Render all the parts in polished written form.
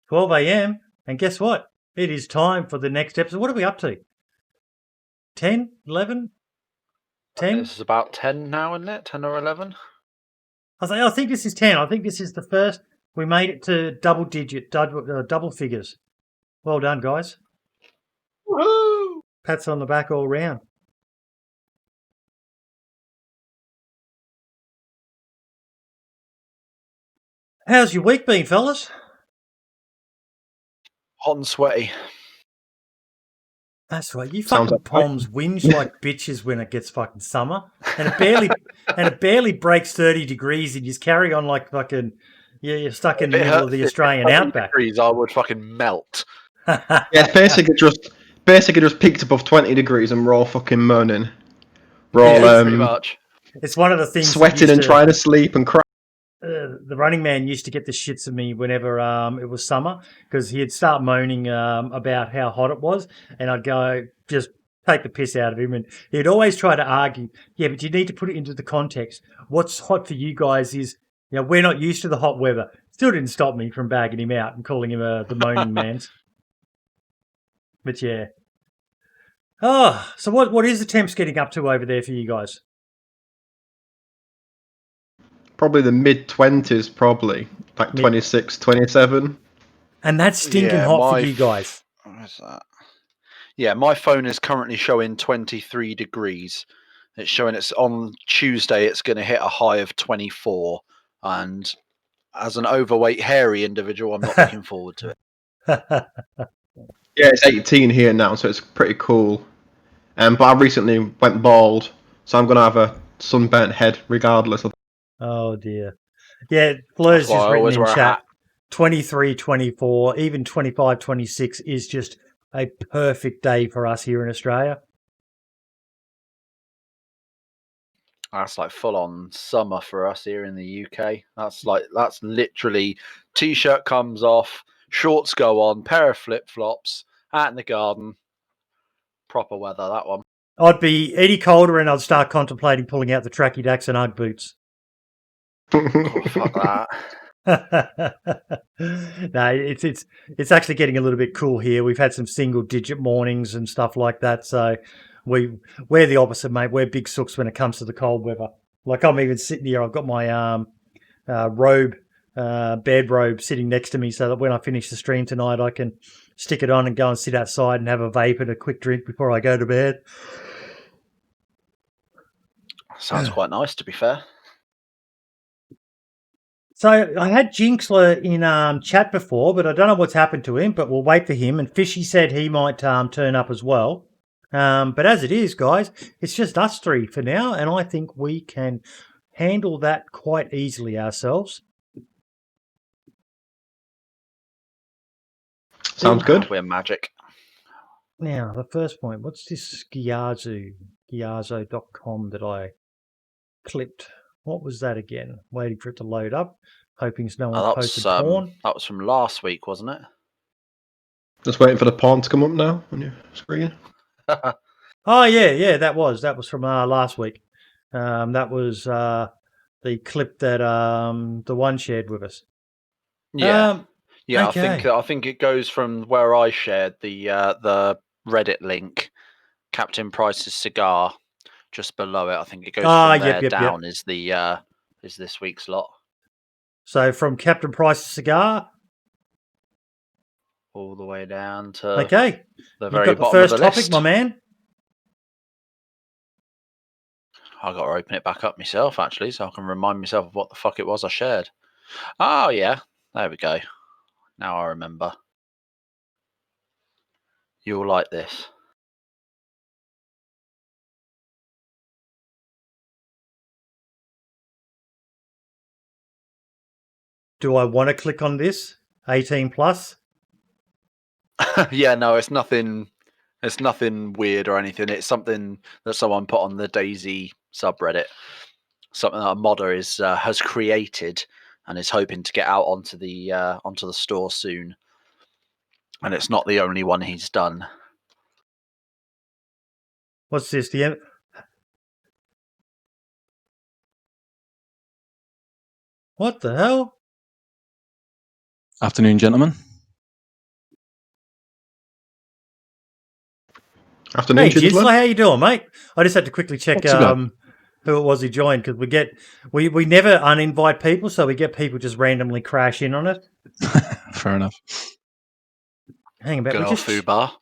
12 a.m. And guess what? It is time for the next episode. What are we up to? 10, 11, 10? This is about 10 now, isn't it? 10 or 11? I think this is 10. I think this is the first. We made it to double figures. Well done, guys. Woohoo! Pats on the back all round. How's your week been, fellas? Hot and sweaty. That's right. You Sounds fucking like Poms whinge like bitches when it gets fucking summer, and it barely breaks 30 degrees, and you just carry on like fucking you're stuck in the middle of the Australian outback. Degrees, I would fucking melt. Yeah, it's basically just peaked above 20 degrees and we're all fucking moaning. We're all Pretty much. It's one of the things sweating and trying to sleep and crying. The running man used to get the shits of me whenever it was summer, because he'd start moaning about how hot it was, and I'd go just take the piss out of him, and he'd always try to argue, yeah, but you need to put it into the context. What's hot for you guys is, we're not used to the hot weather. Still didn't stop me from bagging him out and calling him the moaning man. But yeah. Oh, so what is the temps getting up to over there for you guys? Probably the mid-20s, probably. Like 26, 27. And that's stinking hot for you guys. Where's that? Yeah, my phone is currently showing 23 degrees. It's showing it's on Tuesday, it's going to hit a high of 24. And as an overweight, hairy individual, I'm not looking forward to it. Yeah, it's 18 here now, so it's pretty cool. But I recently went bald, so I'm going to have a sunburnt head regardless of. Oh, dear. Yeah, Flur's just written in chat, 23, 24, even 25, 26 is just a perfect day for us here in Australia. That's like full-on summer for us here in the UK. That's literally t-shirt comes off, shorts go on, pair of flip-flops, out in the garden. Proper weather, that one. I'd be any colder and I'd start contemplating pulling out the tracky dacks and Ugg boots. Oh, fuck that. No, it's actually getting a little bit cool here. We've had some single-digit mornings and stuff like that, so we're the opposite, mate. We're big sooks when it comes to the cold weather. Like, I'm even sitting here. I've got my bed robe sitting next to me, so that when I finish the stream tonight, I can stick it on and go and sit outside and have a vape and a quick drink before I go to bed. Sounds quite nice, to be fair. So I had J1nzler in chat before, but I don't know what's happened to him, but we'll wait for him. And Fishy said he might turn up as well. But as it is, guys, it's just us three for now, and I think we can handle that quite easily ourselves. Sounds good. We're magic. Now, the first point, what's this Giazo.com that I clipped? What was that again? Waiting for it to load up, hoping no one posted porn. That was from last week, wasn't it? Just waiting for the porn to come up now on your screen. Oh, yeah, that was from last week. That was the clip that the one shared with us. Yeah, okay. I think it goes from where I shared the Reddit link, Captain Price's cigar. Just below it, I think it goes from there down. Is this week's lot. So from Captain Price's cigar, all the way down to the very bottom first of the topic, list. My man. I got to open it back up myself actually, so I can remind myself of what the fuck it was I shared. Oh yeah, there we go. Now I remember. You'll like this. Do I want to click on this? 18 plus? Yeah, no, it's nothing. It's nothing weird or anything. It's something that someone put on the DayZ subreddit. Something that a modder has created and is hoping to get out onto the store soon. And it's not the only one he's done. What's this? What the hell? Afternoon, gentlemen. Afternoon, Hey, Jinsler, Jinsler. how you doing, mate? I just had to quickly check Not too bad. who it was who joined because we never uninvite people, so we get people just randomly crash in on it. Fair enough. Hang about, Good we old just foo bar.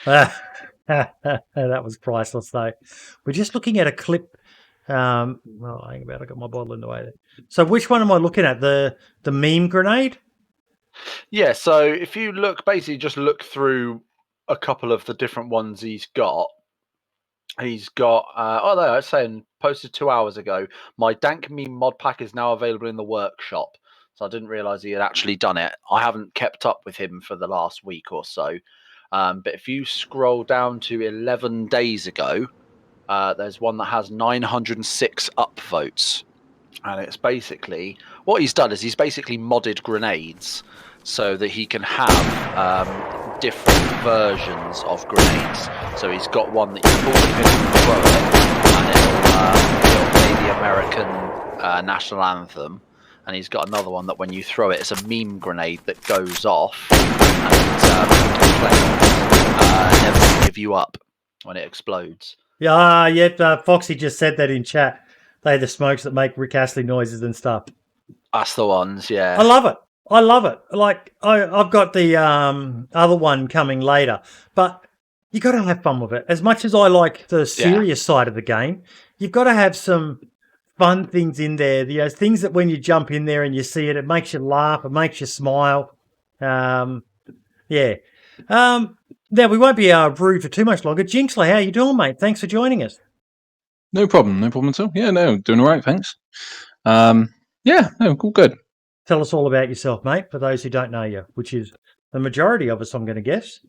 that was priceless though. We're just looking at a clip. Well, hang about, I got my bottle in the way there. So which one am I looking at? The meme grenade? Yeah, so if you look, basically just look through a couple of the different ones he's got. He's got, oh, there, I was saying, posted 2 hours ago, my dank meme mod pack is now available in the workshop. So I didn't realize he had actually done it. I haven't kept up with him for the last week or so. But if you scroll down to 11 days ago, there's one that has 906 upvotes. And it's basically, what he's done is he's basically modded grenades so that he can have different versions of grenades. So he's got one that you pull the pin and throw it, and it'll play the American national anthem. And he's got another one that when you throw it, it's a meme grenade that goes off and never give you up when it explodes. Yeah, Foxy just said that in chat. They're the smokes that make Rick Astley noises and stuff. That's the ones, yeah. I love it. Like I've got the other one coming later, but you got to have fun with it. As much as I like the serious side of the game, you've got to have some fun things in there. You know, things that when you jump in there and you see it, it makes you laugh, it makes you smile. Yeah. Now we won't be rude for too much longer. Jinxler, how you doing, mate? Thanks for joining us. No problem at all. Yeah, no, doing all right, thanks. Yeah, no, all good. Tell us all about yourself, mate, for those who don't know you, which is the majority of us, I'm going to guess.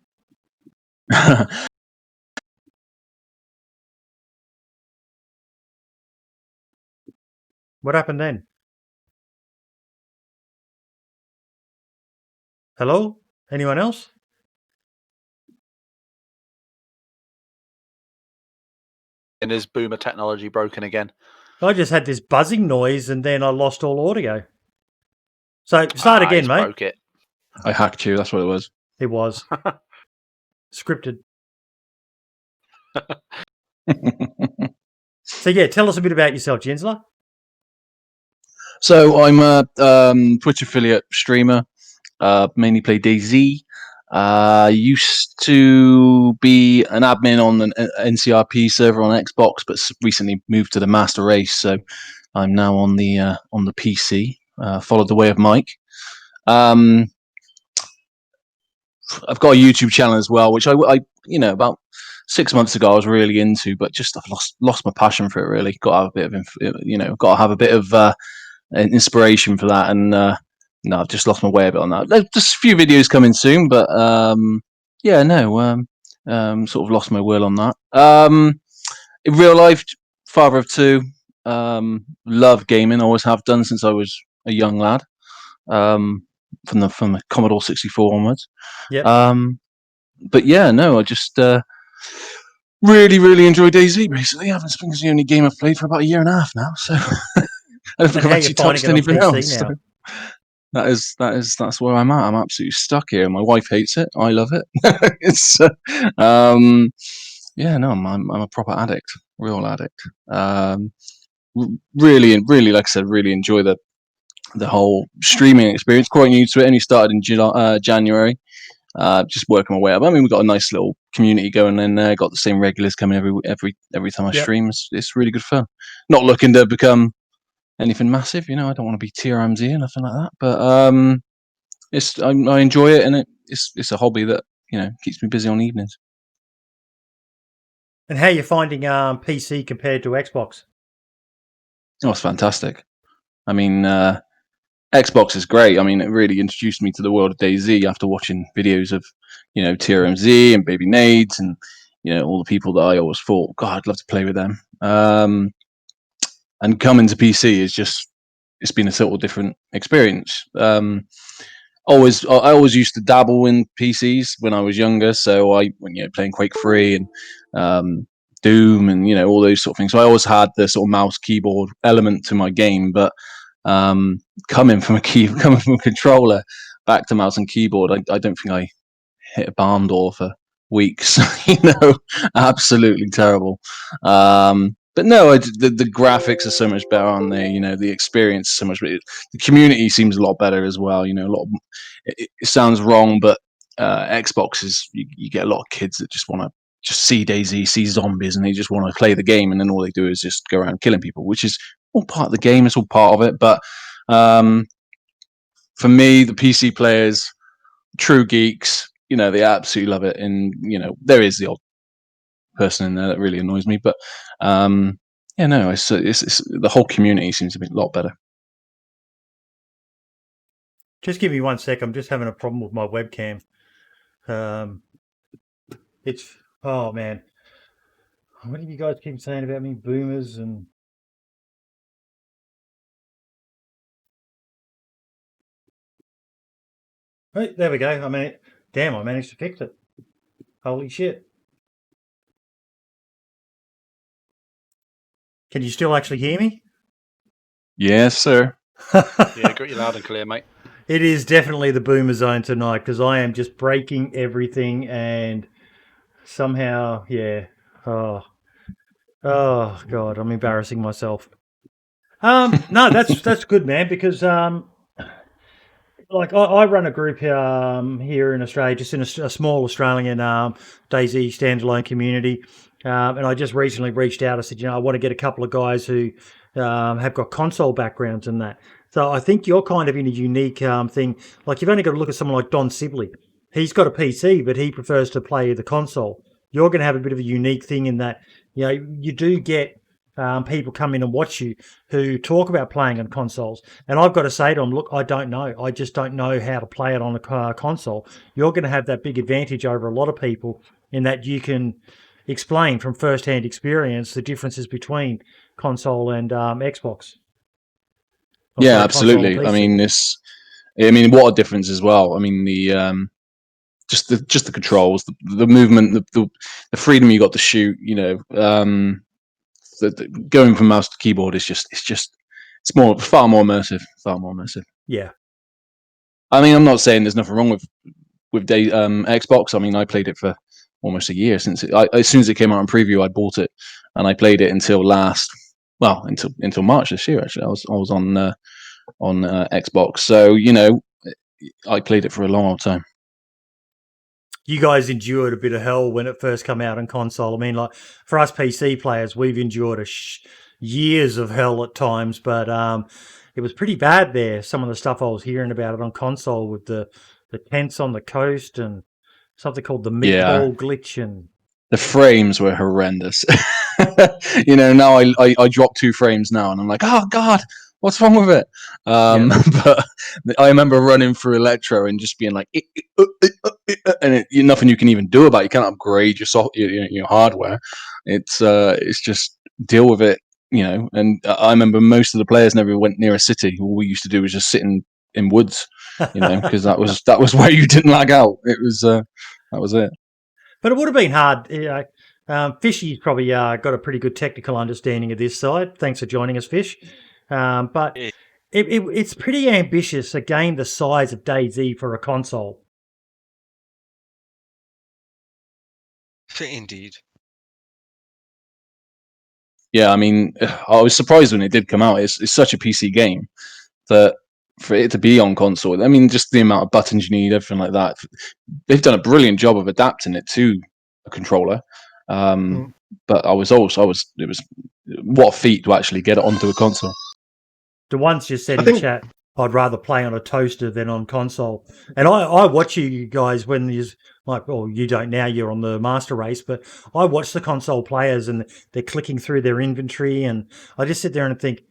What happened then? Hello? Anyone else? And is boomer technology broken again? I just had this buzzing noise and then I lost all audio. So start again, mate. Broke it. I hacked you, that's what it was. It was. Scripted. So yeah, tell us a bit about yourself, Jinsler. So I'm a Twitch affiliate streamer, mainly play DayZ. Used to be an admin on an NCRP server on Xbox, but recently moved to the Master Race. So I'm now on the PC. Followed the way of Mike. I've got a YouTube channel as well, which I about 6 months ago I was really into, but just I've lost my passion for it. Really, got to have a bit of got to have a bit of inspiration for that, and no, I've just lost my way a bit on that. There's just a few videos coming soon, but sort of lost my will on that. In real life, father of two, love gaming, always have done since I was a young lad, from the Commodore 64 onwards. Yeah. But yeah, no, I just really enjoy DayZ. Basically, I think it's the only game I've played for about a year and a half now. So I don't think I've actually touched anything else. So that's where I'm at. I'm absolutely stuck here. My wife hates it. I love it. It's I'm a proper addict, real addict. Really, like I said, really enjoy the whole streaming experience. Quite new to it. Only started in January. Just working my way up. I mean, we've got a nice little community going in there. Got the same regulars coming every time I stream. It's really good fun. Not looking to become anything massive, I don't want to be TRMZ or nothing like that. But I enjoy it, and it's a hobby that keeps me busy on evenings. And how are you finding PC compared to Xbox? Oh, it's fantastic. I mean, Xbox is great. I mean, it really introduced me to the world of DayZ after watching videos of, TRMZ and Baby Nades and, all the people that I always thought, God, I'd love to play with them. And coming to PC it's been a total different experience. I always used to dabble in PCs when I was younger. So playing Quake 3 and Doom and all those sort of things. So I always had the sort of mouse keyboard element to my game, but coming from a controller back to mouse and keyboard, I don't think I hit a barn door for weeks. Absolutely terrible. But no, the graphics are so much better, aren't they? The experience is so much better. The community seems a lot better as well. A lot of, it sounds wrong, but Xbox is you get a lot of kids that just want to just see DayZ, see zombies, and they just want to play the game, and then all they do is just go around killing people, which is all part of the game. It's all part of it. But for me, the PC players, true geeks, they absolutely love it. And there is the odd person in there that really annoys me, but it's the whole community seems to be a lot better. Just give me 1 sec. I'm just having a problem with my webcam. Oh man, what do you guys keep saying about me, boomers and? Hey, there we go. I managed to fix it. Holy shit. Can you still actually hear me? Yes, sir. Yeah, got you loud and clear, mate. It is definitely the boomer zone tonight because I am just breaking everything and somehow, yeah. Oh God, I'm embarrassing myself. No, that's good, man, because like I run a group here in Australia, just in a small Australian DayZ standalone community, and I just recently reached out. I said, I want to get a couple of guys who have got console backgrounds and that. So I think you're kind of in a unique thing. Like you've only got to look at someone like Don Sibley. He's got a PC, but he prefers to play the console. You're going to have a bit of a unique thing in that, you do get people come in and watch you who talk about playing on consoles. And I've got to say to them, look, I don't know. I just don't know how to play it on a console. You're going to have that big advantage over a lot of people in that you can explain from first-hand experience the differences between console and Xbox. Yeah, absolutely. I mean, what a difference as well. I mean, the just the controls, the movement, the freedom you got to shoot. Going from mouse to keyboard is far more immersive. Yeah. I mean, I'm not saying there's nothing wrong with Xbox. I mean, I played it for almost a year as soon as it came out in preview. I bought it and I played it until March this year. Actually, I was on Xbox, so I played it for a long time. You guys endured a bit of hell when it first came out on console. I mean, like for us PC players, we've endured years of hell at times, but it was pretty bad there. Some of the stuff I was hearing about it on console with the tents on the coast and something called the meatball glitch, and the frames were horrendous. Now I drop 2 frames now, and I'm like, oh God, what's wrong with it? But I remember running through Electro and just being like, and nothing you can even do about it. You can't upgrade your hardware. It's just deal with it, And I remember most of the players never went near a city. All we used to do was just sit in woods, because that was where you didn't lag out. It was that was it. But it would have been hard. Fishy's probably got a pretty good technical understanding of this side. Thanks for joining us, Fish. But it's pretty ambitious, a game the size of DayZ for a console. Indeed. Yeah, I mean, I was surprised when it did come out. It's such a PC game that for it to be on console, I mean, just the amount of buttons you need, everything like that. They've done a brilliant job of adapting it to a controller. But it was what a feat to actually get it onto a console. The ones just said in chat, I'd rather play on a toaster than on console. And I watch you guys when there's like, well, you don't now, you're on the master race, but I watch the console players and they're clicking through their inventory, and I just sit there and think,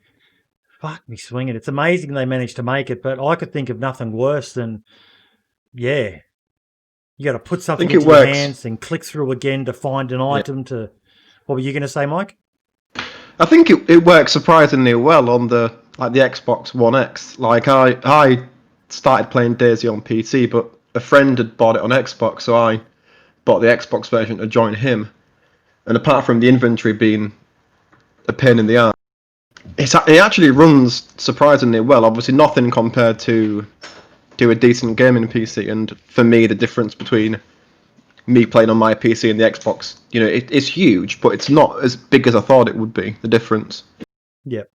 fuck me swinging. It's amazing they managed to make it, but I could think of nothing worse than, you got to put something into your hands and click through again to find an item to... What were you going to say, Mike? I think it works surprisingly well on the Xbox One X. Like I started playing DayZ on PC, but a friend had bought it on Xbox, so I bought the Xbox version to join him. And apart from the inventory being a pain in the arse, it actually runs surprisingly well. Obviously, nothing compared to a decent gaming PC. And for me, the difference between me playing on my PC and the Xbox, it's huge, but it's not as big as I thought it would be. The difference. Yep.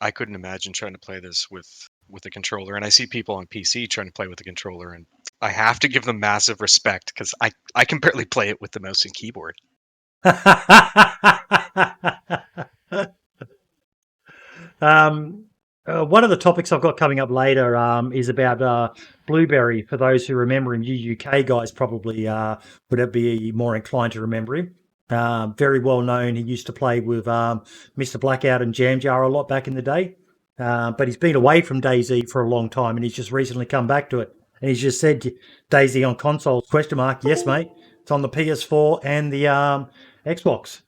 I couldn't imagine trying to play this with a controller, and I see people on PC trying to play with a controller, and I have to give them massive respect because I can barely play it with the mouse and keyboard. One of the topics I've got coming up later is about Blueberry. For those who remember him, you UK guys probably would be more inclined to remember him. Very well known. He used to play with Mr. Blackout and Jam Jar a lot back in the day. But he's been away from DayZ for a long time, and he's just recently come back to it. And he's just said, DayZ on consoles, ? Yes, mate. It's on the PS4 and the Xbox.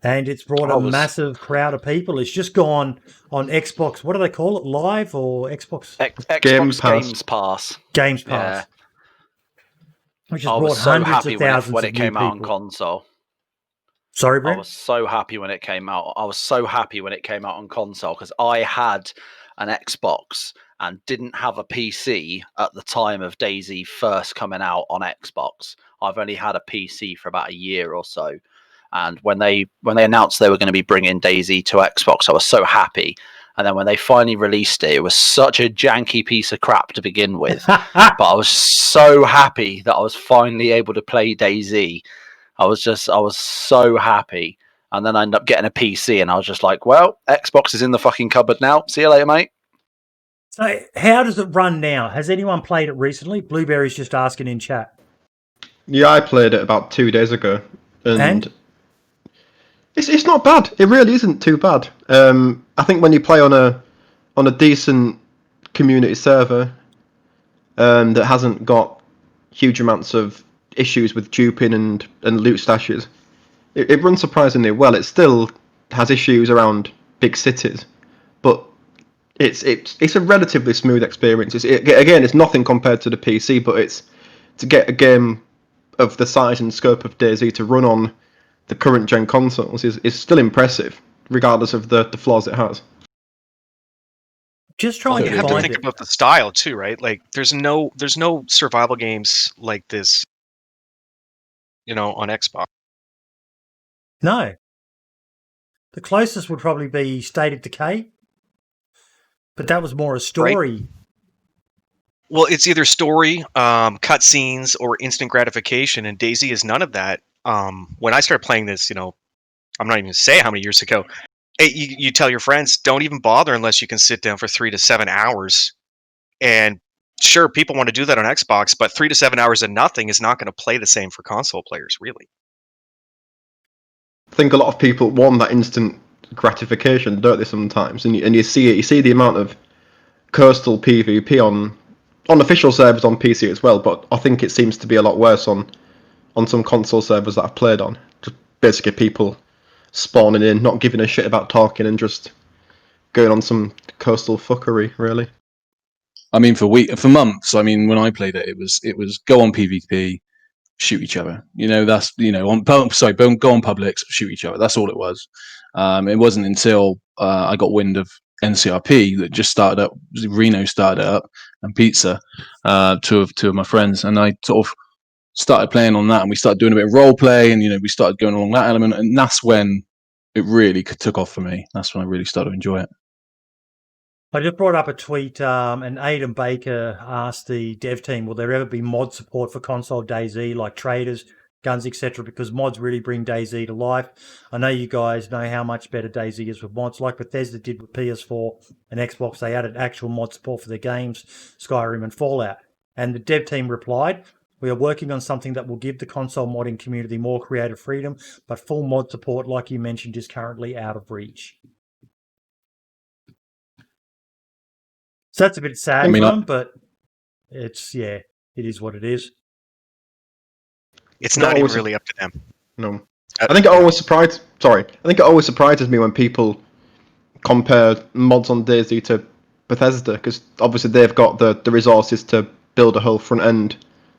And it's brought a massive crowd of people. It's just gone on Xbox. What do they call it? Live or Xbox? Xbox Games Pass. Games Pass. Yeah. Which has I brought was so hundreds happy of thousands when it of came new out on people. console. Sorry, I Brent? was so happy when it came out. I was so happy when it came out on console because I had an Xbox and didn't have a PC at the time of DayZ first coming out on Xbox. I've only had a PC for about a year or so. And when they announced they were going to be bringing DayZ to Xbox, I was so happy. And then when they finally released it, it was such a janky piece of crap to begin with. But I was so happy that I was finally able to play DayZ. I was so happy. And then I ended up getting a PC, and I was just like, well, Xbox is in the fucking cupboard now. See you later, mate. So how does it run now? Has anyone played it recently? Blueberry's just asking in chat. Yeah, I played it about 2 days ago, And? It's not bad. It really isn't too bad. I think when you play on a decent community server that hasn't got huge amounts of issues with duping and loot stashes, it runs surprisingly well. It still has issues around big cities, but it's a relatively smooth experience. Again, it's nothing compared to the PC, but it's to get a game of the size and scope of DayZ to run on the current gen consoles is still impressive, regardless of the flaws it has. Just trying You to have to find think it. about the style too, right? Like there's no survival games like this, on Xbox. No. The closest would probably be State of Decay. But that was more a story. Well, it's either story, cutscenes, or instant gratification, and DayZ is none of that. When I started playing this, I'm not even going to say how many years ago. You tell your friends, don't even bother unless you can sit down for 3 to 7 hours. And sure, people want to do that on Xbox, but 3 to 7 hours of nothing is not going to play the same for console players, really. I think a lot of people want that instant gratification, don't they? Sometimes, and you see it. You see the amount of coastal PvP on official servers on PC as well. But I think it seems to be a lot worse on some console servers that I've played on. Just basically people spawning in, not giving a shit about talking, and just going on some coastal fuckery, really. I mean, for months. I mean, when I played it, it was go on PvP, shoot each other. That's go on Publix, shoot each other. That's all it was. It wasn't until I got wind of NCRP that just started up. Reno started it up, and Pizza, two of my friends, and I sort of started playing on that, and we started doing a bit of role play, and we started going along that element, and that's when it really took off for me. That's when I really started to enjoy it. I just brought up a tweet, and Aidan Baker asked the dev team, will there ever be mod support for console DayZ, like traders, guns, etc., because mods really bring DayZ to life. I know you guys know how much better DayZ is with mods, like Bethesda did with PS4 and Xbox. They added actual mod support for their games, Skyrim and Fallout. And the dev team replied, we are working on something that will give the console modding community more creative freedom, but full mod support, like you mentioned, is currently out of reach. So that's a bit sad for them, but it is what it is. It's not even really up to them. No. I think it always surprises me when people compare mods on DayZ to Bethesda, because obviously they've got the resources to build a whole front end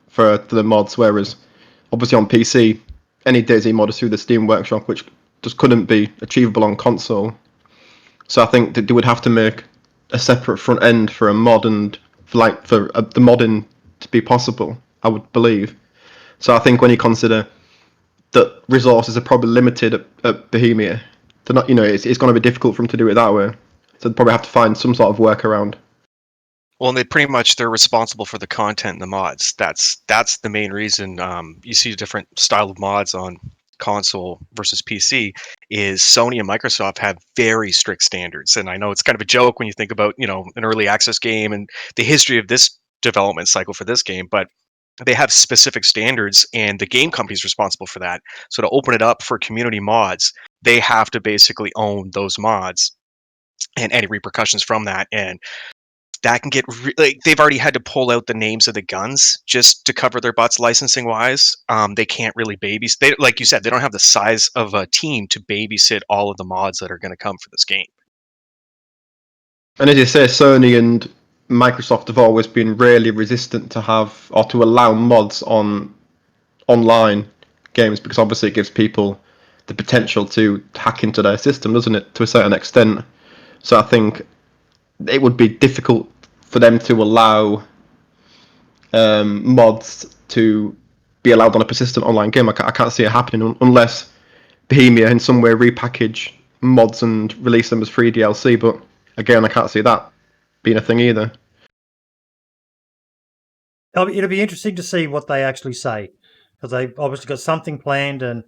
for the mods, whereas obviously on PC, any DayZ mod is through the Steam Workshop, which just couldn't be achievable on console. So I think that they would have to make a separate front end for a mod and for the modding to be possible, I would believe. So I think when you consider that resources are probably limited at Bohemia, they're not, it's going to be difficult for them to do it that way. So they'd probably have to find some sort of workaround. Well, and they're responsible for the content and the mods. That's the main reason you see a different style of mods on console versus PC. Is Sony and Microsoft have very strict standards, and I know it's kind of a joke when you think about an early access game and the history of this development cycle for this game, but they have specific standards, and the game company is responsible for that. So to open it up for community mods, they have to basically own those mods and any repercussions from that. And that can get like they've already had to pull out the names of the guns just to cover their butts licensing wise. They can't really babysit. Like you said, they don't have the size of a team to babysit all of the mods that are going to come for this game. And as you say, Sony and Microsoft have always been really resistant to have or to allow mods on online games, because obviously it gives people the potential to hack into their system, doesn't it, to a certain extent. So I think it would be difficult for them to allow mods to be allowed on a persistent online game. I can't see it happening unless Bohemia in some way repackage mods and release them as free DLC, but again, I can't see that being a thing either. It'll be interesting to see what they actually say, because they've obviously got something planned, and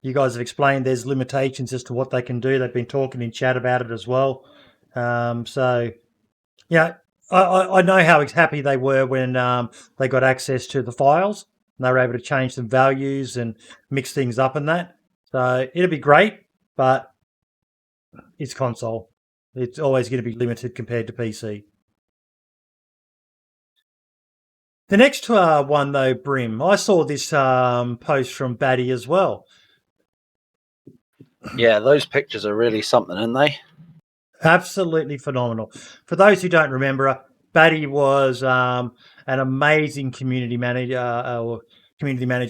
you guys have explained there's limitations as to what they can do. They've been talking in chat about it as well. So, yeah, I know how happy they were when they got access to the files, and they were able to change some values and mix things up in that. So it'll be great, but it's console. It's always going to be limited compared to PC. The next one, though, Brim, I saw this post from Batty as well. Yeah, those pictures are really something, aren't they? Absolutely phenomenal. For those who don't remember, Batty was an amazing community manager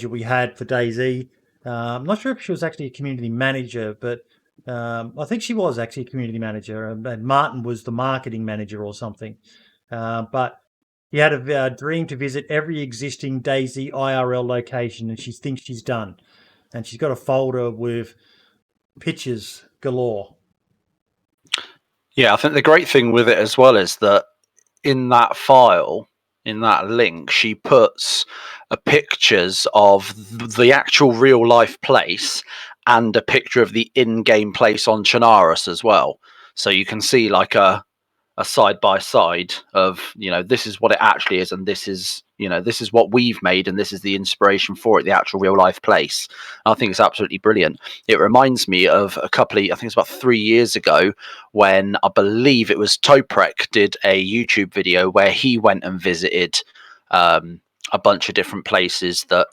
we had for DayZ. I'm not sure if she was actually a community manager, but I think she was actually a community manager, and Martin was the marketing manager or something. But he had a dream to visit every existing DayZ IRL location, and she thinks she's done. And she's got a folder with pictures galore. Yeah, I think the great thing with it as well is that in that file, in that link, she puts pictures of the actual real life place and a picture of the in-game place on Chernarus as well. So you can see like a side by side of, this is what it actually is, and this is what we've made, and this is the inspiration for it, the actual real life place. And I think it's absolutely brilliant. It reminds me of I think it's about 3 years ago, when I believe it was Toprek did a YouTube video where he went and visited a bunch of different places that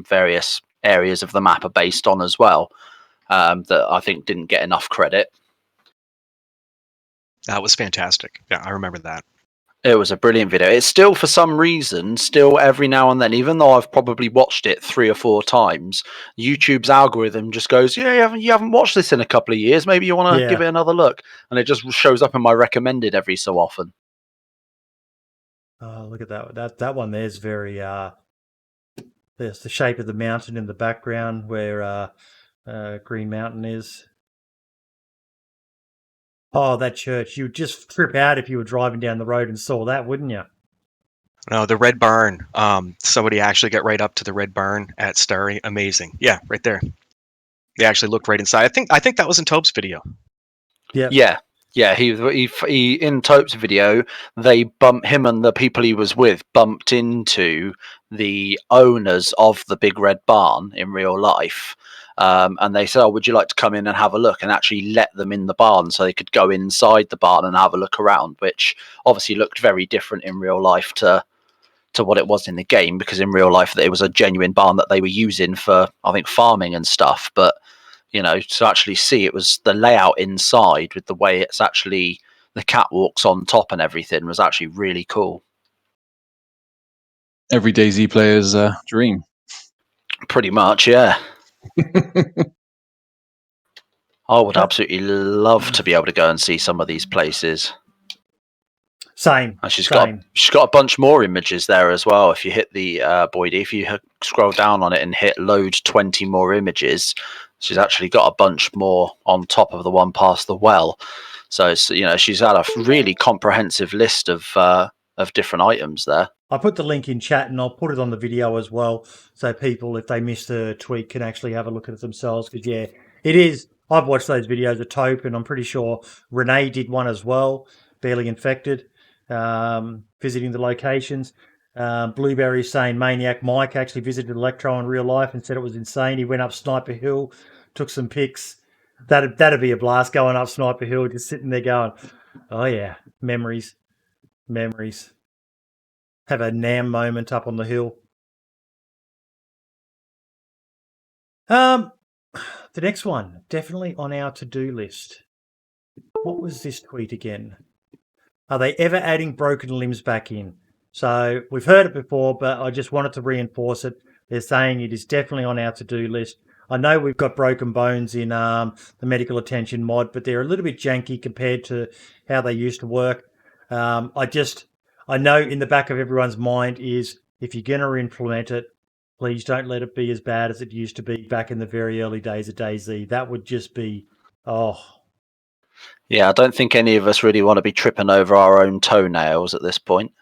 various areas of the map are based on as well, that I think didn't get enough credit. That was fantastic. Yeah, I remember that. It was a brilliant video. It's still, for some reason, every now and then, even though I've probably watched it 3 or 4 times, YouTube's algorithm just goes, yeah, you haven't watched this in a couple of years. Maybe you want to give it another look. And it just shows up in my recommended every so often. Oh, look at that. That one there's very... there's the shape of the mountain in the background where Green Mountain is. Oh, that church. You'd just trip out if you were driving down the road and saw that, wouldn't you? No, the Red Barn. Somebody actually got right up to the Red Barn at Starry. Amazing. Yeah, right there. They actually looked right inside. I think that was in Tope's video. Yeah. Yeah, he in Tope's video, him and the people he was with bumped into the owners of the Big Red Barn in real life. And they said, would you like to come in and have a look, and actually let them in the barn so they could go inside the barn and have a look around, which obviously looked very different in real life to what it was in the game, because in real life it was a genuine barn that they were using for, I think, farming and stuff. But to actually see it was the layout inside with the way it's actually the catwalks on top and everything was actually really cool. Every DayZ player's dream. Pretty much, yeah. I would absolutely love to be able to go and see some of these places. Same. And she's same. got a bunch more images there as well. If you hit the Boydie, if you scroll down on it and hit load 20 more images, she's actually got a bunch more on top of the one past the well. So it's, she's had a really comprehensive list of different items there. I put the link in chat and I'll put it on the video as well, so people, if they missed the tweet, can actually have a look at it themselves. Because yeah, it is. I've watched those videos of Taupe, and I'm pretty sure Renee did one as well. Barely Infected, visiting the locations. Blueberry saying Maniac Mike actually visited Electro in real life and said it was insane. He went up Sniper Hill, took some pics. That'd be a blast, going up Sniper Hill, just sitting there going, oh yeah, memories. Have a Nam moment up on the hill. The next one, definitely on our to-do list. What was this tweet again? Are they ever adding broken limbs back in? So we've heard it before, but I just wanted to reinforce it. They're saying it is definitely on our to-do list. I know we've got broken bones in the medical attention mod, but they're a little bit janky compared to how they used to work. I know in the back of everyone's mind is, if you're going to implement it, please don't let it be as bad as it used to be back in the very early days of DayZ. That would just be, Yeah, I don't think any of us really want to be tripping over our own toenails at this point.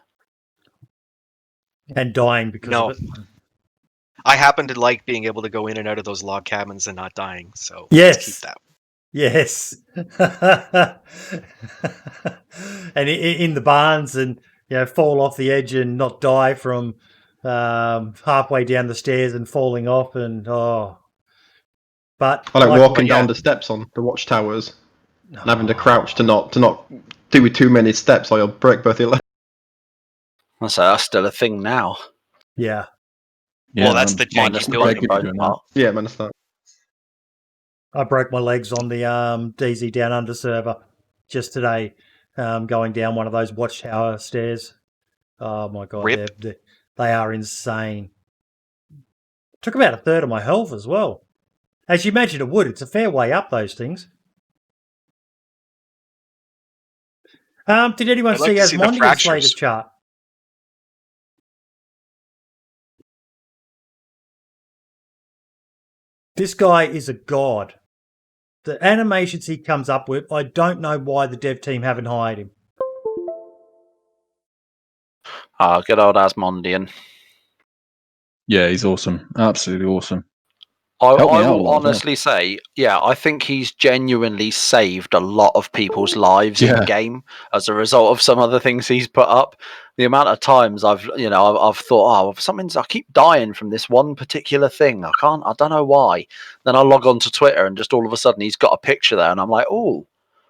And dying because of it. I happen to like being able to go in and out of those log cabins and not dying, so yes. let's keep that. Yes. And in the barns, and fall off the edge and not die from halfway down the stairs and falling off, and But I like walking down the steps on the watchtowers and having to crouch to not do too many steps, or you'll break both your legs. That's still a thing now. Yeah. Well, that's the janky building part. Yeah, man, that. I broke my legs on the DayZ Down Under server just today, going down one of those watchtower stairs. Oh my god, they are insane. Took about a third of my health as well. As you imagine it would. It's a fair way up, those things. Did anyone see Asmondian's latest chart? This guy is a god. The animations he comes up with, I don't know why the dev team haven't hired him. Good old Asmondian. Yeah, he's awesome. Absolutely awesome. I will honestly say, I think he's genuinely saved a lot of people's lives in the game as a result of some of the things he's put up. The amount of times I've thought, I keep dying from this one particular thing. I don't know why. Then I log on to Twitter and just all of a sudden he's got a picture there and I'm like, oh,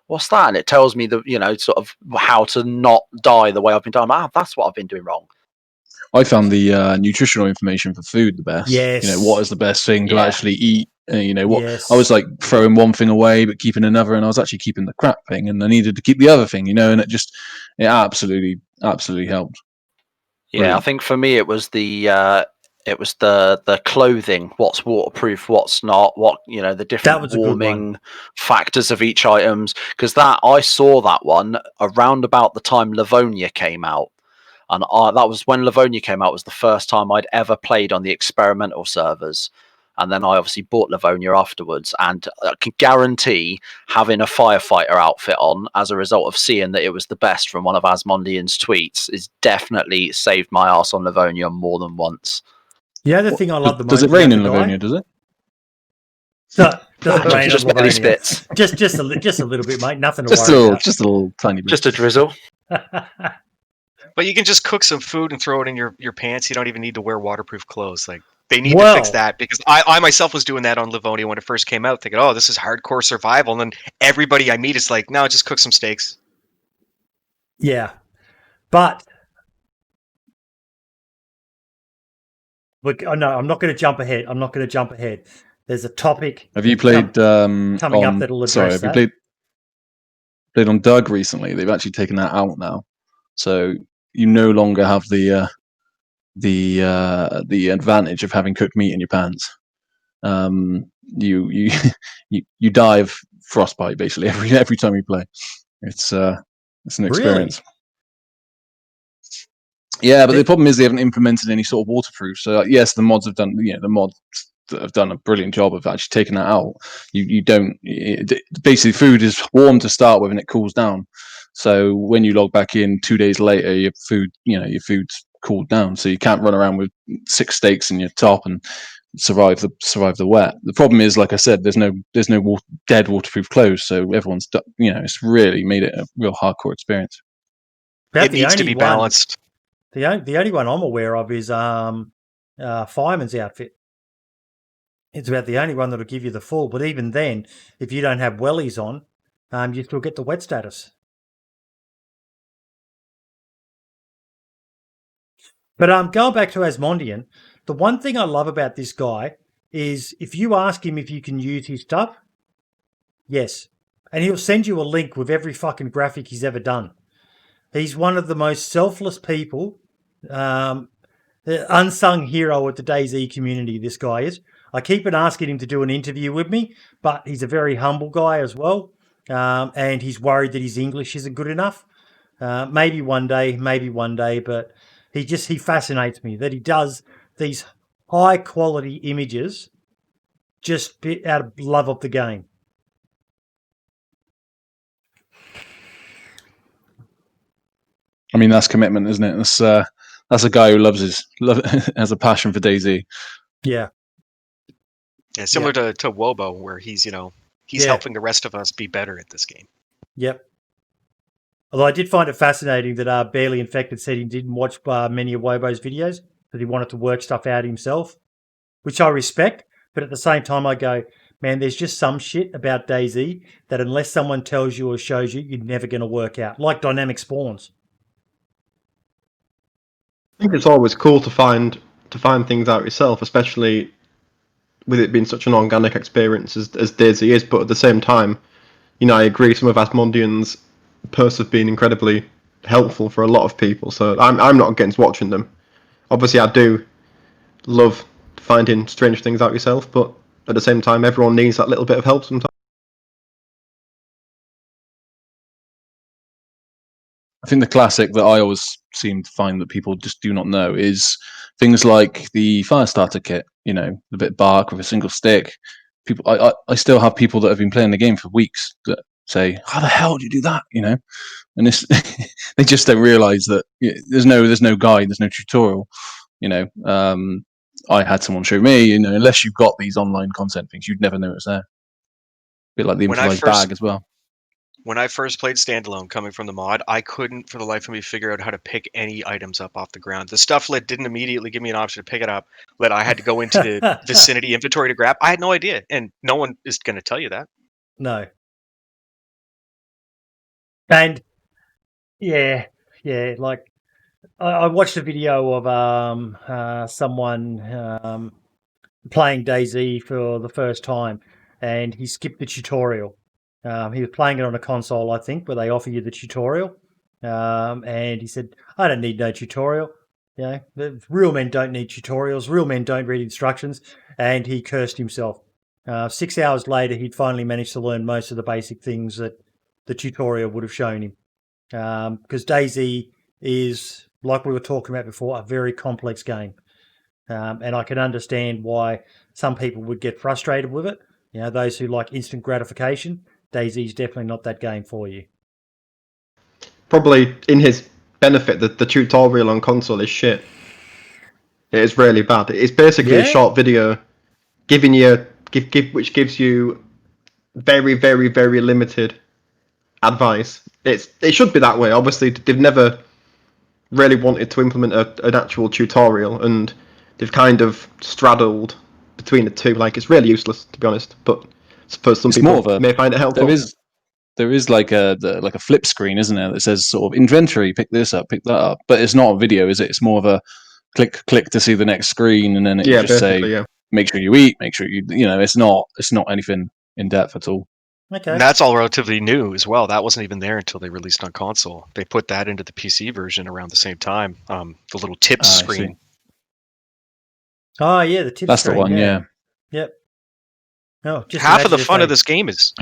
what's that? And it tells me sort of how to not die the way I've been dying. That's what I've been doing wrong. I found the nutritional information for food the best. Yes. What is the best thing to actually eat? Yes. I was like throwing one thing away but keeping another, and I was actually keeping the crap thing, and I needed to keep the other thing. And it absolutely helped. Yeah, Brilliant. I think for me it was the clothing. What's waterproof? What's not? What the different warming factors of each items. Because I saw that one around about the time Livonia came out. And that was when Livonia came out, was the first time I'd ever played on the experimental servers. And then I obviously bought Livonia afterwards. And I can guarantee having a firefighter outfit on as a result of seeing that it was the best from one of Asmondian's tweets is definitely saved my ass on Livonia more than once. The other thing I love the most... Does it rain in Livonia, does it? So, does it rain just in Livonia? Spits. Just a little bit, mate. Nothing to worry about. Just a little tiny bit. Just a drizzle. But you can just cook some food and throw it in your pants. You don't even need to wear waterproof clothes. Like, they need to fix that, because I myself was doing that on Livonia when it first came out, thinking, oh, this is hardcore survival. And then everybody I meet is like, no, just cook some steaks. Yeah. But no, I'm not going to jump ahead. There's a topic. Have you played coming up that'll address have you played on Doug recently? They've actually taken that out now. So you no longer have the advantage of having cooked meat in your pants. You die of frostbite basically every time you play. It's an experience. Yeah, but the problem is they haven't implemented any sort of waterproof. So yes, the mods have done, the mods that have done a brilliant job of actually taking that out. You don't basically food is warm to start with and it cools down. So when you log back in 2 days later, your food's cooled down. So you can't run around with 6 steaks in your top and survive the wet. The problem is, like I said, there's no dead waterproof clothes. So everyone's it's really made it a real hardcore experience. It needs to be balanced. The only one I'm aware of is Fireman's outfit. It's about the only one that'll give you the full. But even then, if you don't have wellies on, you still get the wet status. But going back to Asmondian, the one thing I love about this guy is if you ask him if you can use his stuff, yes. And he'll send you a link with every fucking graphic he's ever done. He's one of the most selfless people, the unsung hero of the DayZ community, this guy is. I keep on asking him to do an interview with me, but he's a very humble guy as well. And he's worried that his English isn't good enough. Maybe one day, but he fascinates me that he does these high quality images just out of love of the game. I mean, that's commitment, isn't it? That's a guy who has a passion for DayZ. Yeah. Yeah, similar to Wobo, where he's helping the rest of us be better at this game. Yep. Although I did find it fascinating that Barely Infected said he didn't watch many of Wobo's videos, that he wanted to work stuff out himself, which I respect. But at the same time, I go, man, there's just some shit about DayZ that unless someone tells you or shows you, you're never going to work out, like dynamic spawns. I think it's always cool to find things out yourself, especially with it being such an organic experience as DayZ is. But at the same time, I agree, some of Asmondian's posts have been incredibly helpful for a lot of people. So I'm not against watching them. Obviously, I do love finding strange things out yourself, but at the same time, everyone needs that little bit of help sometimes. I think the classic that I always seem to find that people just do not know is things like the Firestarter kit, the bit bark with a single stick. People, I still have people that have been playing the game for weeks that say, how the hell do you do that? And this, they just don't realize that there's no guide, there's no tutorial. I had someone show me, unless you've got these online content things, you'd never know it's there. A bit like the improvised bag as well. When I first played Standalone coming from the mod, I couldn't for the life of me figure out how to pick any items up off the ground. The stuff lit didn't immediately give me an option to pick it up. I had to go into the vicinity inventory to grab. I had no idea, and no one is going to tell you that. No. And yeah, like I watched a video of someone playing DayZ for the first time, and he skipped the tutorial. He was playing it on a console, I think, where they offer you the tutorial. And he said, I don't need no tutorial. Real men don't need tutorials. Real men don't read instructions. And he cursed himself. 6 hours later, he'd finally managed to learn most of the basic things that the tutorial would have shown him. Because DayZ is, like we were talking about before, a very complex game. And I can understand why some people would get frustrated with it. Those who like instant gratification, DayZ is definitely not that game for you. Probably in his benefit, the tutorial on console is shit. It is really bad. It's basically a short video giving you which gives you very, very, very limited advice. It should be that way. Obviously, they've never really wanted to implement an actual tutorial, and they've kind of straddled between the two. It's really useless, to be honest. But I suppose some people may find it helpful. There is like a flip screen, isn't there, that says sort of inventory, pick this up, pick that up. But it's not a video, is it? It's more of a click to see the next screen, and then it just say, make sure you eat, make sure you. It's not anything in depth at all. Okay. And that's all relatively new as well. That wasn't even there until they released on console. They put that into the PC version around the same time. The little tips screen. Oh yeah, the tips. That's screen, the one. Yeah. Yep. Oh, just half of the fun of this game is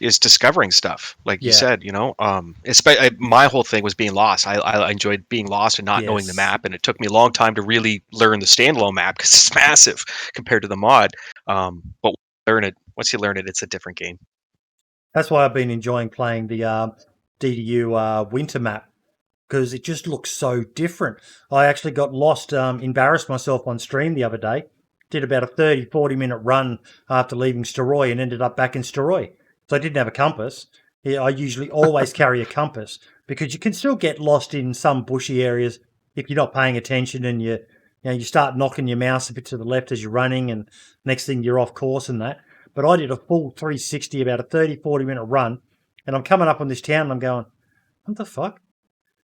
is discovering stuff. Like you Yeah. said, my whole thing was being lost. I enjoyed being lost and not knowing the Yes. map, and it took me a long time to really learn the standalone map because it's massive compared to the mod. But once you learn it, it's a different game. That's why I've been enjoying playing the DDU winter map, because it just looks so different. I actually got lost, embarrassed myself on stream the other day. Did about a 30, 40-minute run after leaving Steroy and ended up back in Steroy. So I didn't have a compass. Yeah, I usually always carry a compass because you can still get lost in some bushy areas if you're not paying attention and you start knocking your mouse a bit to the left as you're running, and next thing you're off course and that. But I did a full 360, about a 30, 40-minute run, and I'm coming up on this town and I'm going, what the fuck?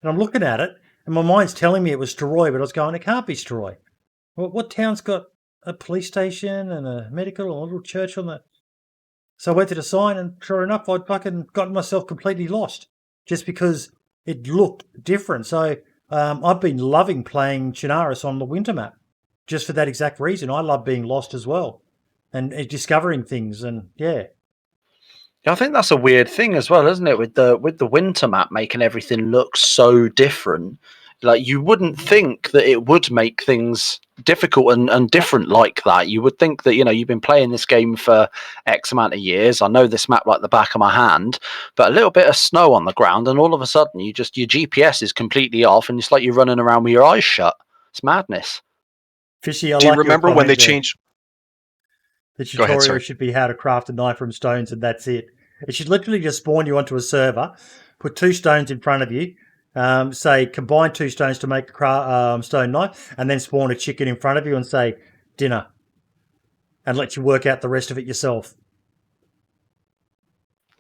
And I'm looking at it, and my mind's telling me it was Steroy, but I was going, it can't be Steroy. What town's got a police station and a medical and a little church on that? So I went to the sign, and sure enough, I'd fucking gotten myself completely lost just because it looked different. So I've been loving playing Chernarus on the winter map just for that exact reason. I love being lost as well and discovering things, and yeah. I think that's a weird thing as well, isn't it? With the winter map making everything look so different. Like, you wouldn't think that it would make things difficult and different like that. You would think that, you've been playing this game for X amount of years. I know this map like the back of my hand, but a little bit of snow on the ground and all of a sudden your GPS is completely off and it's like you're running around with your eyes shut. It's madness. Fishy, I Do you like your remember when comment they there. changed? The Go ahead, tutorial sorry. should be how to craft a knife from stones, and that's it. It should literally just spawn you onto a server, put 2 stones in front of you, say combine 2 stones to make a stone knife, and then spawn a chicken in front of you and say dinner, and let you work out the rest of it yourself.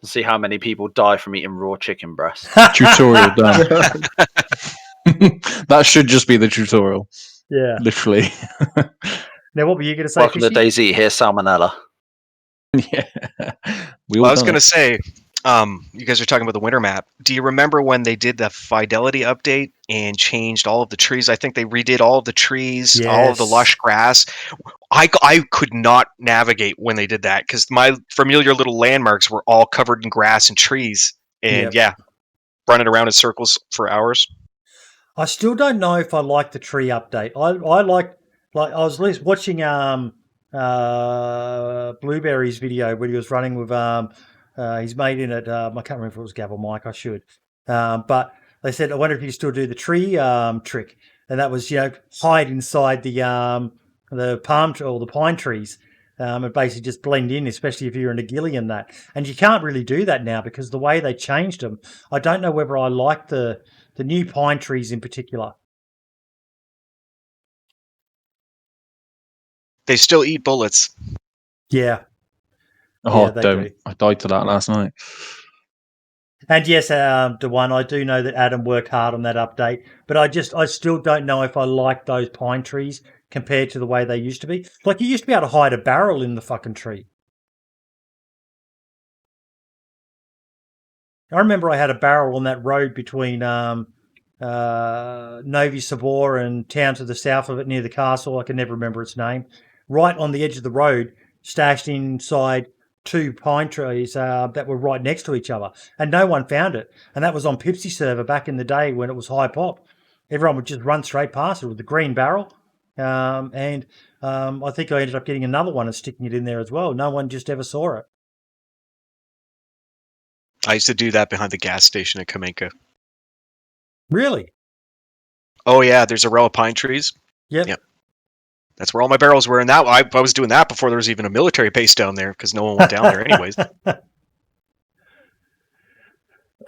See how many people die from eating raw chicken breast. Tutorial done. That should just be the tutorial. Yeah. Literally. Now, what were you going to say, Welcome to Fishy? DayZ. Here's salmonella. Yeah. Well, I was going to say, you guys are talking about the winter map. Do you remember when they did the fidelity update and changed all of the trees? I think they redid all of the trees, all of the Yes. lush grass. I could not navigate when they did that because my familiar little landmarks were all covered in grass and trees. And running around in circles for hours. I still don't know if I like the tree update. I like I was at least watching Blueberry's video when he was running with his mate in it. I can't remember if it was Gav or Mike. I should, but they said, I wonder if you still do the tree trick, and that was hide inside the palm or the pine trees. And basically just blend in, especially if you're in a ghillie and that. And you can't really do that now because the way they changed them. I don't know whether I like the new pine trees in particular. They still eat bullets. Yeah. Oh, Yeah, they don't. do. I died to that last night. And yes, Dewan, I do know that Adam worked hard on that update, but I still don't know if I like those pine trees compared to the way they used to be. Like, you used to be able to hide a barrel in the fucking tree. I remember I had a barrel on that road between Novi Sabor and town to the south of it near the castle. I can never remember its name. Right on the edge of the road, stashed inside 2 pine trees that were right next to each other, and no one found it. And that was on Pipsy server back in the day when it was high pop. Everyone would just run straight past it with the green barrel. I think I ended up getting another one and sticking it in there as well. No one just ever saw it. I used to do that behind the gas station at Kamenka. Really? Oh yeah, there's a row of pine trees. Yep. That's where all my barrels were, and that I was doing that before there was even a military base down there because no one went down there anyways.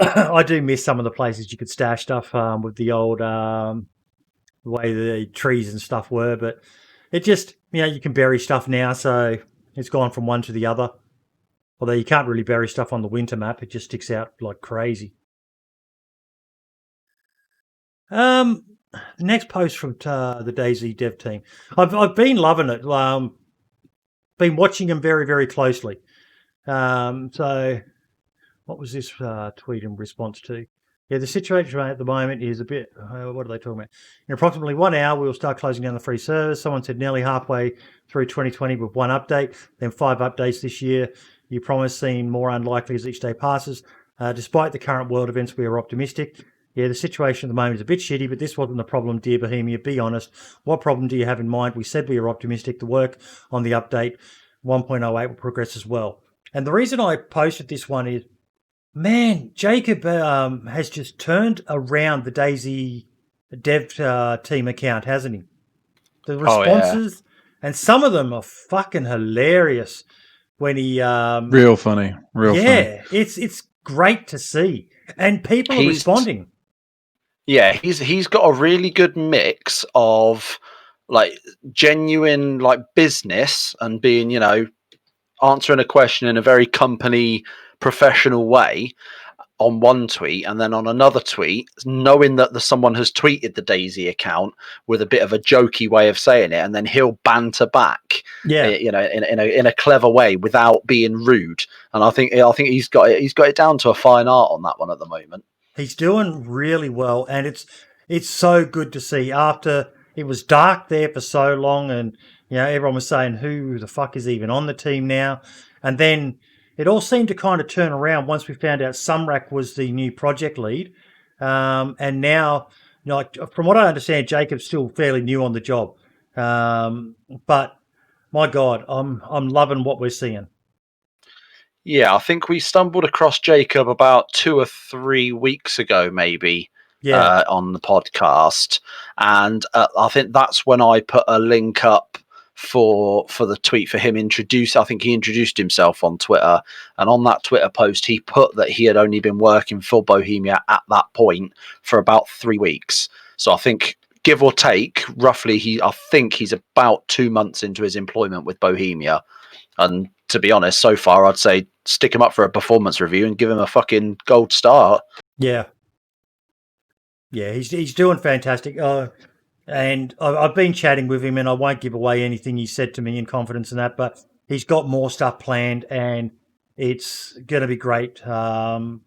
I do miss some of the places you could stash stuff with the old the way the trees and stuff were, but it just you can bury stuff now, so it's gone from one to the other. Although you can't really bury stuff on the winter map, it just sticks out like crazy. Next post from the DayZ dev team. I've been loving it. Been watching them very, very closely. So what was this tweet in response to? Yeah, the situation at the moment is a bit, what are they talking about? In approximately 1 hour, we will start closing down the free service. Someone said nearly halfway through 2020 with 1 update, then 5 updates this year. You promise seem more unlikely as each day passes. Despite the current world events, we are optimistic. Yeah, the situation at the moment is a bit shitty, but this wasn't the problem, dear Bohemia. Be honest. What problem do you have in mind? We said we are optimistic. The work on the update 1.08 will progress as well. And the reason I posted this one is, man, Jacob has just turned around the DayZ dev team account, hasn't he? The responses, and some of them are fucking hilarious. When he real funny, funny. It's great to see, and people are responding. Yeah, he's got a really good mix of like genuine like business and being, you know, answering a question in a very company professional way on one tweet, and then on another tweet, knowing that someone has tweeted the DayZ account with a bit of a jokey way of saying it, and then he'll banter back, you know, in a clever way without being rude. And I think he's got it down to a fine art on that one at the moment. He's doing really well, and it's so good to see. After it was dark there for so long, and you know everyone was saying who the fuck is even on the team now, and then it all seemed to kind of turn around once we found out Sumrak was the new project lead. And now, you know, like, from what I understand, Jacob's still fairly new on the job. But my God, I'm loving what we're seeing. Yeah, I think we stumbled across Jacob about 2 or 3 weeks ago, maybe, on the podcast. And I think that's when I put a link up for the tweet for him I think he introduced himself on Twitter, and on that Twitter post he put that he had only been working for Bohemia at that point for about 3 weeks. So I think, give or take, roughly, I think he's about 2 months into his employment with Bohemia. And to be honest, so far I'd say stick him up for a performance review and give him a fucking gold star. Yeah, he's doing fantastic. And I've been chatting with him, and I won't give away anything he said to me in confidence and that, but he's got more stuff planned, and it's going to be great and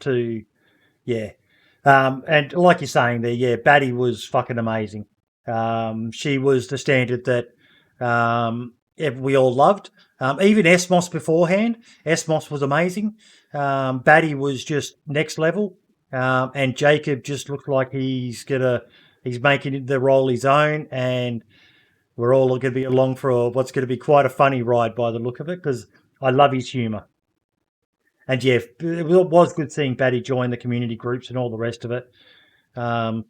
like you're saying there, Batty was fucking amazing. She was the standard that we all loved. Even Esmos beforehand, Esmos was amazing. Batty was just next level. And Jacob just looked like he's making the role his own, and we're all going to be along for what's going to be quite a funny ride by the look of it, because I love his humour. And yeah, it was good seeing Batty join the community groups and all the rest of it. The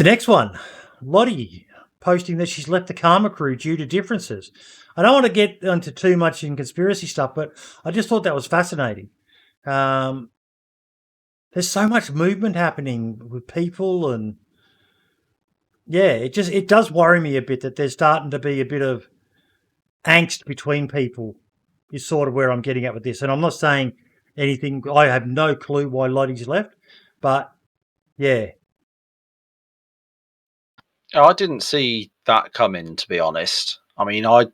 next one, Lottie posting that she's left the Karma crew due to differences. I don't want to get into too much in conspiracy stuff, but I just thought that was fascinating. There's so much movement happening with people, and it does worry me a bit that there's starting to be a bit of angst between people, is sort of where I'm getting at with this. And I'm not saying anything, I have no clue why Lottie's left, but yeah. I didn't see that coming, to be honest. I mean, I'd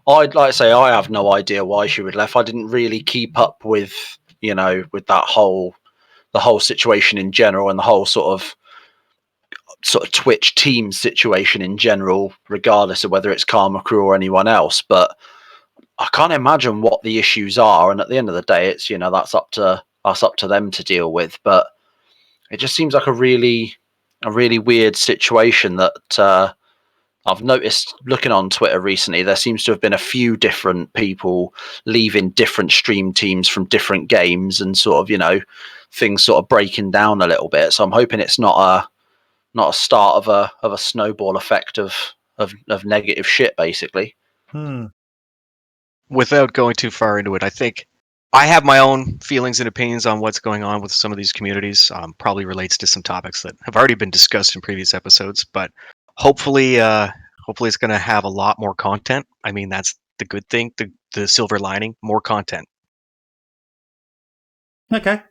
like to say I have no idea why she would left. I didn't really keep up with, you know, with the whole situation in general, and the whole sort of Twitch team situation in general, regardless of whether it's Karma Crew or anyone else. But I can't imagine what the issues are, and at the end of the day, it's, you know, that's up to them to deal with. But it just seems like a really weird situation that I've noticed looking on Twitter recently. There seems to have been a few different people leaving different stream teams from different games, and sort of, you know, things sort of breaking down a little bit. So I'm hoping it's not a start of a snowball effect of negative shit, basically. Without going too far into it, I think I have my own feelings and opinions on what's going on with some of these communities. Probably relates to some topics that have already been discussed in previous episodes, but hopefully it's going to have a lot more content. I mean, that's the good thing, the silver lining, more content. Okay.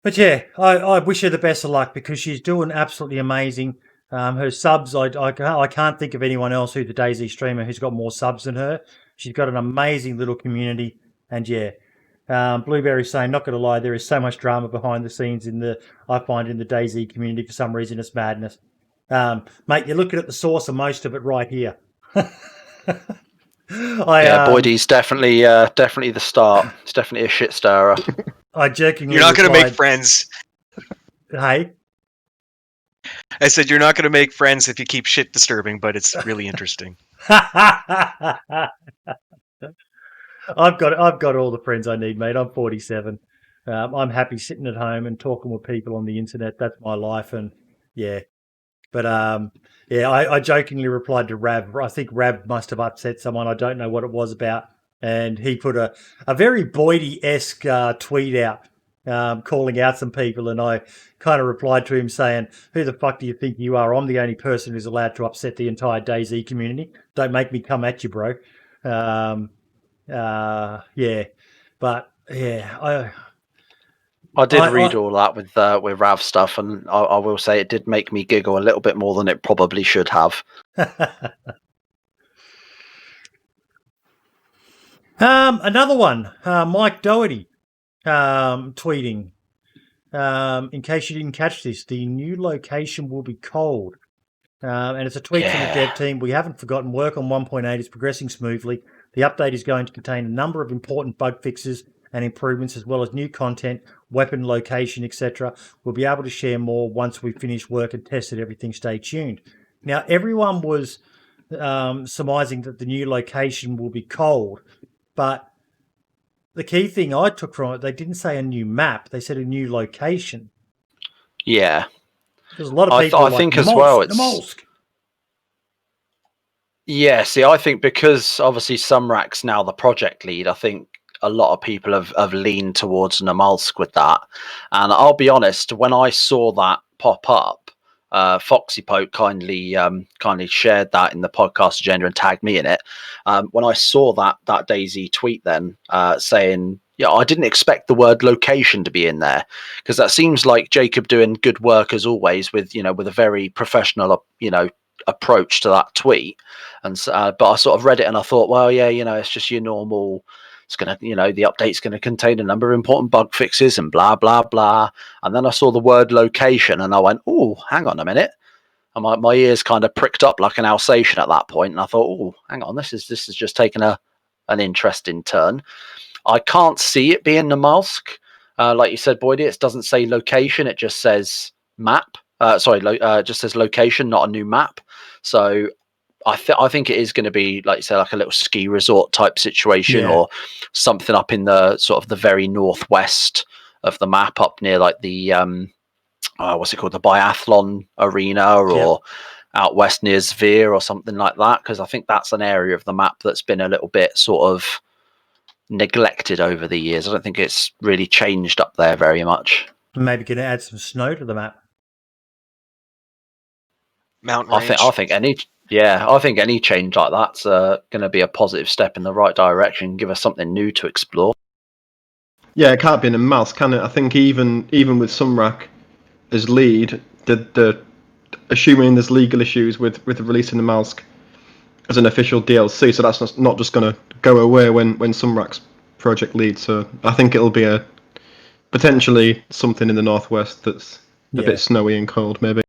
But yeah, I wish her the best of luck, because she's doing absolutely amazing. Her subs, I can't think of anyone else who's the DayZ streamer who's got more subs than her. She's got an amazing little community, and yeah. Blueberry's saying, not going to lie, there is so much drama behind the scenes I find in the DayZ community. For some reason, it's madness. Mate, you're looking at the source of most of it right here. Boydie's definitely the start. It's definitely a shit stirrer. I jokingly You're not going to make replied, friends. Hey, I said you're not going to make friends if you keep shit disturbing, but it's really interesting. I've got all the friends I need, mate. I'm 47. I'm happy sitting at home and talking with people on the internet. That's my life, and yeah. But I jokingly replied to Rav. I think Rav must have upset someone. I don't know what it was about, and he put a very Boydie-esque tweet out, calling out some people, and I kind of replied to him saying, "Who the fuck do you think you are? I'm the only person who's allowed to upset the entire DayZ community. Don't make me come at you, bro." Yeah, but yeah, I did read all that with Rav stuff, and I will say it did make me giggle a little bit more than it probably should have. Another one, Mike Doherty tweeting. In case you didn't catch this, the new location will be cold. And it's a tweet from the dev team. We haven't forgotten. Work on 1.8 is progressing smoothly. The update is going to contain a number of important bug fixes and improvements, as well as new content, weapon location, etc. We'll be able to share more once we finish work and tested everything. Stay tuned. Now, everyone was surmising that the new location will be cold, but the key thing I took from it, they didn't say a new map. They said a new location. Yeah. There's a lot of people I think as well, it's... Yeah, see, I think because obviously Sumrak's now the project lead, I think a lot of people have leaned towards Namalsk with that. And I'll be honest, when I saw that pop up, Foxy Poke kindly shared that in the podcast agenda and tagged me in it. When I saw that DayZ tweet then saying, yeah, I didn't expect the word location to be in there, because that seems like Jacob doing good work as always with a very professional, approach to that tweet. And but I sort of read it and I thought, well, yeah, it's just your normal. It's gonna, the update's gonna contain a number of important bug fixes and blah blah blah. And then I saw the word location and I went, oh, hang on a minute. And my ears kind of pricked up like an Alsatian at that point, and I thought, oh, hang on, this is just taking an interesting turn. I can't see it being Namalsk. Like you said, Boydie, it doesn't say location, it just says map. It just says location, not a new map. So I think it is going to be, like you say, like a little ski resort type situation, or something up in the sort of the very northwest of the map, up near like the what's it called, the biathlon arena, or out west near Zvir or something like that, because I think that's an area of the map that's been a little bit sort of neglected over the years. I don't think it's really changed up there very much. Maybe going to add some snow to the map. Mountain range. I think any change like that's going to be a positive step in the right direction, give us something new to explore. Yeah, it can't be in a mouse, can it? I think even with Sumrak as lead, assuming there's legal issues with releasing the mouse as an official DLC, so that's not just going to go away when Sumrak's project lead. So I think it'll be potentially something in the northwest that's a bit snowy and cold, maybe.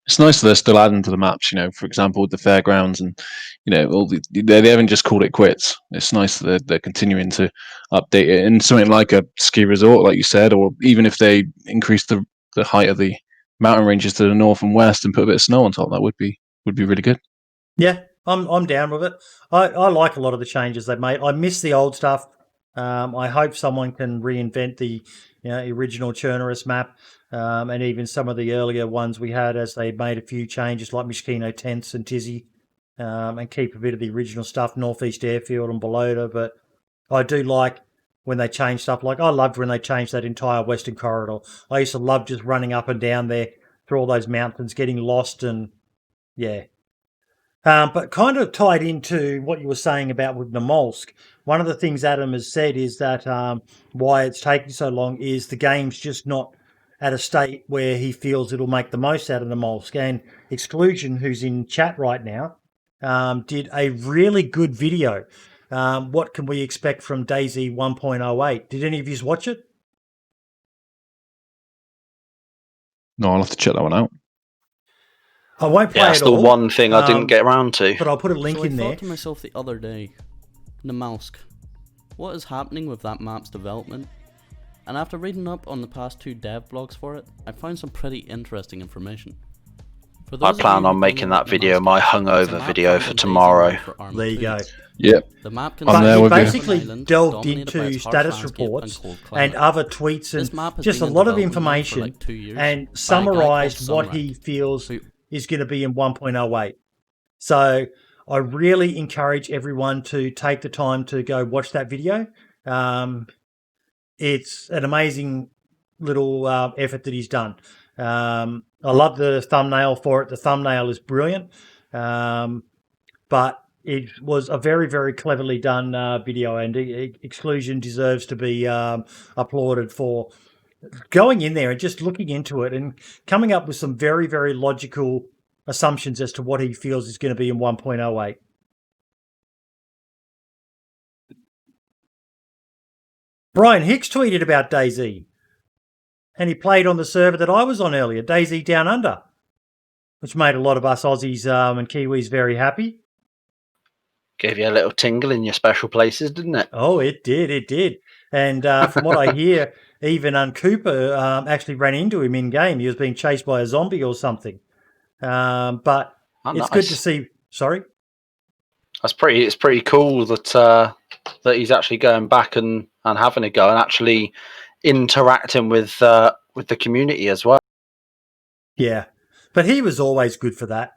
It's nice that they're still adding to the maps, for example, with the fairgrounds, and they haven't just called it quits. It's nice that they're continuing to update it in something like a ski resort, like you said, or even if they increase the height of the mountain ranges to the north and west and put a bit of snow on top, that would be really good. Yeah, I'm down with it. I like a lot of the changes they've made. I miss the old stuff. I hope someone can reinvent the original Chernerus map, and even some of the earlier ones we had, as they made a few changes like Mishkino Tents and Tizzy, and keep a bit of the original stuff, Northeast Airfield and Belota. But I do like when they change stuff. Like I loved when they changed that entire Western Corridor. I used to love just running up and down there through all those mountains, getting lost, and yeah. But kind of tied into what you were saying about with Namalsk, one of the things Adam has said is that why it's taking so long is the game's just not at a state where he feels it'll make the most out of Namalsk. And Exclusion, who's in chat right now, did a really good video. What can we expect from DayZ 1.08? Did any of you watch it? No, I'll have to check that one out. I won't play that's it the all, one thing I didn't get around to. but I'll put a link So I in there. thought to myself the other day, Namalsk, what is happening with that map's development? And after reading up on the past 2 dev blogs for it, I found some pretty interesting information. For I those of plan you who on don't making know that what video Namalsk my is, it's a hungover map video found for on DayZ tomorrow. mode for Armored There you go. 2s. Yep. The map I'm But there he with you. basically Island delved dominated by into its harsh status landscape reports cold and climate. other tweets This and map has just a been in lot of development now for information like 2 years and by a guy summarized called what Sunrak, he feels who is going to be in 1.08. So I really encourage everyone to take the time to go watch that video. It's an amazing little effort that he's done. I love the thumbnail for it. The thumbnail is brilliant. But it was a very, very cleverly done video, and Exclusion deserves to be applauded for going in there and just looking into it and coming up with some very, very logical assumptions as to what he feels is going to be in 1.08. Brian Hicks tweeted about DayZ, and he played on the server that I was on earlier, DayZ Down Under, which made a lot of us Aussies and Kiwis very happy. Gave you a little tingle in your special places, didn't it? Oh, it did. And from what I hear, even Cooper actually ran into him in game. He was being chased by a zombie or something. But it's good to see. Sorry, That's pretty. It's pretty cool that that he's actually going back and having a go and actually interacting with the community as well. yeah. But he was always good for that.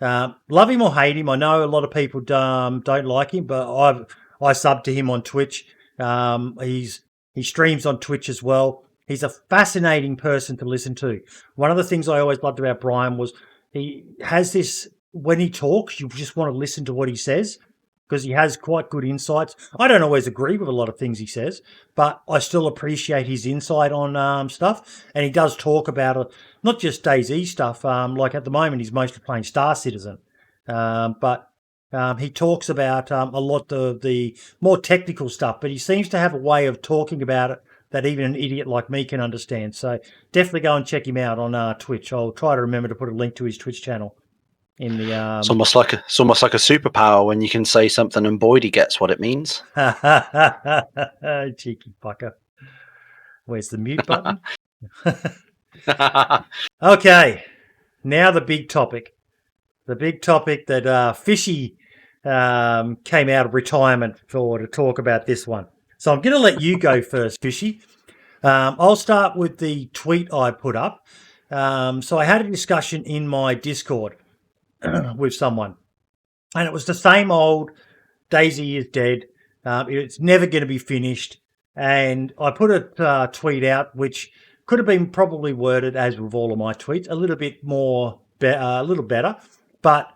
Love him or hate him, I know a lot of people don't like him, but I sub to him on Twitch. He streams on Twitch as well. He's a fascinating person to listen to. One of the things I always loved about Brian was he has this, when he talks, you just want to listen to what he says because he has quite good insights. I don't always agree with a lot of things he says, but I still appreciate his insight on stuff. And he does talk about not just DayZ stuff. Like at the moment, he's mostly playing Star Citizen. But he talks about a lot of the more technical stuff, but he seems to have a way of talking about it that even an idiot like me can understand. So definitely go and check him out on Twitch. I'll try to remember to put a link to his Twitch channel in the. It's almost like a superpower when you can say something and Boydie gets what it means. Cheeky fucker. Where's the mute button? Okay, now the big topic. The big topic that Fishy came out of retirement to talk about this one. So I'm going to let you go first, Fishy. I'll start with the tweet I put up. So I had a discussion in my Discord with someone, and it was the same old DayZ is dead. It's never going to be finished. And I put a tweet out, which could have been probably worded, as with all of my tweets, a little bit more, a little better. But,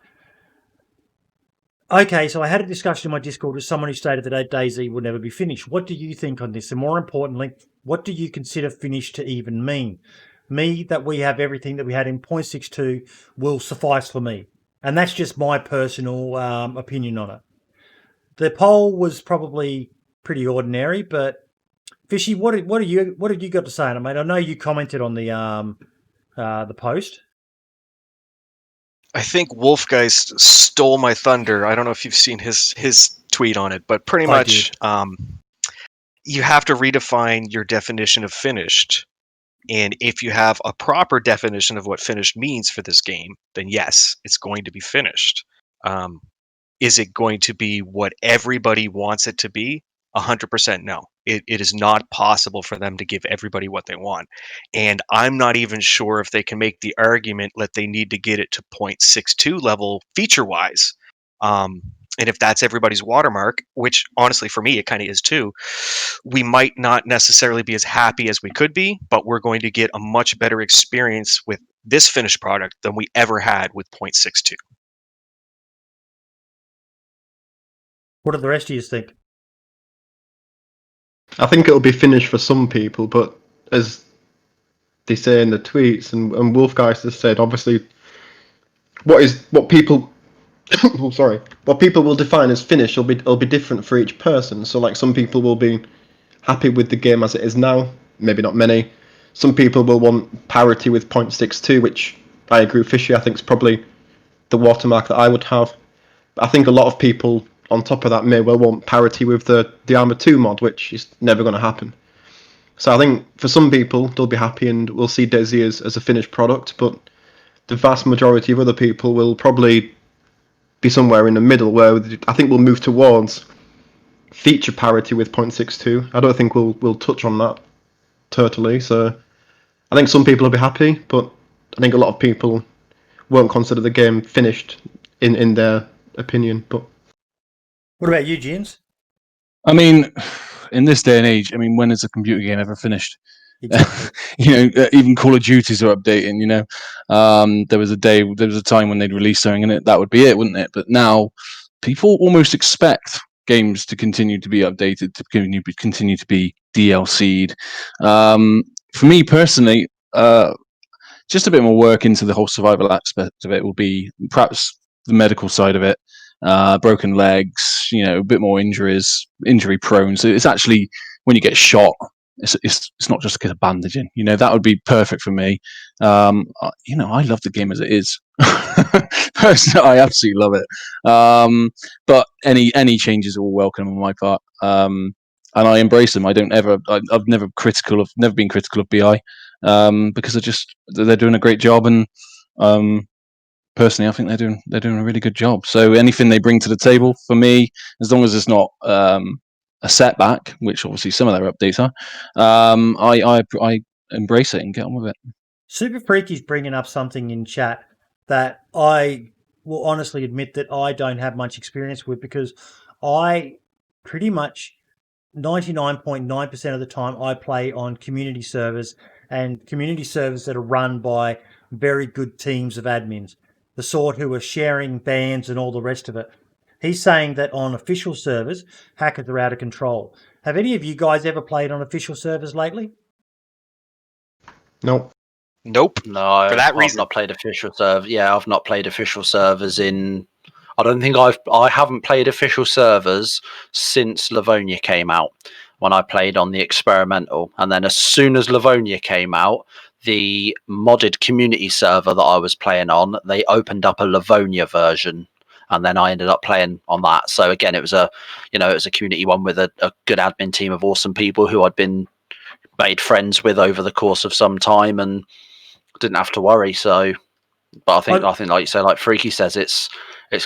okay, so I had a discussion in my Discord with someone who stated that DayZ will never be finished. What do you think on this? And more importantly, what do you consider finished to even mean? Me, that we have everything that we had in 0.62 will suffice for me. And that's just my personal opinion on it. The poll was probably pretty ordinary, but Fishy, what have you got to say on it, mate? I know you commented on the post. I think Wolfgeist stole my thunder. I don't know if you've seen his tweet on it, but pretty much you have to redefine your definition of finished. And if you have a proper definition of what finished means for this game, then yes, it's going to be finished. Is it going to be what everybody wants it to be? 100% no. It is not possible for them to give everybody what they want. And I'm not even sure if they can make the argument that they need to get it to 0.62 level feature-wise. And if that's everybody's watermark, which honestly for me it kind of is too, we might not necessarily be as happy as we could be, but we're going to get a much better experience with this finished product than we ever had with 0.62. What do the rest of you think? I think it'll be finished for some people, but as they say in the tweets, and Wolfgeist has said, obviously, what people what people will define as finished will be different for each person. So, like, some people will be happy with the game as it is now. Maybe not many. Some people will want parity with 0.62, which I agree with Fishy. I think is probably the watermark that I would have. I think a lot of people on top of that may well want parity with the Arma 2 mod, which is never going to happen. So I think for some people they'll be happy and we'll see DayZ as a finished product, but the vast majority of other people will probably be somewhere in the middle, where I think we'll move towards feature parity with 0.62. I don't think we'll touch on that totally. So I think some people will be happy, but I think a lot of people won't consider the game finished in their opinion. But What about you, James? I mean, in this day and age, I mean, when is a computer game ever finished? Exactly. Even Call of Duties are updating. There was a time when they'd release something and that would be it, wouldn't it? But now, people almost expect games to continue to be updated, to continue to be DLC'd. For me personally, just a bit more work into the whole survival aspect of it will be perhaps the medical side of it. Broken legs, a bit more injury prone. So it's actually, when you get shot, it's not just a case of bandaging. That would be perfect for me. I love the game as it is. Personally, I absolutely love it. But any changes are all welcome on my part. And I embrace them. I've never been critical of BI, because they're doing a great job, and personally, I think they're doing a really good job. So anything they bring to the table for me, as long as it's not a setback, which obviously some of their updates are, I embrace it and get on with it. Super Freaky's bringing up something in chat that I will honestly admit that I don't have much experience with, because I pretty much 99.9% of the time I play on community servers, and community servers that are run by very good teams of admins, the sort who are sharing bans and all the rest of it. He's saying that on official servers, hackers are out of control. Have any of you guys ever played on official servers lately? no. Nope. No, For that I've reason. not played official servers. Yeah, I've not played official servers in. I don't think I haven't played official servers since Livonia came out, when I played on the experimental, and then as soon as Livonia came out, the modded community server that I was playing on, they opened up a Livonia version, and then I ended up playing on that. So again, it was a community one with a good admin team of awesome people who I'd been made friends with over the course of some time, and didn't have to worry. So, but I think like you say, like Freaky says, it's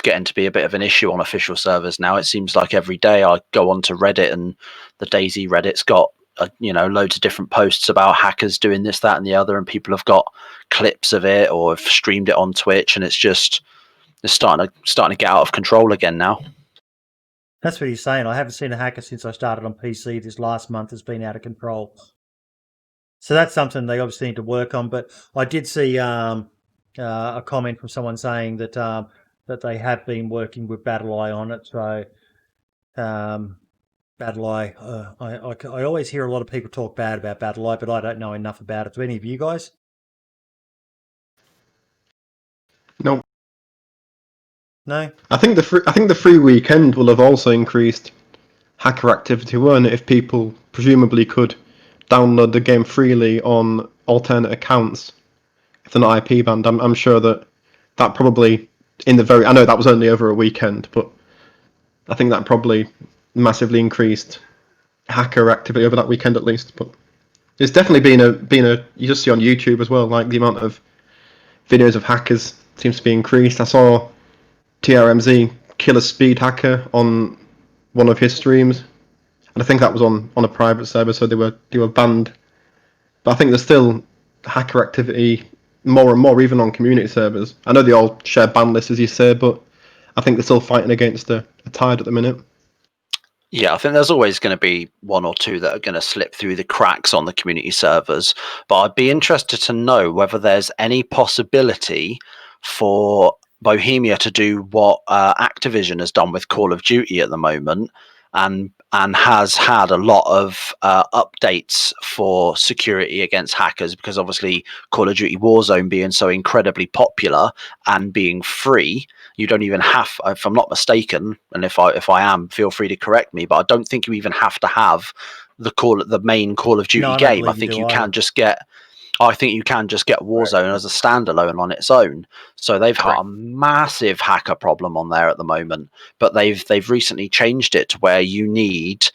getting to be a bit of an issue on official servers now. It seems like every day I go onto Reddit, and the DayZ Reddit's got loads of different posts about hackers doing this, that, and the other, and people have got clips of it or have streamed it on Twitch, and it's starting to get out of control again now. That's what he's saying. I haven't seen a hacker since I started on PC. This last month has been out of control. So that's something they obviously need to work on. But I did see a comment from someone saying that that they have been working with BattleEye on it. So BattleEye, I always hear a lot of people talk bad about BattleEye, but I don't know enough about it. Do any of you guys? No. No? I think the free weekend will have also increased hacker activity, won't it? If people presumably could download the game freely on alternate accounts, if they're not IP banned, I'm sure that probably I know that was only over a weekend, but I think that probably massively increased hacker activity over that weekend at least. But it's definitely been a you just see on YouTube as well, like the amount of videos of hackers seems to be increased. I saw TRMZ kill a speed hacker on one of his streams, and I think that was on a private server, so they were banned. But I think there's still hacker activity more and more, even on community servers. I know they all share ban lists, as you say, but I think they're still fighting against a tide at the minute. Yeah, I think there's always going to be one or two that are going to slip through the cracks on the community servers. But I'd be interested to know whether there's any possibility for Bohemia to do what Activision has done with Call of Duty at the moment, and has had a lot of updates for security against hackers, because obviously Call of Duty Warzone being so incredibly popular and being free, you don't even have, if I'm not mistaken, and if I am, feel free to correct me, but I don't think you even have to have the main Call of Duty No, I don't game. I believe you think do you either. can just get I think you can just get Warzone as a standalone on its own. So they've got a massive hacker problem on there at the moment, but they've recently changed it to where you need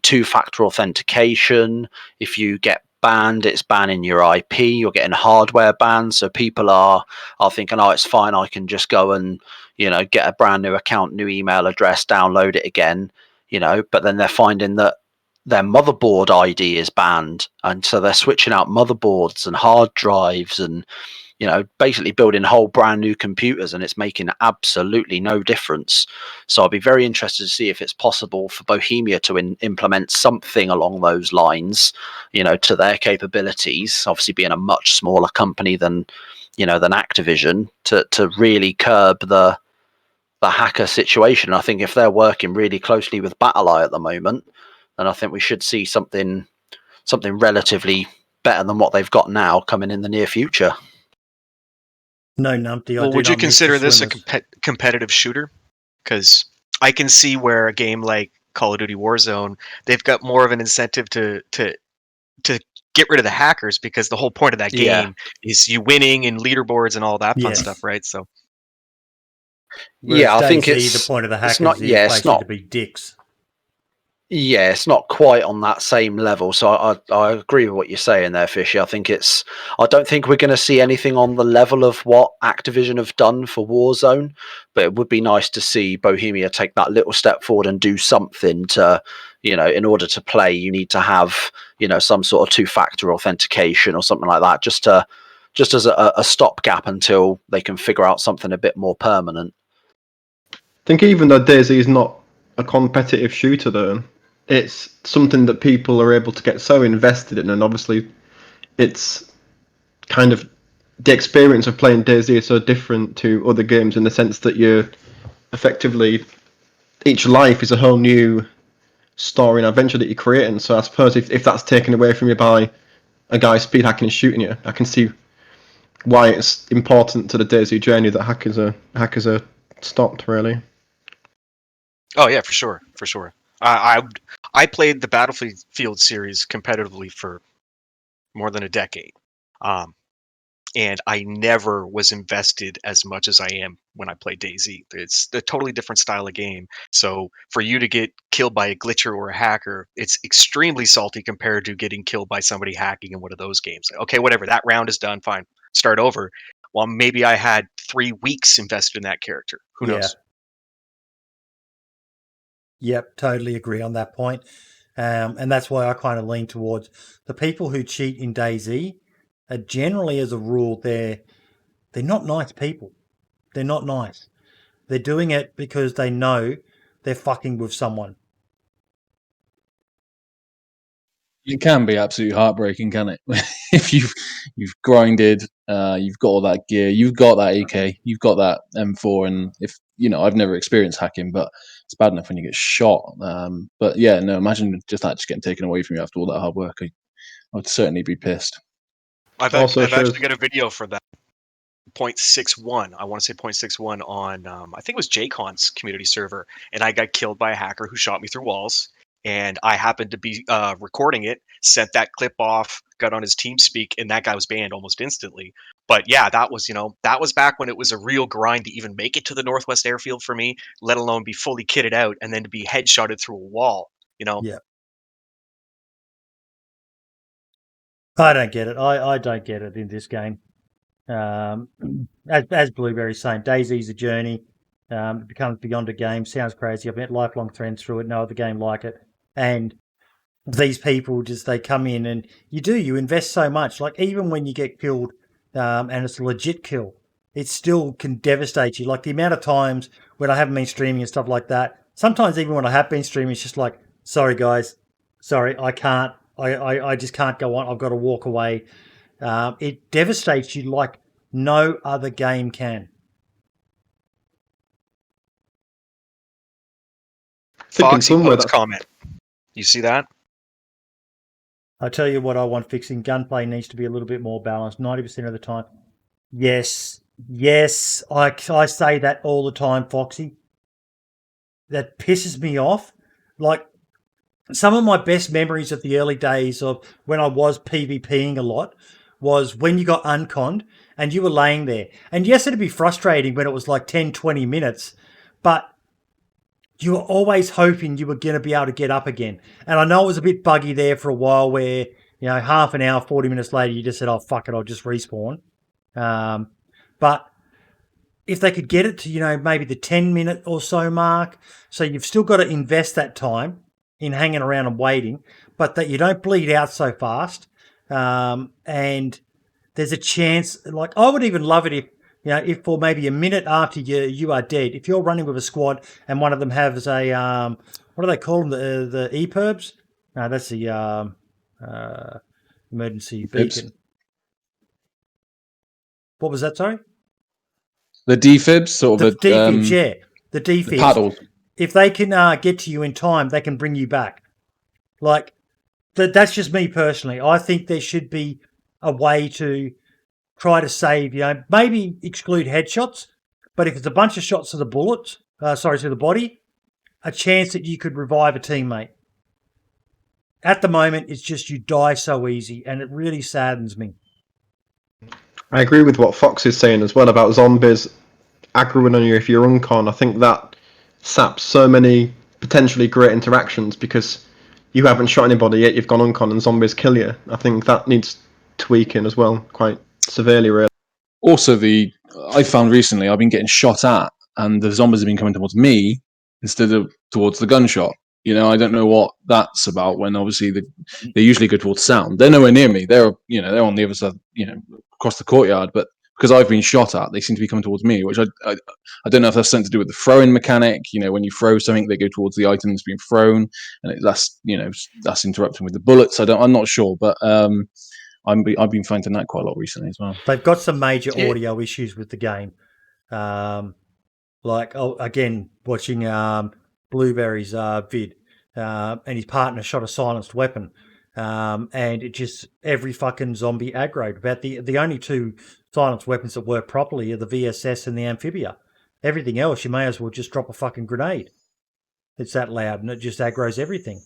two-factor authentication. If you get banned, it's banning your IP. You're getting hardware bans, so people are thinking, oh, it's fine. I can just go and get a brand new account, new email address, download it again. But then they're finding that their motherboard ID is banned, and so they're switching out motherboards and hard drives and basically building whole brand new computers, and it's making absolutely no difference. So I'll be very interested to see if it's possible for Bohemia to implement something along those lines, to their capabilities, obviously being a much smaller company than Activision, to really curb the hacker situation. I think if they're working really closely with BattlEye at the moment, then I think we should see something relatively better than what they've got now coming in the near future. No numpty. Well, would you consider this a competitive shooter? Because I can see where a game like Call of Duty Warzone, they've got more of an incentive to get rid of the hackers, because the whole point of that game is you winning and leaderboards and all that fun stuff, right? So I think it's the point of the hackers not, is basically to be dicks. Yeah, it's not quite on that same level. So I agree with what you're saying there, Fishy. I don't think we're going to see anything on the level of what Activision have done for Warzone, but it would be nice to see Bohemia take that little step forward and do something to, in order to play, you need to have, some sort of two-factor authentication or something like that, just as a stopgap until they can figure out something a bit more permanent. I think even though DayZ is not a competitive shooter, though, it's something that people are able to get so invested in, and obviously it's kind of the experience of playing DayZ is so different to other games in the sense that you're effectively, each life is a whole new story and adventure that you're creating. So I suppose if that's taken away from you by a guy speed hacking and shooting you, I can see why it's important to the DayZ journey that hackers are stopped, really. Oh yeah, for sure. I played the Battlefield series competitively for more than a decade, and I never was invested as much as I am when I play DayZ. It's a totally different style of game. So for you to get killed by a glitcher or a hacker, it's extremely salty compared to getting killed by somebody hacking in one of those games. Okay, whatever, that round is done, fine, start over. Well, maybe I had 3 weeks invested in that character. Who knows? Yep, totally agree on that point. And that's why I kind of lean towards the people who cheat in DayZ are generally, as a rule, they're not nice people. They're not nice. They're doing it because they know they're fucking with someone. It can be absolutely heartbreaking, can it? If you've grinded, you've got all that gear, you've got that AK, you've got that M4, and if I've never experienced hacking, but it's bad enough when you get shot. But yeah, no, imagine just getting taken away from you after all that hard work. I would certainly be pissed. I've actually got a video for that. 0.61. I want to say 0.61 on I think it was JCon's community server, and I got killed by a hacker who shot me through walls. And I happened to be recording it, sent that clip off, got on his TeamSpeak, and that guy was banned almost instantly. But yeah, that was back when it was a real grind to even make it to the Northwest Airfield for me, let alone be fully kitted out and then to be headshotted through a wall. Yeah. I don't get it. I don't get it in this game. As Blueberry's saying, DayZ's a journey. It becomes beyond a game. Sounds crazy. I've met lifelong friends through it. No other game like it. And these people they come in and you invest so much. Like even when you get killed, and it's a legit kill, it still can devastate you. Like the amount of times when I haven't been streaming and stuff like that. Sometimes even when I have been streaming, it's just like, sorry guys, sorry, I can't. I just can't go on. I've got to walk away. It devastates you like no other game can. Foxy Pope's comment. You see that? I tell you what I want fixing. Gunplay needs to be a little bit more balanced 90% of the time. Yes, I say that all the time, Foxy. That pisses me off. Like, some of my best memories of the early days of when I was PvPing a lot was when you got unconned and you were laying there. And yes, it'd be frustrating when it was like 10, 20 minutes, but you were always hoping you were going to be able to get up again. And I know it was a bit buggy there for a while where, half an hour, 40 minutes later, you just said, oh, fuck it, I'll just respawn. But if they could get it to, maybe the 10-minute or so mark, so you've still got to invest that time in hanging around and waiting, but that you don't bleed out so fast. And there's a chance, like I would even love it if for maybe a minute after you are dead, if you're running with a squad and one of them has a, what do they call them, the EPIRBs? No, that's the emergency beacon. What was that, sorry? The defibs, sort of the defibs, yeah. The defibs. The paddles. If they can get to you in time, they can bring you back. Like, that's just me personally. I think there should be a way to try to save, maybe exclude headshots, but if it's a bunch of shots to the bullets, to the body, a chance that you could revive a teammate. At the moment, it's just you die so easy, and it really saddens me. I agree with what Fox is saying as well about zombies aggroing on you if you're uncon. I think that saps so many potentially great interactions because you haven't shot anybody yet, you've gone uncon and zombies kill you. I think that needs tweaking as well, quite severely, really. Also, I found recently I've been getting shot at, and the zombies have been coming towards me instead of towards the gunshot. I don't know what that's about. When obviously they usually go towards sound. They're nowhere near me. They're on the other side, across the courtyard. But because I've been shot at, they seem to be coming towards me, which I don't know if that's something to do with the throwing mechanic. When you throw something, they go towards the item that's being thrown, and that's interrupting with the bullets. I'm not sure, but I've been finding that quite a lot recently as well. They've got some major audio issues with the game. Again, watching Blueberry's vid, and his partner shot a silenced weapon, and it just every fucking zombie aggroed. About the only two silenced weapons that work properly are the VSS and the Amphibia. Everything else, you may as well just drop a fucking grenade. It's that loud, and it just aggroes everything.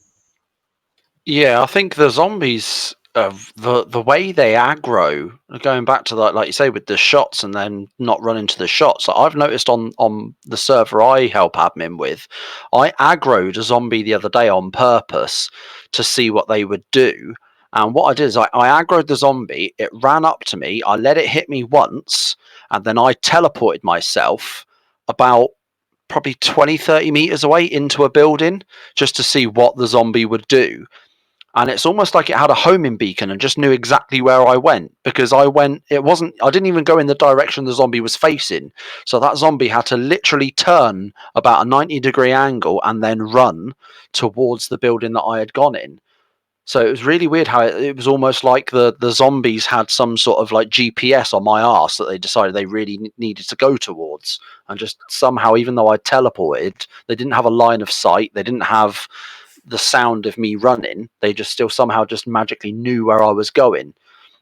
Yeah, I think the zombies, the way they aggro, going back to that, like you say, with the shots and then not running to the shots. I've noticed on the server I help admin with, I aggroed a zombie the other day on purpose to see what they would do. And what I did is I aggroed the zombie, it ran up to me, I let it hit me once, and then I teleported myself about probably 20, 30 meters away into a building just to see what the zombie would do. And it's almost like it had a homing beacon and just knew exactly where I went, because I didn't even go in the direction the zombie was facing. So that zombie had to literally turn about a 90-degree angle and then run towards the building that I had gone in. So it was really weird how it was almost like the zombies had some sort of like GPS on my arse that they decided they really needed to go towards. And just somehow, even though I teleported, they didn't have a line of sight. They didn't have the sound of me running. They just still somehow just magically knew where I was going.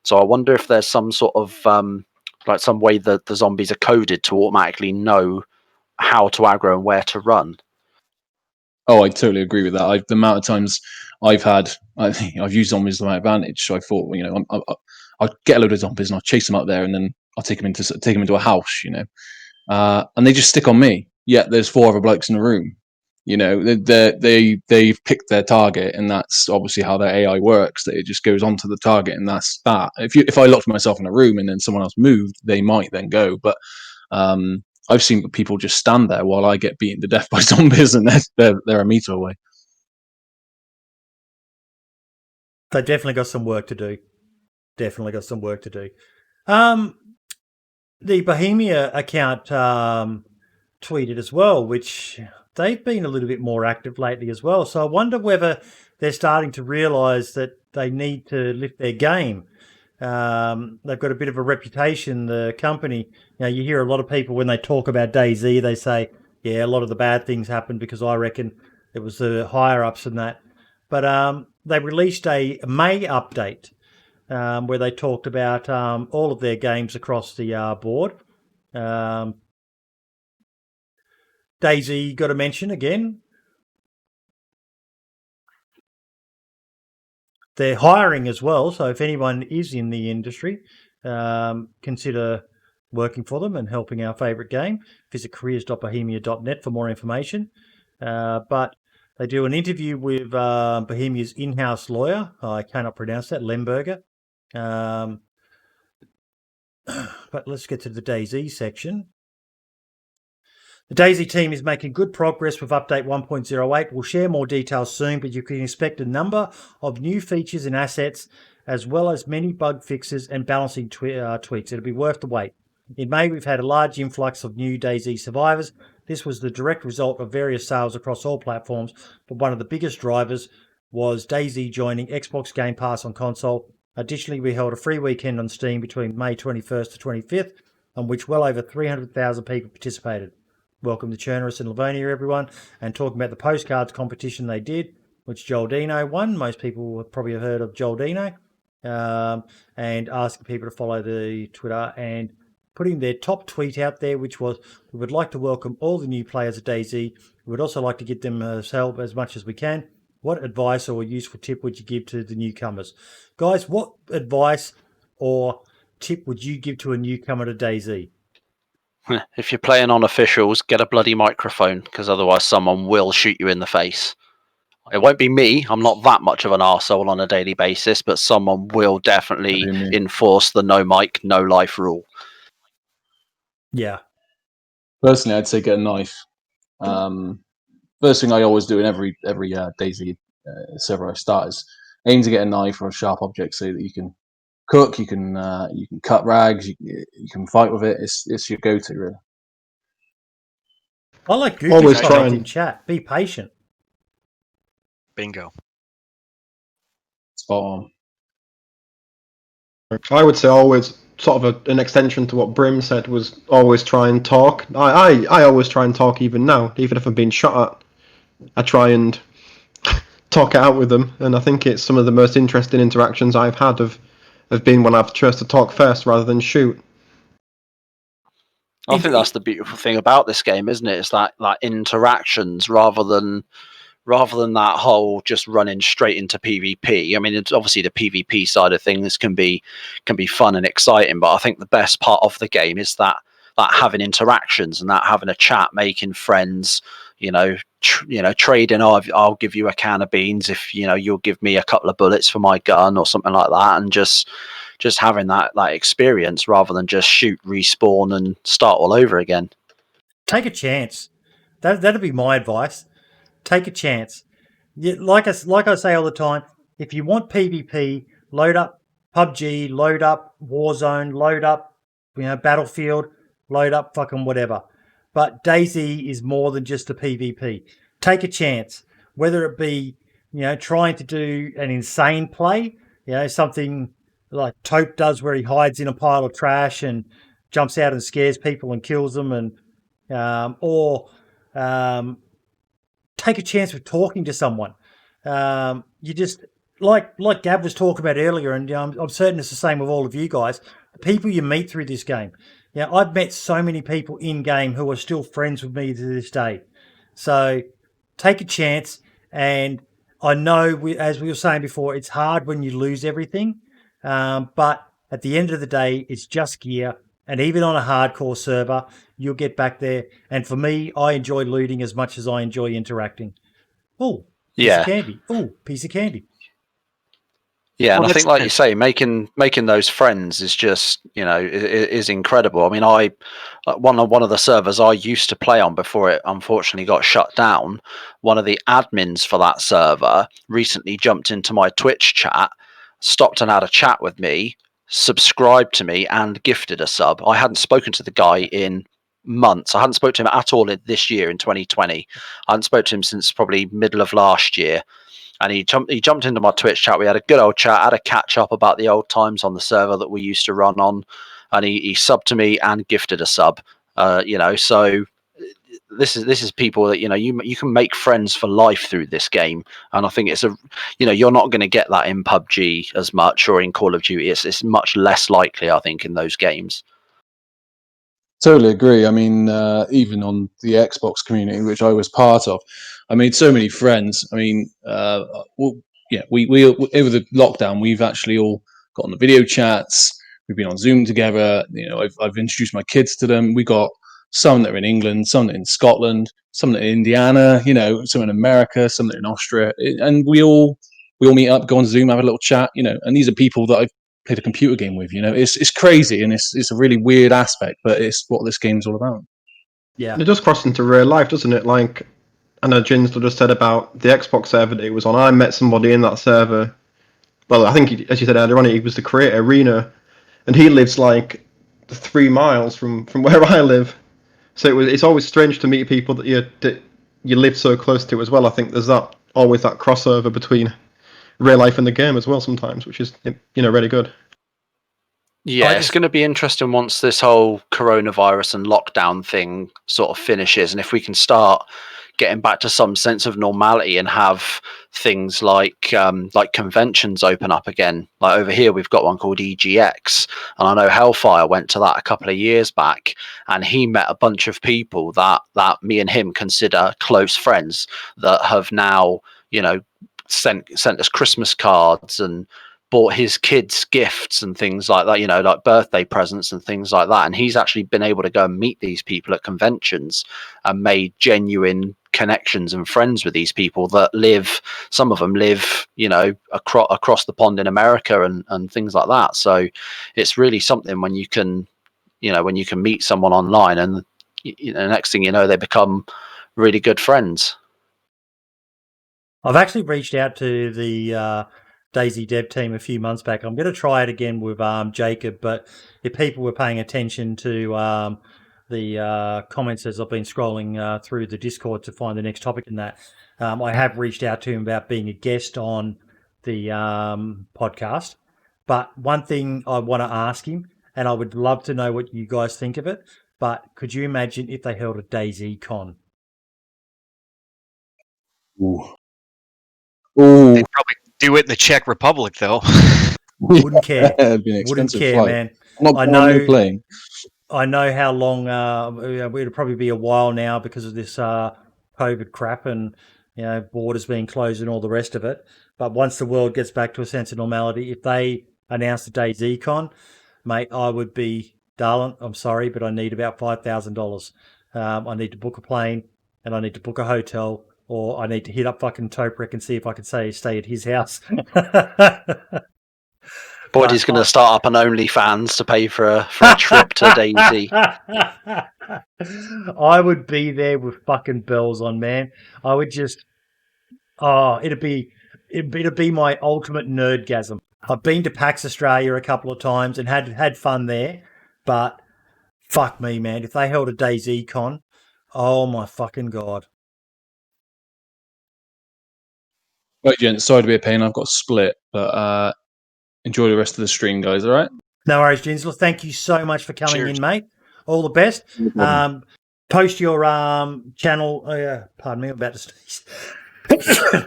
So I wonder if there's some sort of like some way that the zombies are coded to automatically know how to aggro and where to run. Oh, I totally agree with that. The amount of times I've used zombies to my advantage. So I thought, I'll get a load of zombies and I'll chase them up there, and then I'll take them into a house, and they just stick on me. Yet there's 4 other blokes in the room. They've picked their target, and that's obviously how their AI works. That it just goes onto the target, and that's that. If I locked myself in a room and then someone else moved, they might then go. But I've seen people just stand there while I get beaten to death by zombies, and they're a meter away. They definitely got some work to do. The Bohemia account tweeted as well, which they've been a little bit more active lately as well. So I wonder whether they're starting to realise that they need to lift their game. They've got a bit of a reputation, the company. You hear a lot of people when they talk about DayZ, they say, yeah, a lot of the bad things happened because I reckon it was the higher-ups and that. But they released a May update where they talked about all of their games across the board. DayZ got a mention again. they're hiring as well. So if anyone is in the industry, consider working for them and helping our favourite game. Visit careers.bohemia.net for more information. But they do an interview with Bohemia's in-house lawyer. I cannot pronounce that, Lemberger. But let's get to the DayZ section. The DayZ team is making good progress with update 1.08. We'll share more details soon, but you can expect a number of new features and assets, as well as many bug fixes and balancing tweaks. It'll be worth the wait. In May, we've had a large influx of new DayZ survivors. This was the direct result of various sales across all platforms, but one of the biggest drivers was DayZ joining Xbox Game Pass on console. Additionally, we held a free weekend on Steam between May 21st to 25th, on which well over 300,000 people participated. Welcome to Chernerus and Livonia, everyone, and talking about the postcards competition they did, which Joel Dino won. Most people have probably heard of Joel Dino, and asking people to follow the Twitter and putting their top tweet out there, which was, we would like to welcome all the new players at DayZ. We would also like to get them help as much as we can. What advice or useful tip would you give to the newcomers? Guys, what advice or tip would you give to a newcomer to DayZ? If you're playing on officials, get a bloody microphone, because otherwise someone will shoot you in the face. It won't be me. I'm not that much of an arsehole on a daily basis, but someone will definitely enforce the no mic, no life rule. Yeah. Personally, I'd say get a knife. First thing I always do in every DayZ server I start is aim to get a knife or a sharp object so that you can cook, you can cut rags, you can fight with it. It's your go-to, really. I like Goofy Always comment try in and- chat. Be patient. Bingo. Spot on. I would say always sort of an extension to what Brim said was always try and talk. I always try and talk even now, even if I'm being shot at. I try and talk it out with them, and I think it's some of the most interesting interactions I've had have been when I've chose to talk first rather than shoot. I think that's the beautiful thing about this game, isn't it? It's that interactions rather than that whole just running straight into PvP. I mean, it's obviously the PvP side of things can be fun and exciting, but I think the best part of the game is that having interactions and that having a chat, making friends. Trading. I'll give you a can of beans if you'll give me a couple of bullets for my gun or something like that, and just having that experience rather than just shoot, respawn, and start all over again. Take a chance. That'd be my advice. Take a chance. Like I say all the time, if you want PvP, load up PUBG, load up Warzone, load up Battlefield, load up fucking whatever. But DayZ is more than just a PvP. Take a chance, whether it be trying to do an insane play, something like Tope does where he hides in a pile of trash and jumps out and scares people and kills them, and or take a chance with talking to someone. You just like Gab was talking about earlier, and I'm certain it's the same with all of you guys. The people you meet through this game. I've met so many people in game who are still friends with me to this day. So take a chance, and I know, as we were saying before, it's hard when you lose everything, but at the end of the day, it's just gear. And even on a hardcore server, you'll get back there. And for me, I enjoy looting as much as I enjoy interacting. Oh, piece of candy. Oh, piece of candy. Yeah, and I think, like you say, making those friends is just is incredible. I mean, one of the servers I used to play on before it unfortunately got shut down, one of the admins for that server recently jumped into my Twitch chat, stopped and had a chat with me, subscribed to me, and gifted a sub. I hadn't spoken to the guy in months. I hadn't spoken to him at all this year in 2020. I hadn't spoken to him since probably middle of last year. And he jumped into my Twitch chat. We had a good old chat, had a catch up about the old times on the server that we used to run on, and he subbed to me and gifted a sub. So this is people that you can make friends for life through this game, and I think it's you're not going to get that in PUBG as much or in Call of Duty. It's much less likely, I think, in those games. Totally agree. I mean, even on the Xbox community, which I was part of, I made so many friends. I mean, yeah, we over the lockdown, we've actually all got on the video chats. We've been on Zoom together. I've introduced my kids to them. We got some that are in England, some that are in Scotland, some that are in Indiana. Some in America, some that are in Austria, and we all meet up, go on Zoom, have a little chat. And these are people that I've played a computer game with. It's crazy, and it's a really weird aspect, but it's what this game's all about. Yeah. And it does cross into real life, doesn't it? Like, I know J1nzler just said about the Xbox server that he was on. I met somebody in that server. Well, I think, as you said earlier on, he was the creator, Arena, and he lives like 3 miles from where I live. So it's always strange to meet people that you live so close to as well. I think there's always that crossover between real life and the game as well sometimes, which is really good. Yeah, it's going to be interesting once this whole coronavirus and lockdown thing sort of finishes, and if we can start getting back to some sense of normality and have things like conventions open up again. Like over here, we've got one called EGX, and I know Hellfire went to that a couple of years back, and he met a bunch of people that me and him consider close friends that have now sent us Christmas cards and bought his kids gifts and things like that, like birthday presents and things like that. And he's actually been able to go and meet these people at conventions and made genuine connections and friends with these people that some of them live, across the pond in America and things like that. So it's really something when you can meet someone online and, next thing you know, they become really good friends. I've actually reached out to the DayZ dev team a few months back. I'm going to try it again with Jacob, but if people were paying attention to the comments as I've been scrolling through the Discord to find the next topic in that, I have reached out to him about being a guest on the podcast. But one thing I want to ask him, and I would love to know what you guys think of it, but could you imagine if they held a DayZ con? Ooh. They'd probably do it in the Czech Republic, though. Wouldn't care. It'd be an Wouldn't expensive care, flight. man. I'm not going on no plane. I know how long it'll probably be a while now because of this COVID crap and borders being closed and all the rest of it. But once the world gets back to a sense of normality, if they announce the DayZ con, mate, I would be, darling, I'm sorry, but I need about $5,000. I need to book a plane and I need to book a hotel, or I need to hit up fucking Toprek and see if I can stay at his house. Boydie's going to start up an OnlyFans to pay for a trip to DayZ. I would be there with fucking bells on, man. I would just, it'd be my ultimate nerdgasm. I've been to PAX Australia a couple of times and had fun there, but fuck me, man. If they held a DayZ con, oh my fucking god. Right, gents, sorry to be a pain. I've got a split, but enjoy the rest of the stream, guys. All right. No worries, J1nzler. Thank you so much for coming in, mate. All the best. Post your channel. Pardon me, I'm about to sneeze.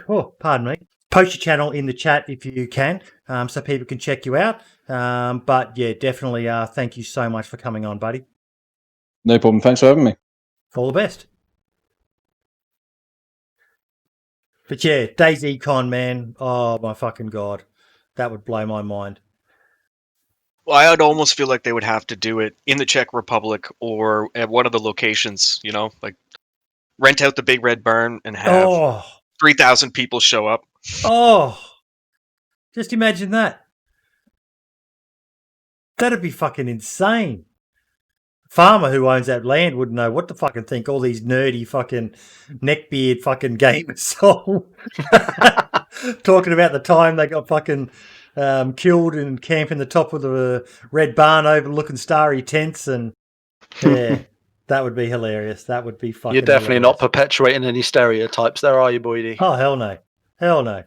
Oh, pardon me. Post your channel in the chat if you can, so people can check you out. But yeah, definitely. Thank you so much for coming on, buddy. No problem. Thanks for having me. All the best. But yeah, DayZ Con, man. Oh my fucking god, that would blow my mind. Well, I would almost feel like they would have to do it in the Czech Republic or at one of the locations, like rent out the Big Red Barn and have 3,000 people show up. Oh, just imagine that. That'd be fucking insane. Farmer who owns that land wouldn't know what to fucking think. All these nerdy fucking neckbeard fucking gamers talking about the time they got fucking killed and camping the top of the red barn overlooking starry tents, and yeah, that would be hilarious. That would be fucking. You're definitely hilarious. not perpetuating any stereotypes there, are you, Boydie? Oh hell no, hell no.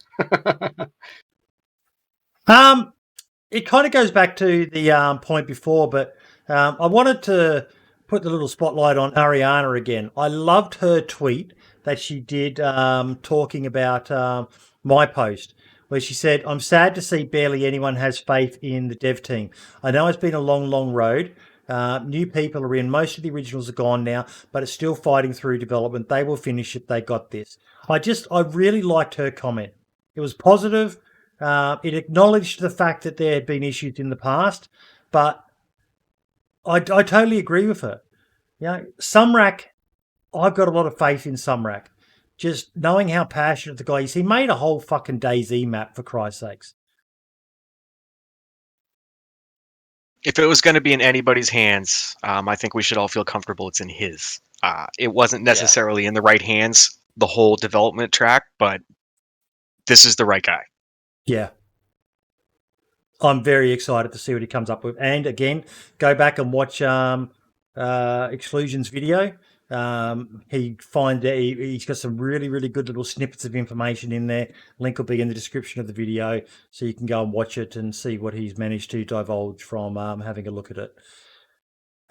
It kind of goes back to the point before, but I wanted to put the little spotlight on Ariana again. I loved her tweet that she did talking about my post, where she said, "I'm sad to see barely anyone has faith in the dev team. I know it's been a long, long road. New people are in. Most of the originals are gone now, but it's still fighting through development. They will finish it. They got this." I really liked her comment. It was positive. It acknowledged the fact that there had been issues in the past, but I totally agree with her. You know, Sumrak, I've got a lot of faith in Sumrak. Just knowing how passionate the guy is. He made a whole fucking DayZ map, for Christ's sakes. If it was going to be in anybody's hands, I think we should all feel comfortable it's in his. It wasn't necessarily in the right hands, the whole development track, but this is the right guy. Yeah. I'm very excited to see what he comes up with. And again, go back and watch Exclusion's video. He's got some really, really good little snippets of information in there. Link will be in the description of the video, so you can go and watch it and see what he's managed to divulge from having a look at it.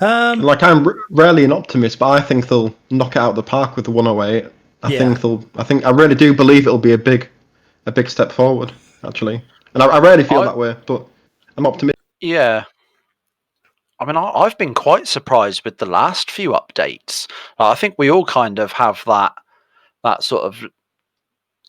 Like, I'm rarely an optimist, but I think they'll knock it out of the park with the 108. I really do believe it'll be a big step forward, actually. And I rarely feel that way, but I'm optimistic. Yeah. I mean, I've been quite surprised with the last few updates. I think we all kind of have that sort of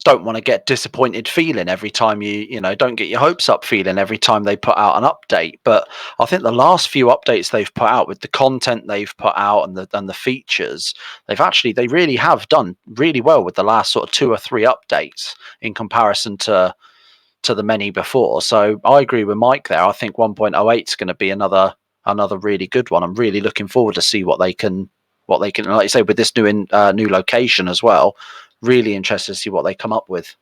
don't want to get disappointed feeling every time you don't get your hopes up feeling every time they put out an update. But I think the last few updates they've put out, with the content they've put out and the features, they really have done really well with the last sort of 2 or 3 updates in comparison to the many before. So I agree with Mike there. I think 1.08 is going to be another really good one. I'm really looking forward to see what they can, like you say, with this new location as well. Really interested to see what they come up with.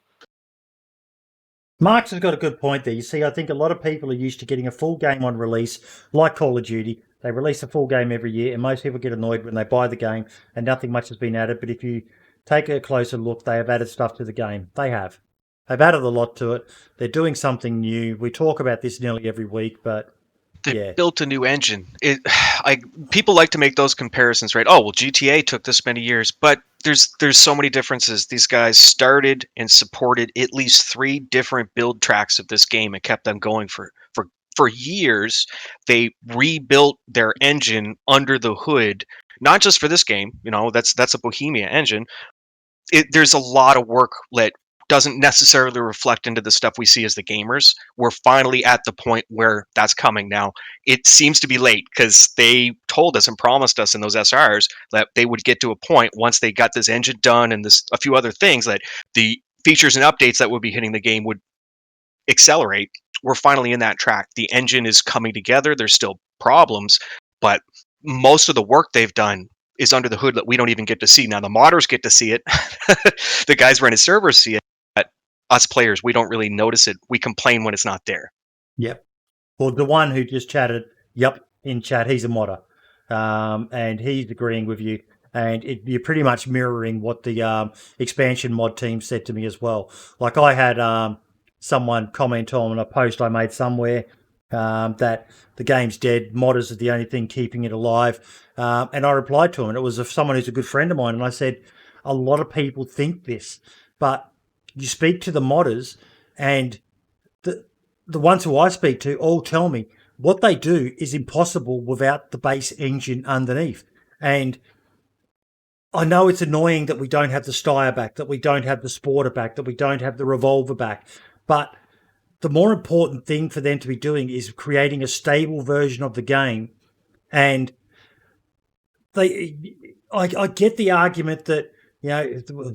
Marx has got a good point there. You see, I think a lot of people are used to getting a full game on release, like Call of Duty. They release a full game every year, and most people get annoyed when they buy the game and nothing much has been added. But if you take a closer look, they have added stuff to the game. They have. They've added a lot to it. They're doing something new. We talk about this nearly every week, but they built a new engine. People like to make those comparisons, right? Oh, well, GTA took this many years, but there's so many differences. These guys started and supported at least 3 different build tracks of this game and kept them going for years. They rebuilt their engine under the hood, not just for this game. That's a Bohemia engine. There's a lot of work that doesn't necessarily reflect into the stuff we see as the gamers. We're finally at the point where that's coming now. It seems to be late because they told us and promised us in those SRs that they would get to a point once they got this engine done and a few other things, that the features and updates that would be hitting the game would accelerate. We're finally in that track. The engine is coming together. There's still problems, but most of the work they've done is under the hood that we don't even get to see. Now the modders get to see it. The guys running servers see it. But us players, we don't really notice it. We complain when it's not there. Yep. Well, the one who just chatted, in chat, he's a modder. And he's agreeing with you. And you're pretty much mirroring what the expansion mod team said to me as well. Like, I had someone comment on a post I made somewhere that the game's dead, modders are the only thing keeping it alive. And I replied to him, and it was someone who's a good friend of mine, and I said, a lot of people think this, but you speak to the modders, and the ones who I speak to all tell me what they do is impossible without the base engine underneath. And I know it's annoying that we don't have the Steyr back, that we don't have the Sporter back, that we don't have the Revolver back, but the more important thing for them to be doing is creating a stable version of the game. And I get the argument that,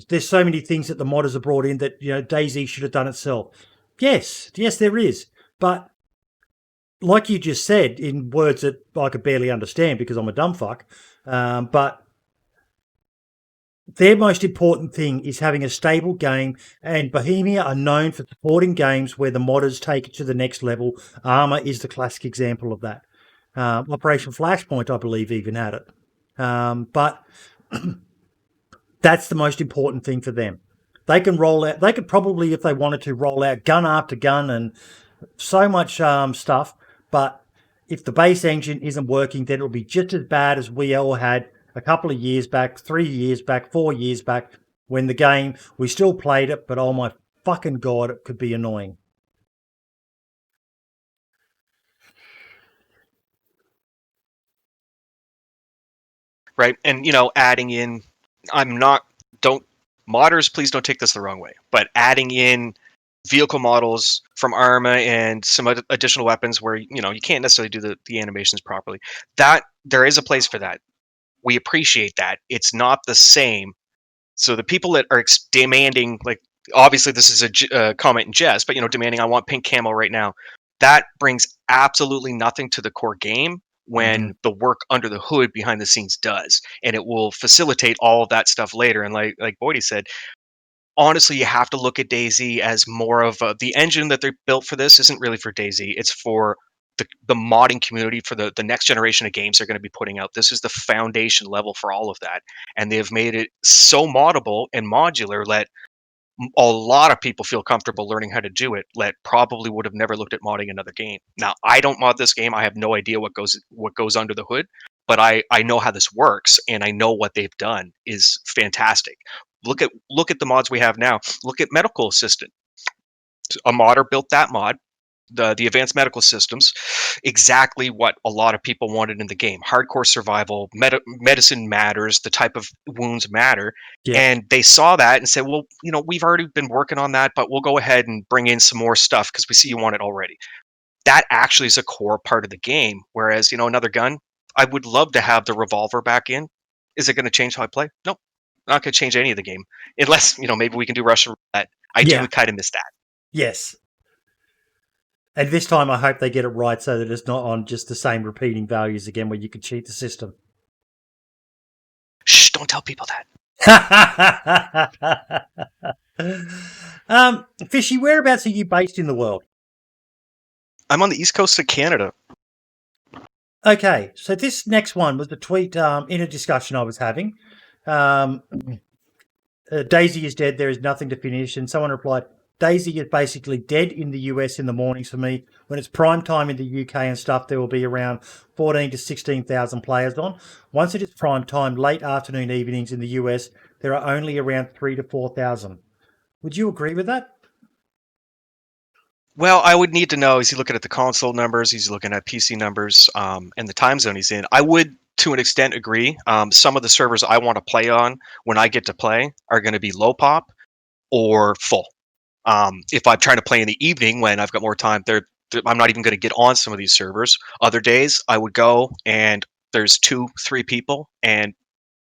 there's so many things that the modders have brought in that, DayZ should have done itself. Yes, there is. But like you just said, in words that I could barely understand because I'm a dumb fuck, but their most important thing is having a stable game, and Bohemia are known for supporting games where the modders take it to the next level. Armour is the classic example of that. Operation Flashpoint, I believe, even had it. But that's the most important thing for them. They could probably, if they wanted to, roll out gun after gun and so much stuff. But if the base engine isn't working, then it'll be just as bad as we all had a couple of years back, 3 years back, 4 years back, when the game, we still played it, but oh my fucking God, it could be annoying. Right. And, adding in, modders, please don't take this the wrong way, but adding in vehicle models from Arma and some additional weapons where you can't necessarily do the animations properly. That there is a place for that. We appreciate that. It's not the same. So the people that are demanding, like, obviously this is a comment in jest, but demanding I want pink camo right now, that brings absolutely nothing to the core game when the work under the hood behind the scenes does, and it will facilitate all of that stuff later. And like Boydie said, honestly, you have to look at DayZ as more of the engine that they built for this isn't really for DayZ. It's for the modding community, for the next generation of games they're going to be putting out. This is the foundation level for all of that. And they've made it so moddable and modular that a lot of people feel comfortable learning how to do it that probably would have never looked at modding another game. Now, I don't mod this game. I have no idea what goes under the hood, but I know how this works, and I know what they've done is fantastic. Look at the mods we have now. Look at Medical Assistant. A modder built that mod, the advanced medical systems, exactly what a lot of people wanted in the game. Hardcore survival, medicine matters, the type of wounds matter. Yeah. And they saw that and said, well, we've already been working on that, but we'll go ahead and bring in some more stuff because we see you want it already. That actually is a core part of the game. Whereas, another gun, I would love to have the revolver back in. Is it going to change how I play? Nope. Not going to change any of the game. Unless, maybe we can do Russian roulette. I do kind of miss that. Yes. And this time I hope they get it right so that it's not on just the same repeating values again where you can cheat the system. Shh, don't tell people that. Fishy, whereabouts are you based in the world? I'm on the east coast of Canada. Okay, so this next one was the tweet in a discussion I was having. DayZ is dead, there is nothing to finish. And someone replied, DayZ is basically dead in the US in the mornings for me. When it's prime time in the UK and stuff, there will be around 14 to 16,000 players on. Once it is prime time, late afternoon evenings in the US, there are only around 3,000 to 4,000. Would you agree with that? Well, I would need to know, is he looking at the console numbers? He's looking at PC numbers and the time zone he's in. I would, to an extent, agree. Some of the servers I want to play on when I get to play are going to be low pop or full. If I'm trying to play in the evening when I've got more time, I'm not even going to get on some of these servers. Other days, I would go and there's 2-3 people, and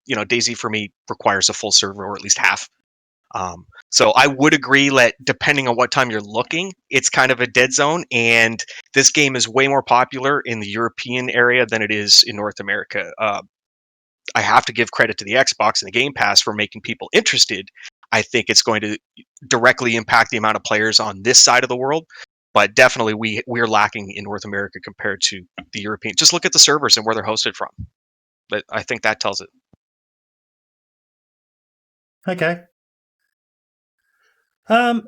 DayZ for me requires a full server or at least half. So I would agree that depending on what time you're looking, it's kind of a dead zone. And this game is way more popular in the European area than it is in North America. I have to give credit to the Xbox and the Game Pass for making people interested. I think it's going to directly impact the amount of players on this side of the world. But definitely we're lacking in North America compared to the European. Just look at the servers and where they're hosted from. But I think that tells it. Okay. I'll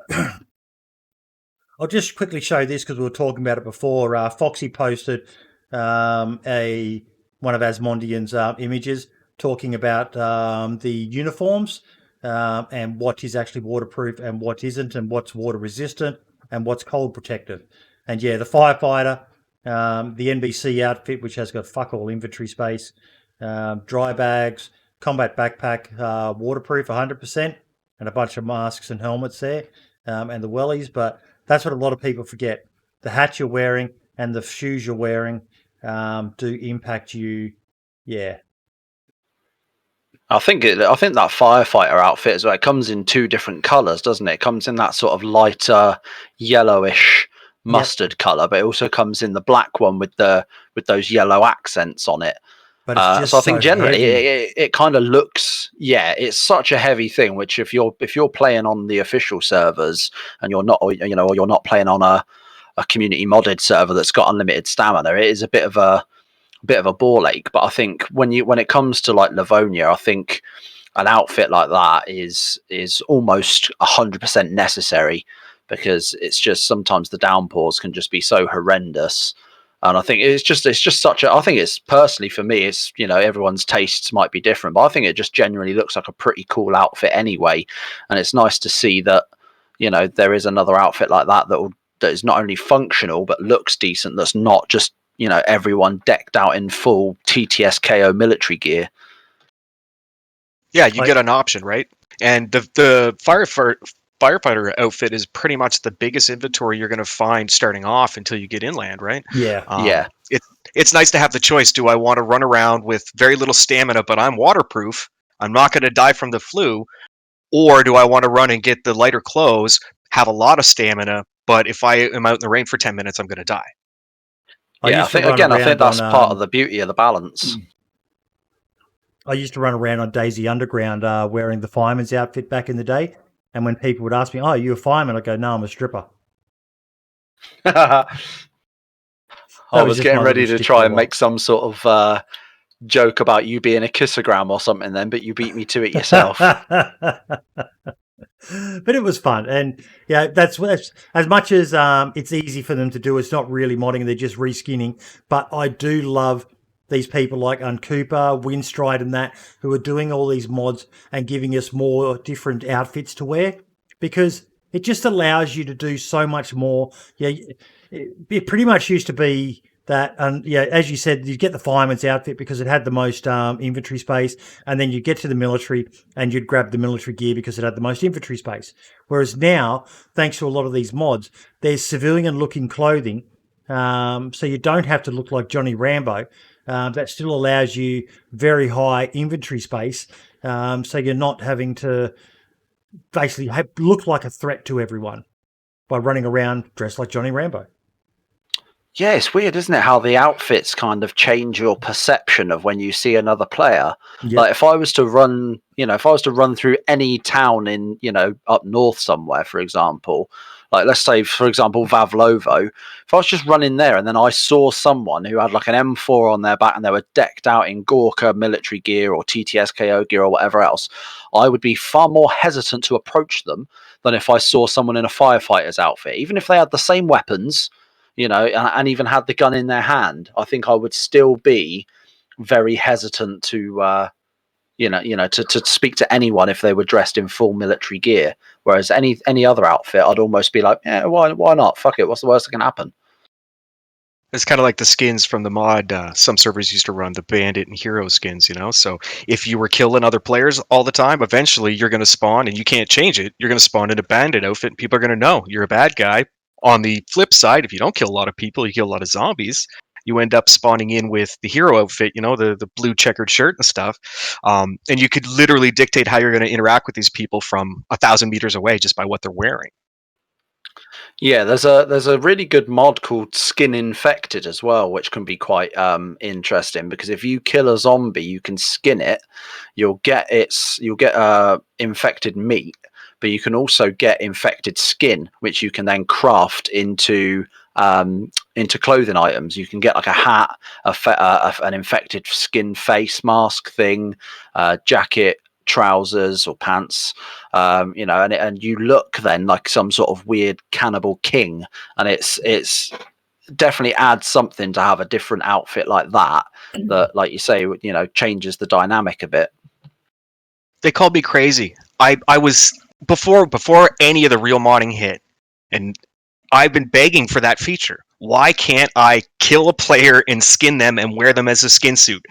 just quickly show this because we were talking about it before. Foxy posted one of Asmondian's images talking about the uniforms and what is actually waterproof and what isn't, and what's water resistant and what's cold protective. And yeah, the firefighter, the NBC outfit, which has got fuck all inventory space, dry bags, combat backpack, waterproof 100%, and a bunch of masks and helmets there, and the wellies. But that's what a lot of people forget. The hat you're wearing and the shoes you're wearing do impact you. Yeah. I think that firefighter outfit as well, it comes in 2 different colours, doesn't it? It comes in that sort of lighter yellowish mustard colour, but it also comes in the black one with those yellow accents on it. But it's just so I think generally heavy. it kind of looks, it's such a heavy thing, which if you're playing on the official servers and you're not, or you're not playing on a community modded server that's got unlimited stamina, it is a bit of a ball ache. But I think when it comes to like Livonia, I think an outfit like that is almost 100% necessary, because it's just sometimes the downpours can just be so horrendous. And I think it's just such a, I think it's personally for me, it's, everyone's tastes might be different, but I think it just generally looks like a pretty cool outfit anyway. And it's nice to see that, there is another outfit like that that is not only functional, but looks decent. That's not just, everyone decked out in full TTSKO military gear. Yeah, you get an option, right? And the firefighter outfit is pretty much the biggest inventory you're going to find starting off until you get inland, right? Yeah. Yeah. It's nice to have the choice. Do I want to run around with very little stamina, but I'm waterproof? I'm not going to die from the flu. Or do I want to run and get the lighter clothes, have a lot of stamina, but if I am out in the rain for 10 minutes, I'm going to die? I think that's part of the beauty of the balance. I used to run around on DayZ Underground wearing the fireman's outfit back in the day. And when people would ask me, "Oh, are you a fireman?" I go, "No, I'm a stripper." I was just getting my ready little to shtick try for a and while. make some sort of joke about you being a kissogram or something then, but you beat me to it yourself. But it was fun, and yeah, that's as much as it's easy for them to do. It's not really modding; they're just reskinning. But I do love these people like Uncooper, Windstride, and that who are doing all these mods and giving us more different outfits to wear, because it just allows you to do so much more. Yeah, it pretty much used to be that, and yeah, as you said, you get the fireman's outfit because it had the most inventory space, and then you get to the military and you'd grab the military gear because it had the most inventory space. Whereas now, thanks to a lot of these mods, there's civilian-looking clothing, so you don't have to look like Johnny Rambo. That still allows you very high inventory space, so you're not having to basically look like a threat to everyone by running around dressed like Johnny Rambo. Yeah, it's weird, isn't it? How the outfits kind of change your perception of when you see another player. Yep. Like if I was to run, through any town in, up north somewhere, for example, like let's say, for example, Vavlovo, if I was just running there and then I saw someone who had like an M4 on their back and they were decked out in Gorka military gear or TTSKO gear or whatever else, I would be far more hesitant to approach them than if I saw someone in a firefighter's outfit, even if they had the same weapons, and even had the gun in their hand. I think I would still be very hesitant to, to speak to anyone if they were dressed in full military gear. Whereas any other outfit, I'd almost be like, yeah, why not? Fuck it. What's the worst that can happen? It's kind of like the skins from the mod. Some servers used to run the bandit and hero skins, So if you were killing other players all the time, eventually you're going to spawn, and you can't change it. You're going to spawn in a bandit outfit, and people are going to know you're a bad guy. On the flip side, if you don't kill a lot of people, you kill a lot of zombies, you end up spawning in with the hero outfit, the blue checkered shirt and stuff. And you could literally dictate how you're going to interact with these people from 1,000 meters away just by what they're wearing. Yeah, there's a really good mod called Skin Infected as well, which can be quite interesting, because if you kill a zombie, you can skin it. You'll get infected meat, but you can also get infected skin, which you can then craft into clothing items. You can get like a hat, an infected skin face mask thing, jacket, trousers or pants, and you look then like some sort of weird cannibal king, and it's definitely adds something to have a different outfit like that, like you say, changes the dynamic a bit. They called me crazy. I was before any of the real modding hit, and I've been begging for that feature. Why can't I kill a player and skin them and wear them as a skin suit?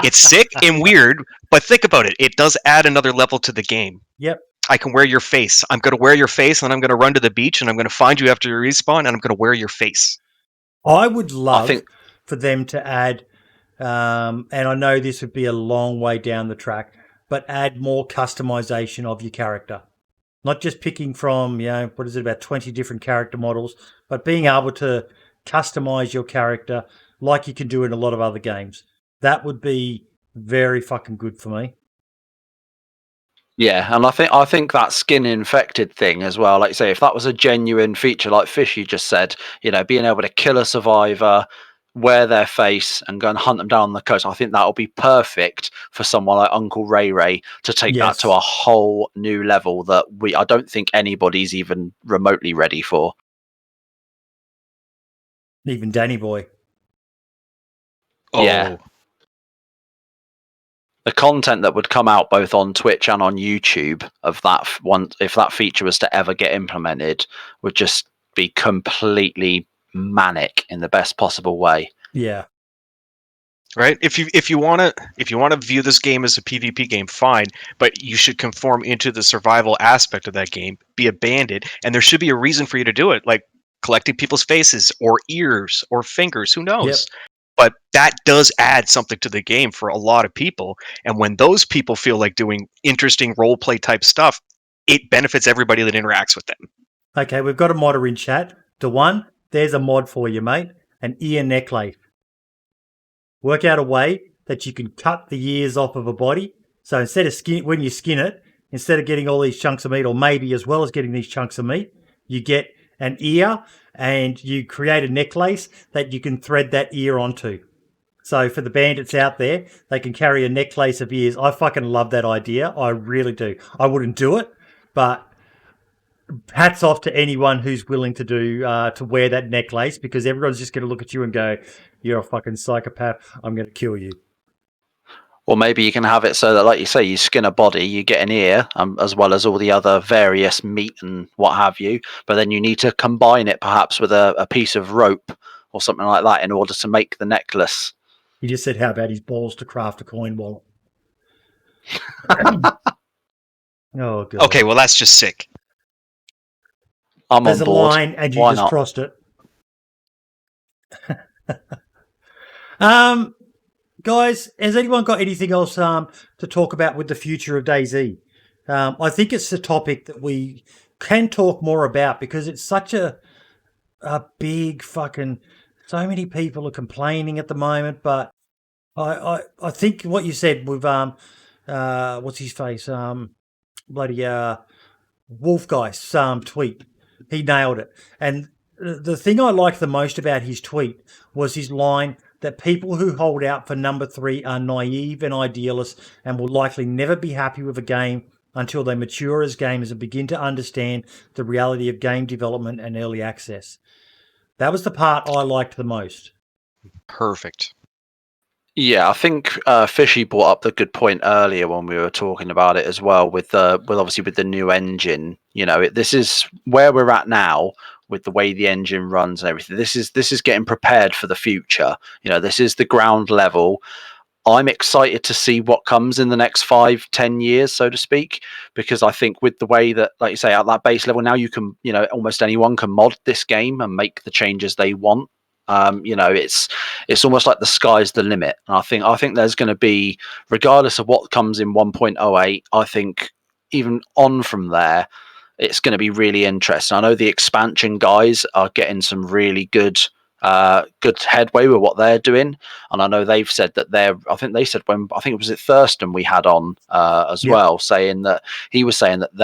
It's sick and weird, but think about it. It does add another level to the game. Yep. I can wear your face. I'm going to wear your face, and I'm going to run to the beach, and I'm going to find you after you respawn, and I'm going to wear your face. I would love for them to add, and I know this would be a long way down the track, but add more customization of your character. Not just picking from, about 20 different character models, but being able to customize your character like you can do in a lot of other games. That would be very fucking good for me. Yeah, and I think that skin infected thing as well, like you say, if that was a genuine feature, like Fishy just said, being able to kill a survivor, wear their face, and go and hunt them down on the coast, I think that'll be perfect for someone like Uncle Ray Ray to take that to a whole new level that I don't think anybody's even remotely ready for. Even Danny Boy. Oh. Yeah. The content that would come out both on Twitch and on YouTube of that one, if that feature was to ever get implemented, would just be completely manic in the best possible way. Yeah. Right? If you want to view this game as a PvP game, fine, but you should conform into the survival aspect of that game. Be a bandit, and there should be a reason for you to do it, like collecting people's faces or ears or fingers. Who knows? But that does add something to the game for a lot of people. And when those people feel like doing interesting role play type stuff, it benefits everybody that interacts with them. Okay, we've got a modder in chat. DayZ1, there's a mod for you, mate. An ear necklace. Work out a way that you can cut the ears off of a body. So instead of when you skin it, instead of getting all these chunks of meat, or maybe as well as getting these chunks of meat, you get an ear and you create a necklace that you can thread that ear onto. So for the bandits out there, they can carry a necklace of ears. I fucking love that idea. I really do. I wouldn't do it, but hats off to anyone who's willing to do to wear that necklace, because everyone's just going to look at you and go, "You're a fucking psychopath. I'm going to kill you." Or maybe you can have it so that, like you say, you skin a body, you get an ear, as well as all the other various meat and what have you. But then you need to combine it perhaps with a piece of rope or something like that in order to make the necklace. He just said, "How about his balls to craft a coin wallet?" Oh god. Okay, well that's just sick. I'm There's on a board. line and you Why just not? crossed it. Guys, has anyone got anything else to talk about with the future of DayZ? I think it's a topic that we can talk more about, because it's such a big fucking. So many people are complaining at the moment, but I think what you said with what's his face, bloody Wolfgeist tweet, he nailed it. And the thing I liked the most about his tweet was his line that people who hold out for number 3 are naive and idealists and will likely never be happy with a game until they mature as gamers and begin to understand the reality of game development and early access. That was the part I liked the most. Perfect. Yeah, I think Fishy brought up the good point earlier when we were talking about it as well, with obviously with the new engine. You know, this is where we're at now with the way the engine runs and everything. This is getting prepared for the future. You know, this is the ground level. I'm excited to see what comes in the next 5-10 years, so to speak, because I think with the way that, like you say, at that base level now, you can, you know, almost anyone can mod this game and make the changes they want. You know, it's almost like the sky's the limit. And I think there's going to be, regardless of what comes in 1.08, I think even on from there, it's going to be really interesting. I know the expansion guys are getting some really good headway with what they're doing, and I know they've said that I think it was at Thurston we had on as well, saying that he was saying that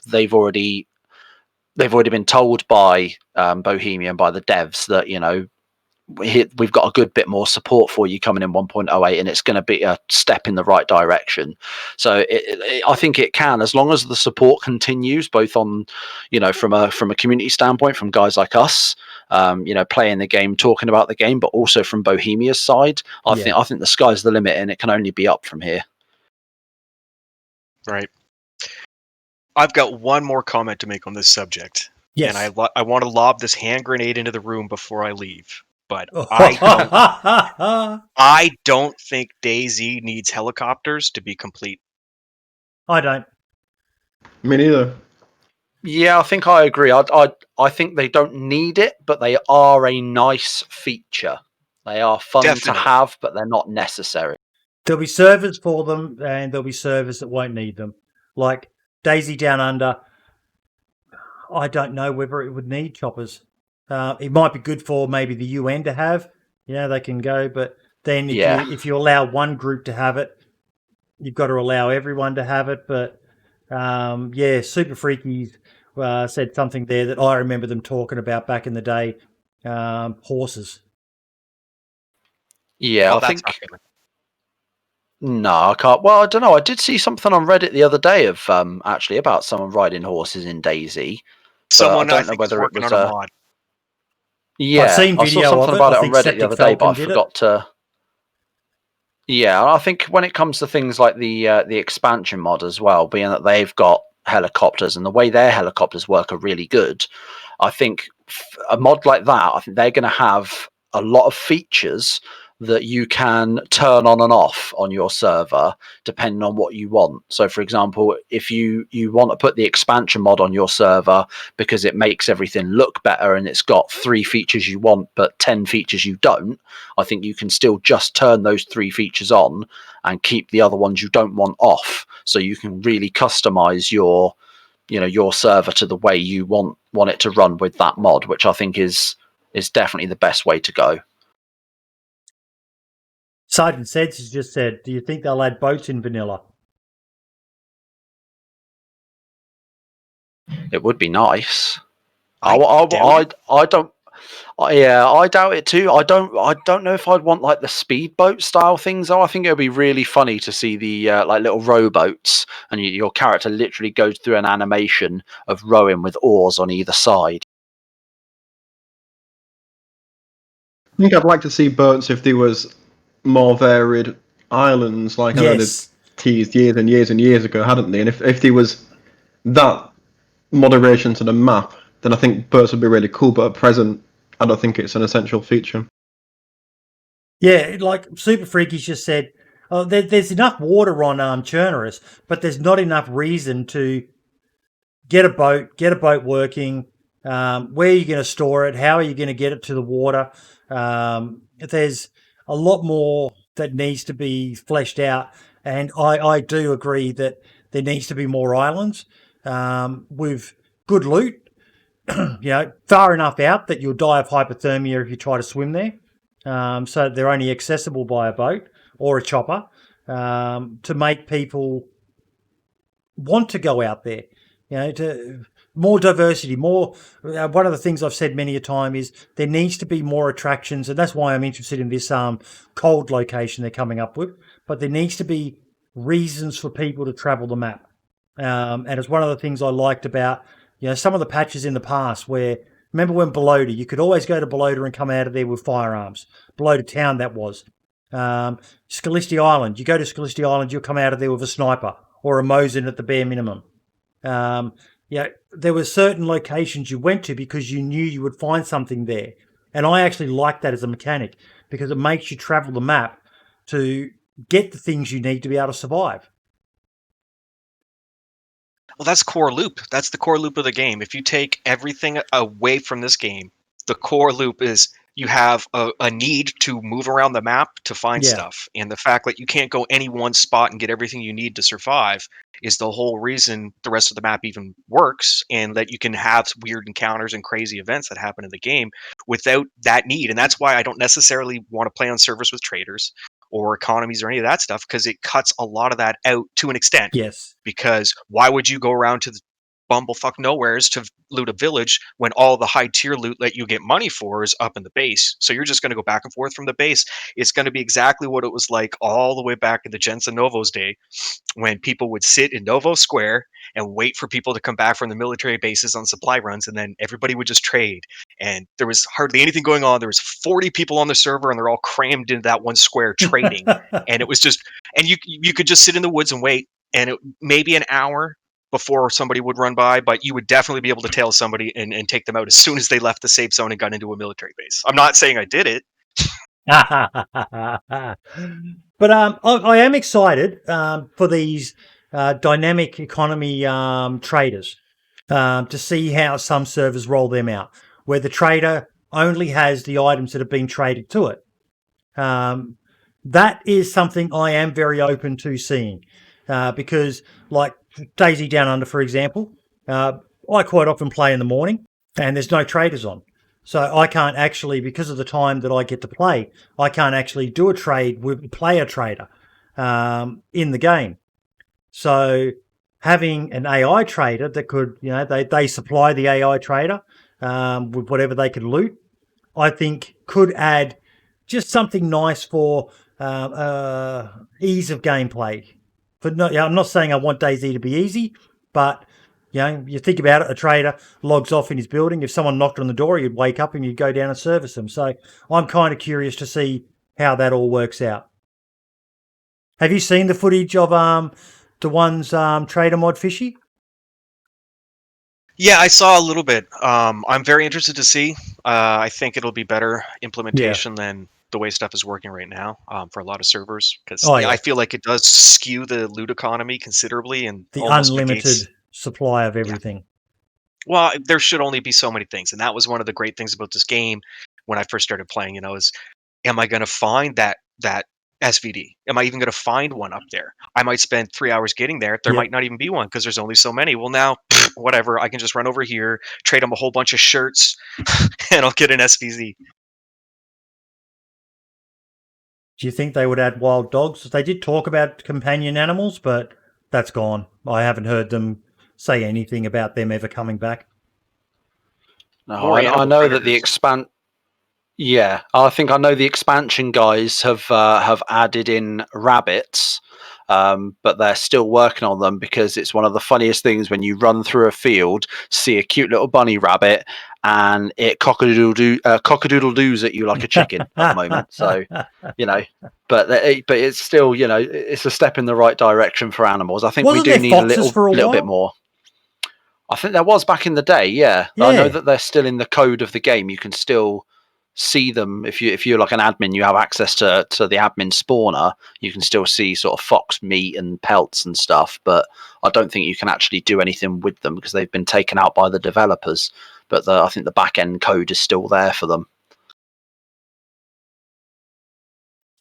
they've already been told by Bohemian, by the devs, that, you know, we've got a good bit more support for you coming in 1.08, and it's going to be a step in the right direction. So I think it can, as long as the support continues, both on, you know, from a community standpoint, from guys like us, you know, playing the game, talking about the game, but also from Bohemia's side. I think the sky's the limit, and it can only be up from here. Right. I've got one more comment to make on this subject. Yes. And I want to lob this hand grenade into the room before I leave. But I don't think DayZ needs helicopters to be complete. I don't. Me neither. Yeah, I think I agree. I think they don't need it, but they are a nice feature. They are fun to have, but they're not necessary. There'll be servers for them, and there'll be servers that won't need them. Like DayZ Down Under, I don't know whether it would need choppers. It might be good for maybe the UN to have. You know, they can go, but then if you allow one group to have it, you've got to allow everyone to have it. But Super Freakies said something there that I remember them talking about back in the day. Horses. Yeah, I think. No, I can't. Well, I don't know. I did see something on Reddit the other day of actually about someone riding horses in DayZ. Someone I don't know whether it was on a mod. Yeah, I've seen video I saw something about it on Reddit the other day, but I forgot to. Yeah, I think when it comes to things like the expansion mod as well, being that they've got helicopters and the way their helicopters work are really good, I think a mod like that, I think they're going to have a lot of features that you can turn on and off on your server depending on what you want. So for example, if you want to put the expansion mod on your server because it makes everything look better and it's got 3 features you want but 10 features you don't, I think you can still just turn those 3 features on and keep the other ones you don't want off, so you can really customize your server to the way you want it to run with that mod, which I think is definitely the best way to go. Sergeant Seds has just said, do you think they'll add boats in vanilla? It would be nice. I don't. Yeah, I doubt it too. I don't know if I'd want like the speedboat style things though. I think it would be really funny to see the like little rowboats, and your character literally goes through an animation of rowing with oars on either side. I think I'd like to see boats if there was more varied islands, like I know they've Yes. teased years and years and years ago, hadn't they? And if there was that moderation to the map, then I think boats would be really cool. But at present, I don't think it's an essential feature. Yeah, like Super Freaky's just said, there's enough water on Chernarus, but there's not enough reason to get a boat working. Where are you going to store it? How are you going to get it to the water? There's a lot more that needs to be fleshed out, and I do agree that there needs to be more islands with good loot. Far enough out that you'll die of hypothermia if you try to swim there. So they're only accessible by a boat or a chopper to make people want to go out there. To more diversity, more. One of the things I've said many a time is there needs to be more attractions, and that's why I'm interested in this cold location they're coming up with. But there needs to be reasons for people to travel the map, and it's one of the things I liked about some of the patches in the past where. Remember when Belota, you could always go to Belota and come out of there with firearms. Belota Town, that was. Scaliste Island, you go to Scaliste Island, you'll come out of there with a sniper or a Mosin at the bare minimum. There were certain locations you went to because you knew you would find something there. And I actually like that as a mechanic because it makes you travel the map to get the things you need to be able to survive. Well, that's core loop. That's the core loop of the game. If you take everything away from this game, the core loop is you have a need to move around the map to find stuff. And the fact that you can't go any one spot and get everything you need to survive is the whole reason the rest of the map even works, and that you can have weird encounters and crazy events that happen in the game without that need. And that's why I don't necessarily want to play on servers with traders or economies or any of that stuff, because it cuts a lot of that out to an extent. Yes. Because why would you go around to the bumblefuck nowheres to loot a village when all the high tier loot that you get money for is up in the base? So you're just going to go back and forth from the base. It's going to be exactly what it was like all the way back in the Jensen Novo's day, when people would sit in Novo Square and wait for people to come back from the military bases on supply runs, and then everybody would just trade. And there was hardly anything going on. There was 40 people on the server, and they're all crammed into that one square trading. And it was just, and you could just sit in the woods and wait, and maybe an hour before somebody would run by, but you would definitely be able to tail somebody and take them out as soon as they left the safe zone and got into a military base. I'm not saying I did it. But I am excited for these dynamic economy traders to see how some servers roll them out, where the trader only has the items that have been traded to it. That is something I am very open to seeing because, like DayZ Down Under, for example, I quite often play in the morning and there's no traders on. So I can't actually, because of the time that I get to play, I can't actually do a trade with play a trader in the game. So having an AI trader that could, they supply the AI trader with whatever they can loot, I think could add just something nice for ease of gameplay. I'm not saying I want DayZ to be easy, but you think about it, a trader logs off in his building. If someone knocked on the door, you'd wake up and you'd go down and service them. So I'm kind of curious to see how that all works out. Have you seen the footage of J1nzler trader mod Fishy? Yeah, I saw a little bit. I'm very interested to see. I think it'll be better implementation than the way stuff is working right now for a lot of servers, because Oh, yeah. I feel like it does skew the loot economy considerably and The almost unlimited negates. supply of everything. Well, there should only be so many things, and that was one of the great things about this game when I first started playing. Is am I going to find that SVD? Am I even going to find one up there? I might spend 3 hours getting there. There Yep. might not even be one because there's only so many. Well, now whatever. I can just run over here, trade them a whole bunch of shirts, and I'll get an SVZ. Do you think they would add wild dogs? They did talk about companion animals, but that's gone. I haven't heard them say anything about them ever coming back. No, More I animal know that the predators. Yeah, I think I know the expansion guys have added in rabbits, but they're still working on them because it's one of the funniest things when you run through a field, see a cute little bunny rabbit, and it cockadoodle doos at you like a chicken at the moment. So, but it's still, it's a step in the right direction for animals. I think Wasn't we do there need foxes for a little bit while? more. I think there was back in the day. Yeah, I know Yeah. that they're still in the code of the game. You can still see them if you're like an admin, you have access to the admin spawner. You can still see sort of fox meat and pelts and stuff, but I don't think you can actually do anything with them because they've been taken out by the developers. But I think the back end code is still there for them.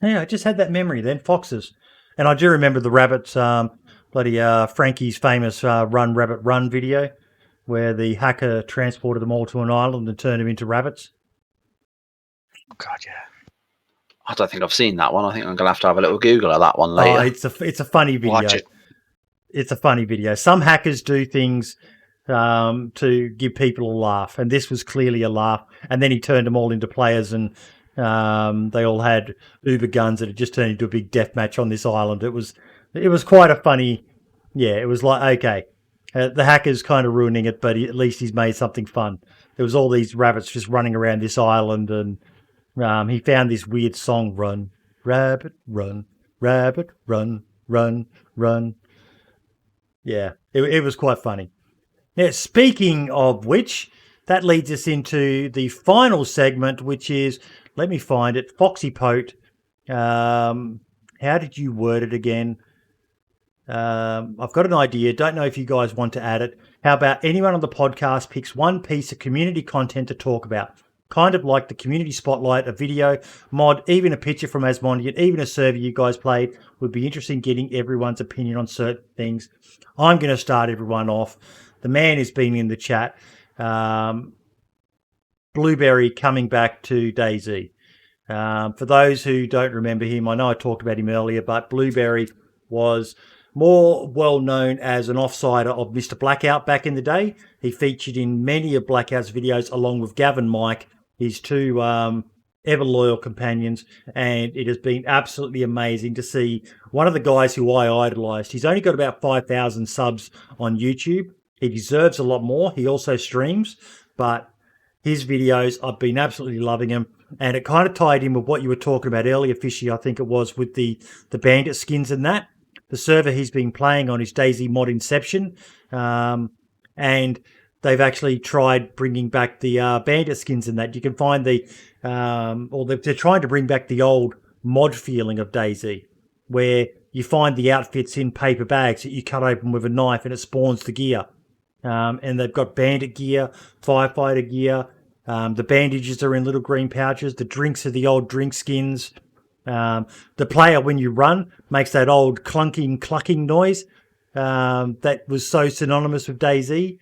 Yeah, I just had that memory then, foxes. And I do remember the rabbits, Frankie's famous Run Rabbit Run video where the hacker transported them all to an island and turned them into rabbits. Oh, God, yeah. I don't think I've seen that one. I think I'm going to have a little Google of that one later. Oh, it's a funny video. Watch it. It's a funny video. Some hackers do things to give people a laugh, and this was clearly a laugh. And then he turned them all into players, and they all had Uber guns, and it just turned into a big death match on this island. It was quite a funny. Yeah, it was like, okay, the hacker's kind of ruining it, but at least he's made something fun. There was all these rabbits just running around this island, and he found this weird song, "Run, Rabbit, Run, Rabbit, Run, Run, Run." Yeah, it was quite funny. Now, speaking of which, that leads us into the final segment, which is, let me find it, Foxy Pote. How did you word it again? I've got an idea. Don't know if you guys want to add it. How about anyone on the podcast picks one piece of community content to talk about? Kind of like the community spotlight, a video, mod, even a picture from Asmondian, even a server you guys played. Would be interesting getting everyone's opinion on certain things. I'm going to start everyone off. The man has been in the chat. Blueberry coming back to DayZ. For those who don't remember him, I know I talked about him earlier, but Blueberry was more well known as an offsider of Mr. Blackout back in the day. He featured in many of Blackout's videos along with Gavin Mike, his two ever loyal companions, and it has been absolutely amazing to see one of the guys who I idolized. He's only got about 5,000 subs on YouTube. He deserves a lot more. He also streams, but his videos, I've been absolutely loving them. And it kind of tied in with what you were talking about earlier, Fishy, I think it was, with the bandit skins and that. The server he's been playing on is DayZ Mod Inception, and they've actually tried bringing back the bandit skins and that. You can find they're trying to bring back the old mod feeling of DayZ, where you find the outfits in paper bags that you cut open with a knife and it spawns the gear. And they've got bandit gear, firefighter gear. The bandages are in little green pouches. The drinks are the old drink skins. The player, when you run, makes that old clucking noise that was so synonymous with DayZ.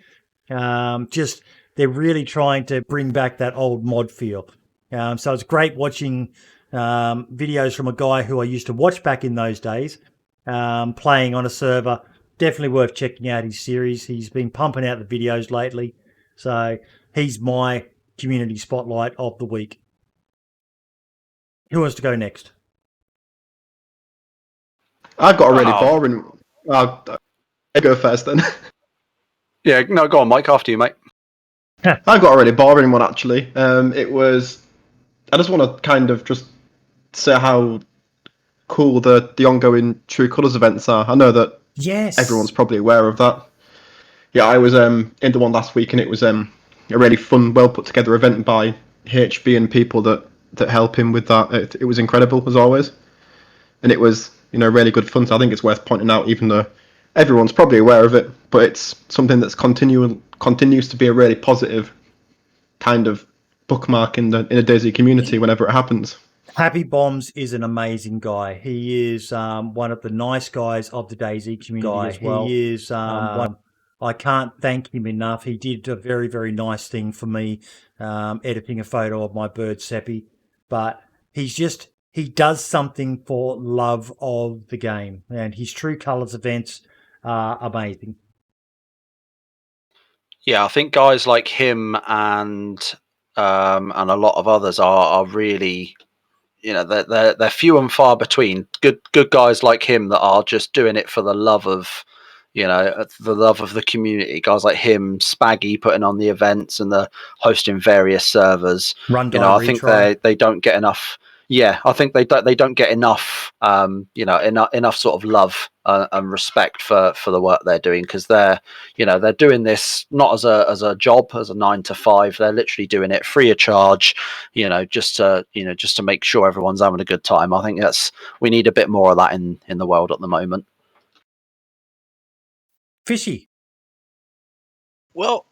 They're really trying to bring back that old mod feel. So it's great watching videos from a guy who I used to watch back in those days, playing on a server. Definitely worth checking out his series. He's been pumping out the videos lately. So he's my community spotlight of the week. Who wants to go next? I've got a really boring. I'll go first then. Yeah, no, go on, Mike. After you, mate. I've got a really boring one actually. It was. I just want to kind of just say how cool the ongoing True Colours events are. I know that everyone's probably aware of that. Yeah, I was in one last week, and it was a really fun, well put together event by HB and people that that help him with that. It was incredible as always, and it was really good fun. So I think it's worth pointing out, even though everyone's probably aware of it, but it's something that's continues to be a really positive kind of bookmark in a DayZ community whenever it happens. Happy Bombs is an amazing guy. He is one of the nice guys of the DayZ community as well. He is I can't thank him enough. He did a very, very nice thing for me, editing a photo of my bird Seppi. But he does something for love of the game, and his True Colours events are amazing. Yeah, I think guys like him and a lot of others are really, they're few and far between. Good guys like him that are just doing it for the love of, the community. Guys like him, Spaggy putting on the events and the hosting various servers. Run, I think they don't get enough. Yeah, I think they don't get enough. Enough sort of love and respect for the work they're doing, because they're doing this not as a job, as a 9 to 5. They're literally doing it free of charge, just to make sure everyone's having a good time. I think we need a bit more of that in the world at the moment. Fishy. Well,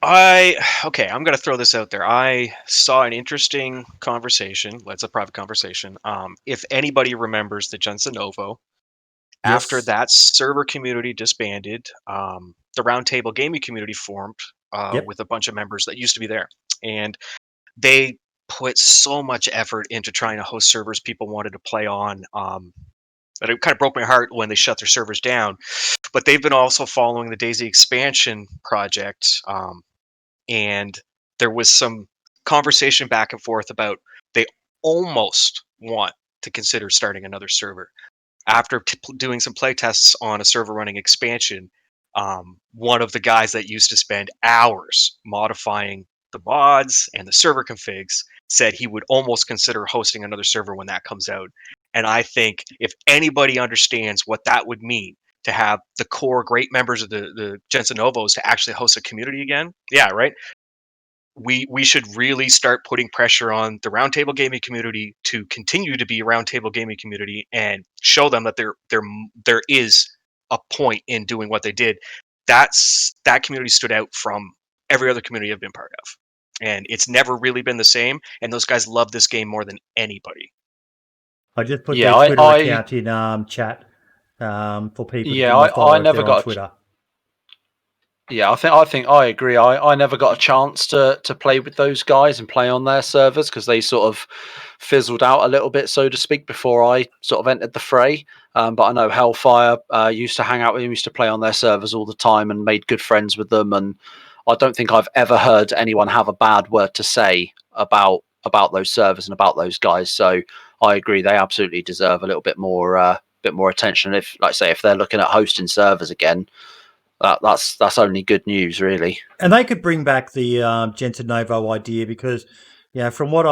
I'm going to throw this out there. I saw an interesting conversation. It's a private conversation. If anybody remembers the Jensen Novo, after Yes. that server community disbanded, the Roundtable Gaming community formed Yep. with a bunch of members that used to be there. And they put so much effort into trying to host servers people wanted to play on. But it kind of broke my heart when they shut their servers down. But they've been also following the DayZ expansion project. And there was some conversation back and forth about they almost want to consider starting another server. After doing some play tests on a server running expansion, one of the guys that used to spend hours modifying the mods and the server configs said he would almost consider hosting another server when that comes out. And I think if anybody understands what that would mean to have the core great members of the Jensen Novos to actually host a community again, yeah, right. We should really start putting pressure on the Roundtable Gaming community to continue to be a Roundtable Gaming community and show them that there is a point in doing what they did. That community stood out from every other community I've been part of, and it's never really been the same. And those guys love this game more than anybody. I just put Yeah, their Twitter account in chat for people to give them a follow if they're on Twitter. Yeah, I think I agree. I never got a chance to play with those guys and play on their servers, because they sort of fizzled out a little bit, so to speak, before I sort of entered the fray. But I know Hellfire used to hang out with them, used to play on their servers all the time, and made good friends with them. And I don't think I've ever heard anyone have a bad word to say about those servers and about those guys. So I agree, they absolutely deserve a little bit more attention. If, like I say, if they're looking at hosting servers again, that's only good news, really. And they could bring back the Jensen Novo idea, because, from what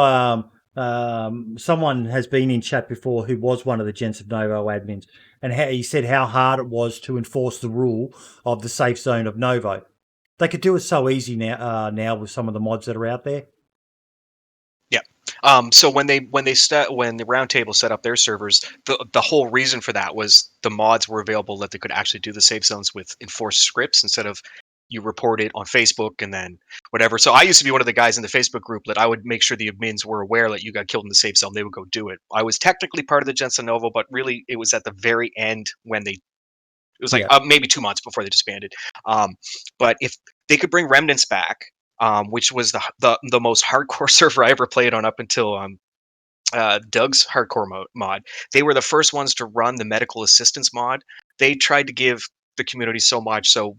someone has been in chat before who was one of the Jensen Novo admins, and he said how hard it was to enforce the rule of the safe zone of Novo. They could do it so easy now with some of the mods that are out there. Yeah. So when the Roundtable set up their servers, the whole reason for that was the mods were available that they could actually do the safe zones with enforced scripts instead of you report it on Facebook and then whatever. So I used to be one of the guys in the Facebook group that I would make sure the admins were aware that you got killed in the safe zone. They would go do it. I was technically part of the Jensen Novo, but really it was at the very end when it was like maybe 2 months before they disbanded. But if they could bring remnants back, which was the most hardcore server I ever played on up until Doug's hardcore mod. They were the first ones to run the medical assistance mod. They tried to give the community so much. So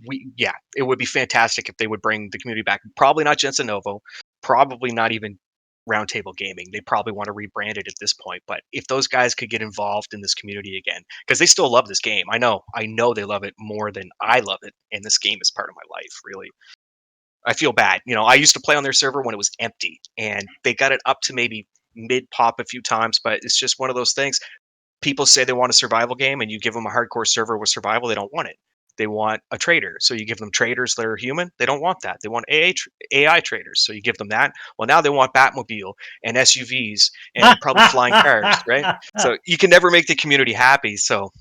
it would be fantastic if they would bring the community back. Probably not Jensen Novo, probably not even Roundtable Gaming. They probably want to rebrand it at this point. But if those guys could get involved in this community again, because they still love this game. I know they love it more than I love it. And this game is part of my life, really. I feel bad. I used to play on their server when it was empty, and they got it up to maybe mid pop a few times, but it's just one of those things. People say they want a survival game, and you give them a hardcore server with survival, they don't want it. They want a trader. So you give them traders that are human. They don't want that. They want AI traders. So you give them that. Well, now they want Batmobile and SUVs and probably flying cars, right? So you can never make the community happy. So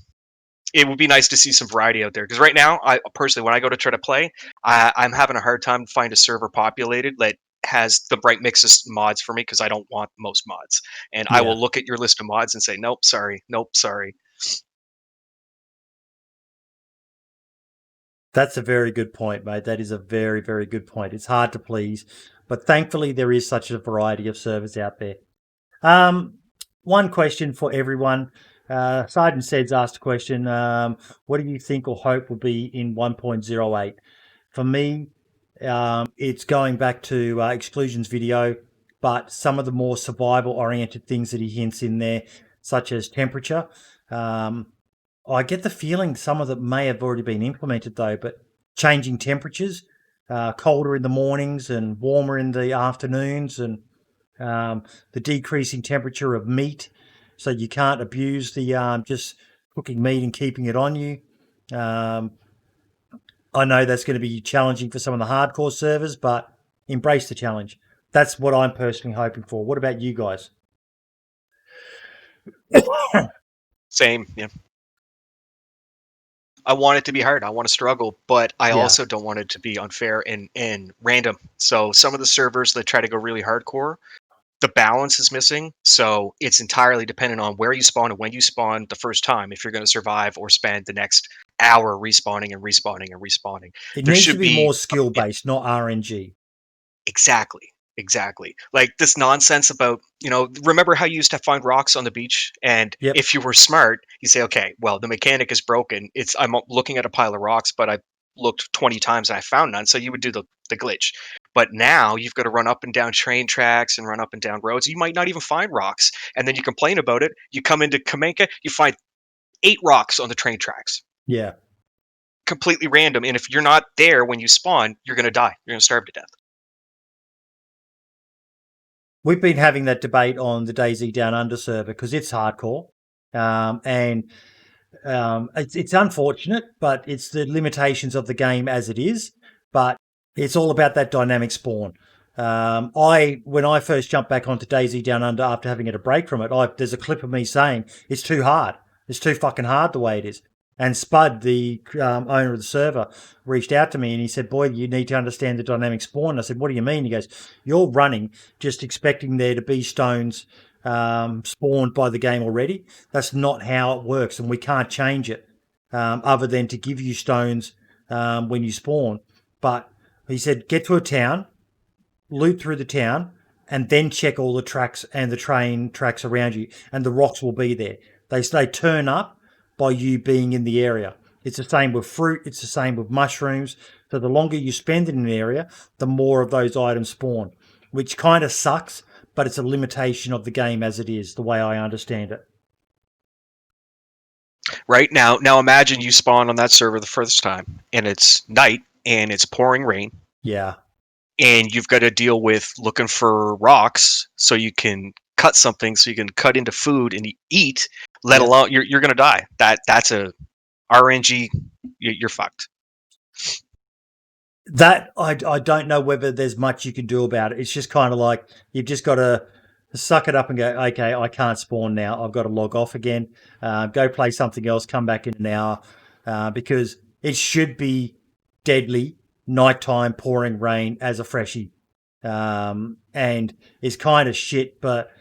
it would be nice to see some variety out there. Because right now, I personally, when I go to try to play, I'm having a hard time to find a server populated that has the right mix of mods for me, because I don't want most mods. And I Yeah. will look at your list of mods and say, nope, sorry, nope, sorry. That's a very good point, mate. That is a very, very good point. It's hard to please, but thankfully there is such a variety of servers out there. One question for everyone. Sidon Said's asked a question. What do you think or hope will be in 1.08? For me, it's going back to Exclusion's video, but some of the more survival-oriented things that he hints in there, such as temperature. I get the feeling some of them may have already been implemented, though, but changing temperatures, colder in the mornings and warmer in the afternoons, and the decreasing temperature of meat, so you can't abuse the just cooking meat and keeping it on you. I know that's going to be challenging for some of the hardcore servers, but embrace the challenge. That's what I'm personally hoping for. What about you guys? Same, yeah. I want it to be hard. I want to struggle, but I also don't want it to be unfair and random. So some of the servers that try to go really hardcore, the balance is missing. So it's entirely dependent on where you spawn and when you spawn the first time, if you're going to survive or spend the next hour respawning and respawning and respawning. It There needs should to be more skill yeah, based, not RNG. Exactly. Like this nonsense about, remember how you used to find rocks on the beach? And Yep. if you were smart, you say, okay, well, the mechanic is broken. I'm looking at a pile of rocks, but I looked 20 times and I found none. So you would do the glitch. But now you've got to run up and down train tracks and run up and down roads. You might not even find rocks. And then you complain about it. You come into Kamenka, you find 8 rocks on the train tracks. Yeah. Completely random. And if you're not there when you spawn, you're going to die. You're going to starve to death. We've been having that debate on the DayZ Down Under server because it's hardcore, and it's unfortunate, but it's the limitations of the game as it is. But it's all about that dynamic spawn. When I first jumped back onto DayZ Down Under after having had a break from it, there's a clip of me saying it's too hard. It's too fucking hard the way it is. And Spud, the owner of the server, reached out to me and he said, boy, you need to understand the dynamic spawn. I said, what do you mean? He goes, you're running just expecting there to be stones spawned by the game already. That's not how it works, and we can't change it other than to give you stones when you spawn. But he said, get to a town, loot through the town, and then check all the tracks and the train tracks around you, and the rocks will be there. They turn up by you being in the area. It's the same with fruit. It's the same with mushrooms. So the longer you spend in an area, the more of those items spawn, which kind of sucks, but it's a limitation of the game as it is, the way I understand it. Right now imagine you spawn on that server the first time and it's night and it's pouring rain. Yeah. And you've got to deal with looking for rocks so you can cut something, so you can cut into food and eat, let alone you're going to die. That's a RNG. You're fucked. That I don't know whether there's much you can do about it. It's just kind of like you've just got to suck it up and go, okay, I can't spawn now. I've got to log off again, go play something else, come back in an hour, because it should be deadly nighttime pouring rain as a freshie, and it's kind of shit. But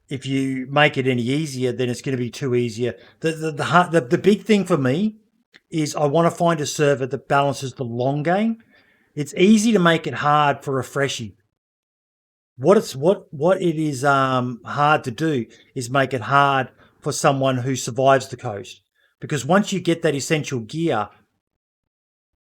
if you make it any easier, then it's going to be too easier. The big thing for me is I want to find a server that balances the long game. It's easy to make it hard for a freshie. What it is hard to do is make it hard for someone who survives the coast. Because once you get that essential gear,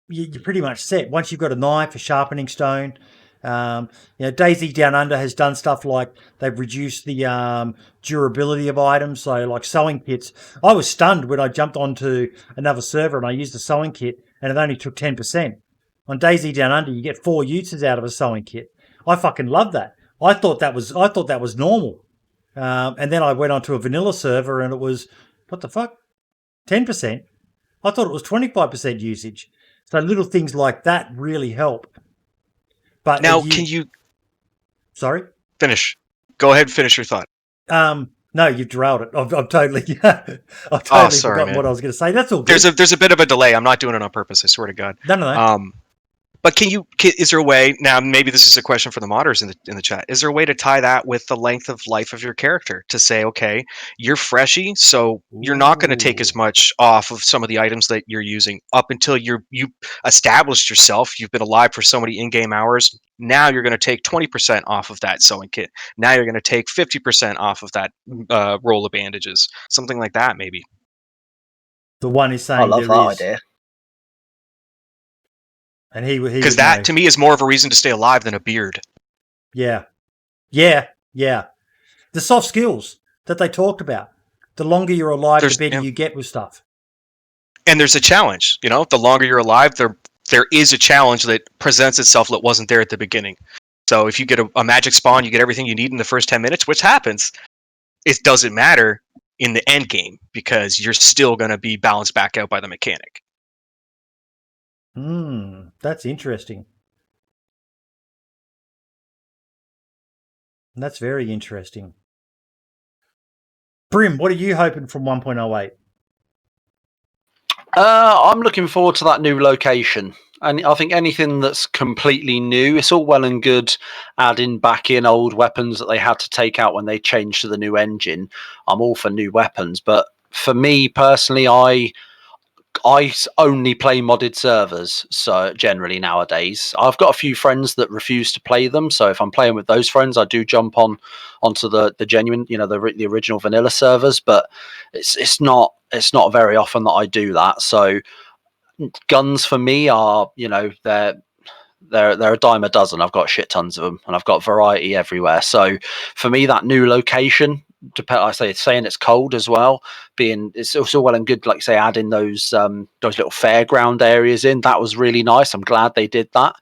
you're pretty much set. Once you've got a knife, a sharpening stone, DayZ Down Under has done stuff like they've reduced the durability of items. So like sewing kits, I was stunned when I jumped onto another server and I used a sewing kit and it only took 10%. On DayZ Down Under, you get 4 uses out of a sewing kit. I fucking love that. I thought that was normal. And then I went onto a vanilla server and it was, what the fuck? 10%. I thought it was 25% usage. So little things like that really help. But Now, can you Sorry? finish? Go ahead and finish your thought. No, you've derailed it. I've totally, sorry, forgotten man. what I was going to say. That's all good. There's a bit of a delay. I'm not doing it on purpose. I swear to God. No. But is there a way, now maybe this is a question for the modders in the chat, is there a way to tie that with the length of life of your character to say, okay, you're freshy, so you're not going to take as much off of some of the items that you're using up until you established yourself, you've been alive for so many in-game hours, now you're going to take 20% off of that sewing kit, now you're going to take 50% off of that roll of bandages, something like that maybe. The one is saying I love that idea. And he because that to me is more of a reason to stay alive than a beard. Yeah. The soft skills that they talked about. The longer you're alive, the better you get with stuff. And there's a challenge. You know, the longer you're alive, there is a challenge that presents itself that wasn't there at the beginning. So if you get a magic spawn, you get everything you need in the first 10 minutes, which happens. It doesn't matter in the end game because you're still going to be balanced back out by the mechanic. That's interesting. That's very interesting. Brim, what are you hoping from 1.08? I'm looking forward to that new location. And I think anything that's completely new, it's all well and good adding back in old weapons that they had to take out when they changed to the new engine. I'm all for new weapons. But for me personally, I only play modded servers, so generally nowadays. I've got a few friends that refuse to play them, so if I'm playing with those friends, I do jump onto the genuine, the original vanilla servers, but it's not very often that I do that. So guns for me are, they're a dime a dozen. I've got shit tons of them, and I've got variety everywhere. So for me, that new location, saying it's cold as well, it's also well and good, like say adding those little fairground areas in, that was really nice. I'm glad they did that.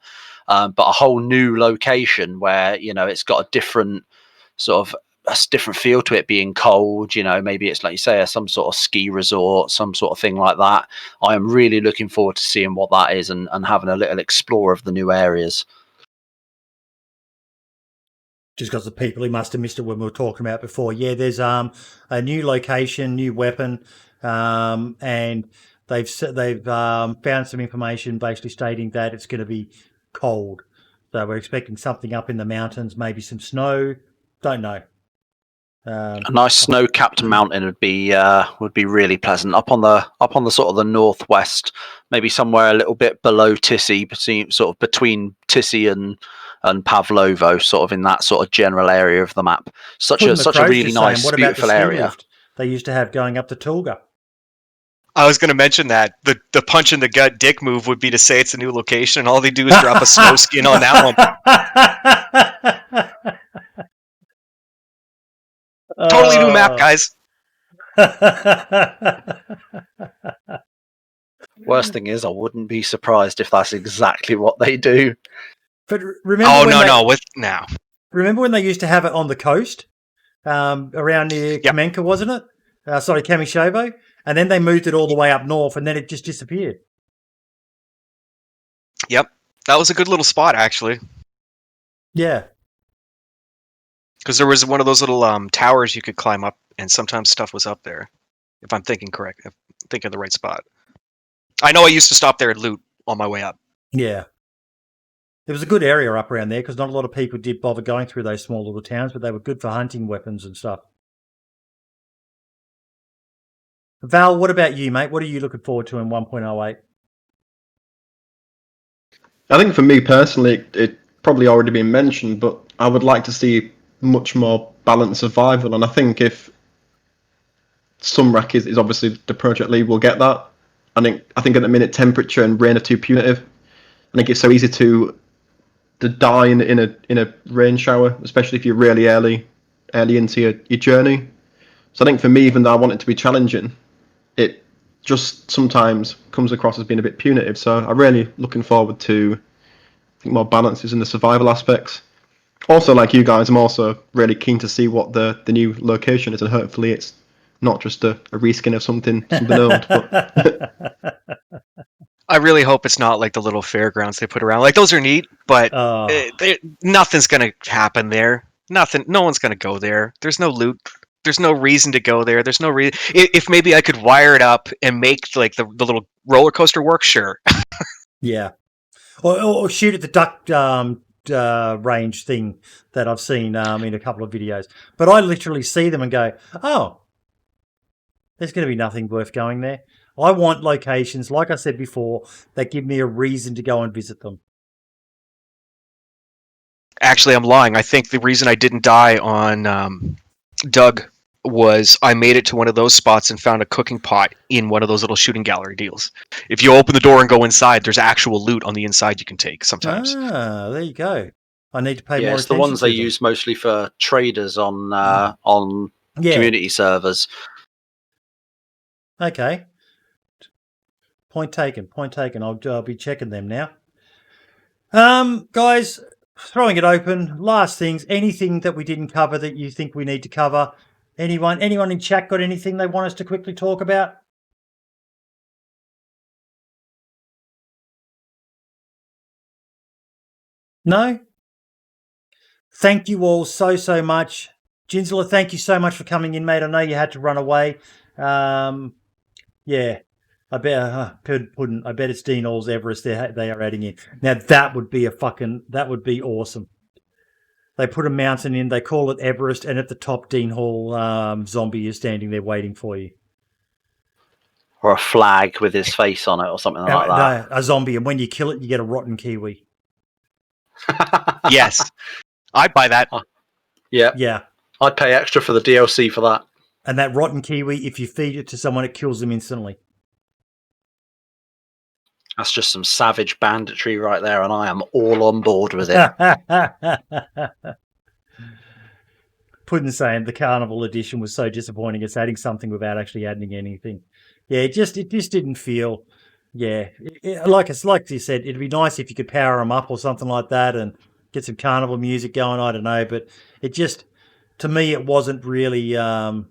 But a whole new location where it's got a different sort of different feel to it being cold, maybe it's like you say some sort of ski resort, some sort of thing like that. I am really looking forward to seeing what that is and having a little explore of the new areas. Just because the people who must have missed it when we were talking about before. Yeah, there's a new location, new weapon, and they've found some information basically stating that it's going to be cold. So we're expecting something up in the mountains, maybe some snow. Don't know. A nice snow-capped mountain would be really pleasant up on the sort of the northwest, maybe somewhere a little bit below Tissy, between Tissy and Pavlovo, sort of in that sort of general area of the map. Such a really nice, beautiful area. They used to have going up to Tulga. I was going to mention that the punch in the gut dick move would be to say it's a new location, and all they do is drop a snow skin on that one. Totally new map, guys. Worst thing is, I wouldn't be surprised if that's exactly what they do. But remember? Remember when they used to have it on the coast, around near Kamenka, wasn't it? Kamishovo, and then they moved it all the way up north, and then it just disappeared. Yep, that was a good little spot, actually. Yeah. Because there was one of those little towers you could climb up, and sometimes stuff was up there. If I'm thinking correct, if I'm thinking of the right spot. I know I used to stop there and loot on my way up. Yeah. It was a good area up around there because not a lot of people did bother going through those small little towns, but they were good for hunting weapons and stuff. Val, what about you, mate? What are you looking forward to in 1.08? I think for me personally, it probably already been mentioned, but I would like to see much more balanced survival, and I think if Sunrack is obviously the project lead, will get that. I think at the minute temperature and rain are too punitive. I think it's so easy to die in a rain shower, especially if you're really early into your journey. So I think for me, even though I want it to be challenging, it just sometimes comes across as being a bit punitive. So I'm really looking forward to more balances in the survival aspects. Also, like you guys, I'm also really keen to see what the new location is, and hopefully it's not just a reskin of something old. But I really hope it's not like the little fairgrounds they put around. Like those are neat, but nothing's gonna happen there. Nothing. No one's gonna go there. There's no loot. There's no reason to go there. There's no reason. If maybe I could wire it up and make like the little roller coaster work, sure. Yeah. Or shoot at the duck range thing that I've seen in a couple of videos. But I literally see them and go, oh, there's going to be nothing worth going there. I want locations, like I said before, that give me a reason to go and visit them. Actually, I'm lying. I think the reason I didn't die on Doug was I made it to one of those spots and found a cooking pot in one of those little shooting gallery deals. If you open the door and go inside, there's actual loot on the inside you can take sometimes. Ah, there you go. I need to pay more Yeah, attention. it's the ones to they them. use mostly for traders on community servers. Okay. Point taken. I'll be checking them now. Guys, throwing it open. Last things. Anything that we didn't cover that you think we need to cover? Anyone in chat got anything they want us to quickly talk about? No? Thank you all so much. J1nzler, thank you so much for coming in, mate. I know you had to run away. Yeah. I bet I bet it's Dean All's Everest they are adding in. Now that would be awesome. They put a mountain in, they call it Everest, and at the top Dean Hall zombie is standing there waiting for you. Or a flag with his face on it or something like that. No, a zombie, and when you kill it, you get a rotten kiwi. Yes. I'd buy that. Yeah. I'd pay extra for the DLC for that. And that rotten kiwi, if you feed it to someone, it kills them instantly. That's just some savage banditry right there, and I am all on board with it. Puddin saying the Carnival edition was so disappointing. It's adding something without actually adding anything. Yeah, it just didn't feel. Yeah, like you said, it'd be nice if you could power them up or something like that and get some Carnival music going. I don't know, but it just, to me, it wasn't really a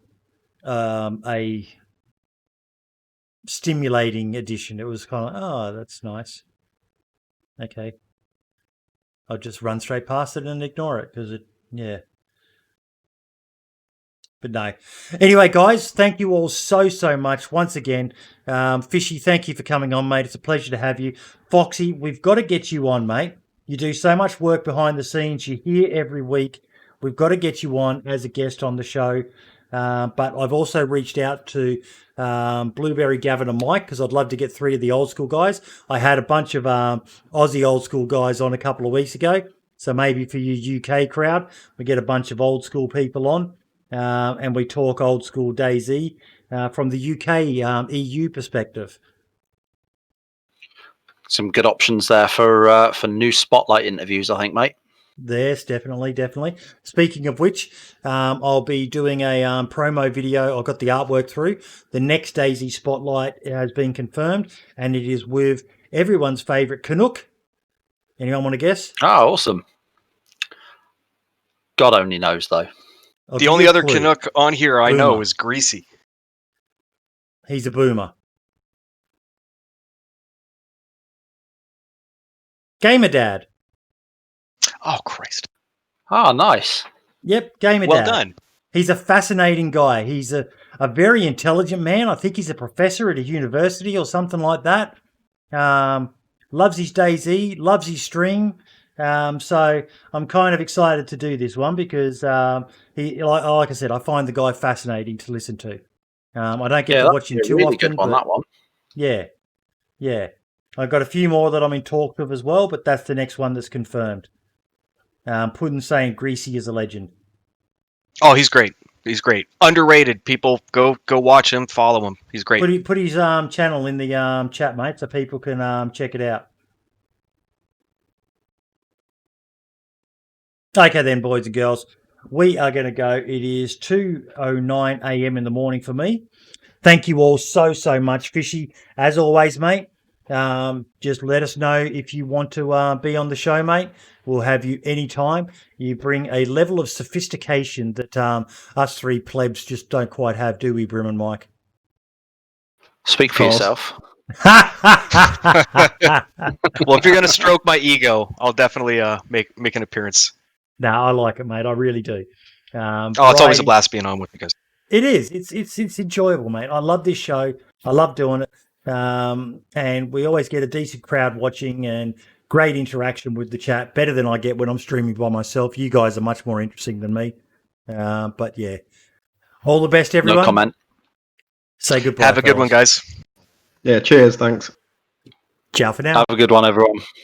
stimulating edition. It was kind of, oh, that's nice. Okay. I'll just run straight past it and ignore it because yeah. But no. Anyway, guys, thank you all so much once again. Fishy, thank you for coming on, mate. It's a pleasure to have you. Foxy, we've got to get you on, mate. You do so much work behind the scenes. You're here every week. We've got to get you on as a guest on the show. But I've also reached out to Blueberry, Gavin and Mike because I'd love to get 3 of the old school guys. I had a bunch of Aussie old school guys on a couple of weeks ago. So maybe for you UK crowd, we get a bunch of old school people on and we talk old school DayZ from the UK EU perspective. Some good options there for new spotlight interviews, I think, mate. Yes, definitely. Speaking of which, I'll be doing a promo video. I've got the artwork through. The next DayZ Spotlight has been confirmed, and it is with everyone's favourite Canuck. Anyone want to guess? Oh, awesome. God only knows, though. The only other Canuck on here I know is Greasy. He's a boomer. Gamer Dad. Oh, Christ. Oh, nice. Yep, Gamer Dad. Well done. He's a fascinating guy. He's a very intelligent man. I think he's a professor at a university or something like that. Loves his DayZ, loves his stream. So I'm kind of excited to do this one because he, like I said, I find the guy fascinating to listen to. I don't get to watch him too really often. Good on that one. Yeah. I've got a few more that I'm in talk of as well, but that's the next one that's confirmed. Puddin saying Greasy is a legend. Oh, he's great. He's great. Underrated. People go watch him, follow him. He's great. Put his channel in the chat, mate, so people can check it out. Okay then, boys and girls. We are going to go. It is 2:09 a.m. in the morning for me. Thank you all so much. Fishy, as always, mate. Just let us know if you want to be on the show, mate. We'll have you anytime. You bring a level of sophistication that us three plebs just don't quite have, do we, Brim and Mike? Speak for yourself. Well, if you're gonna stroke my ego, I'll definitely make an appearance. No, I like it, mate. I really do. It's always a blast being on with you guys. It is. It's enjoyable, mate. I love this show. I love doing it. And we always get a decent crowd watching and great interaction with the chat. Better than I get when I'm streaming by myself. You guys are much more interesting than me. But yeah, all the best, everyone. No comment. Say goodbye. Have a good one, guys. Yeah, cheers, thanks. Ciao for now. Have a good one, everyone.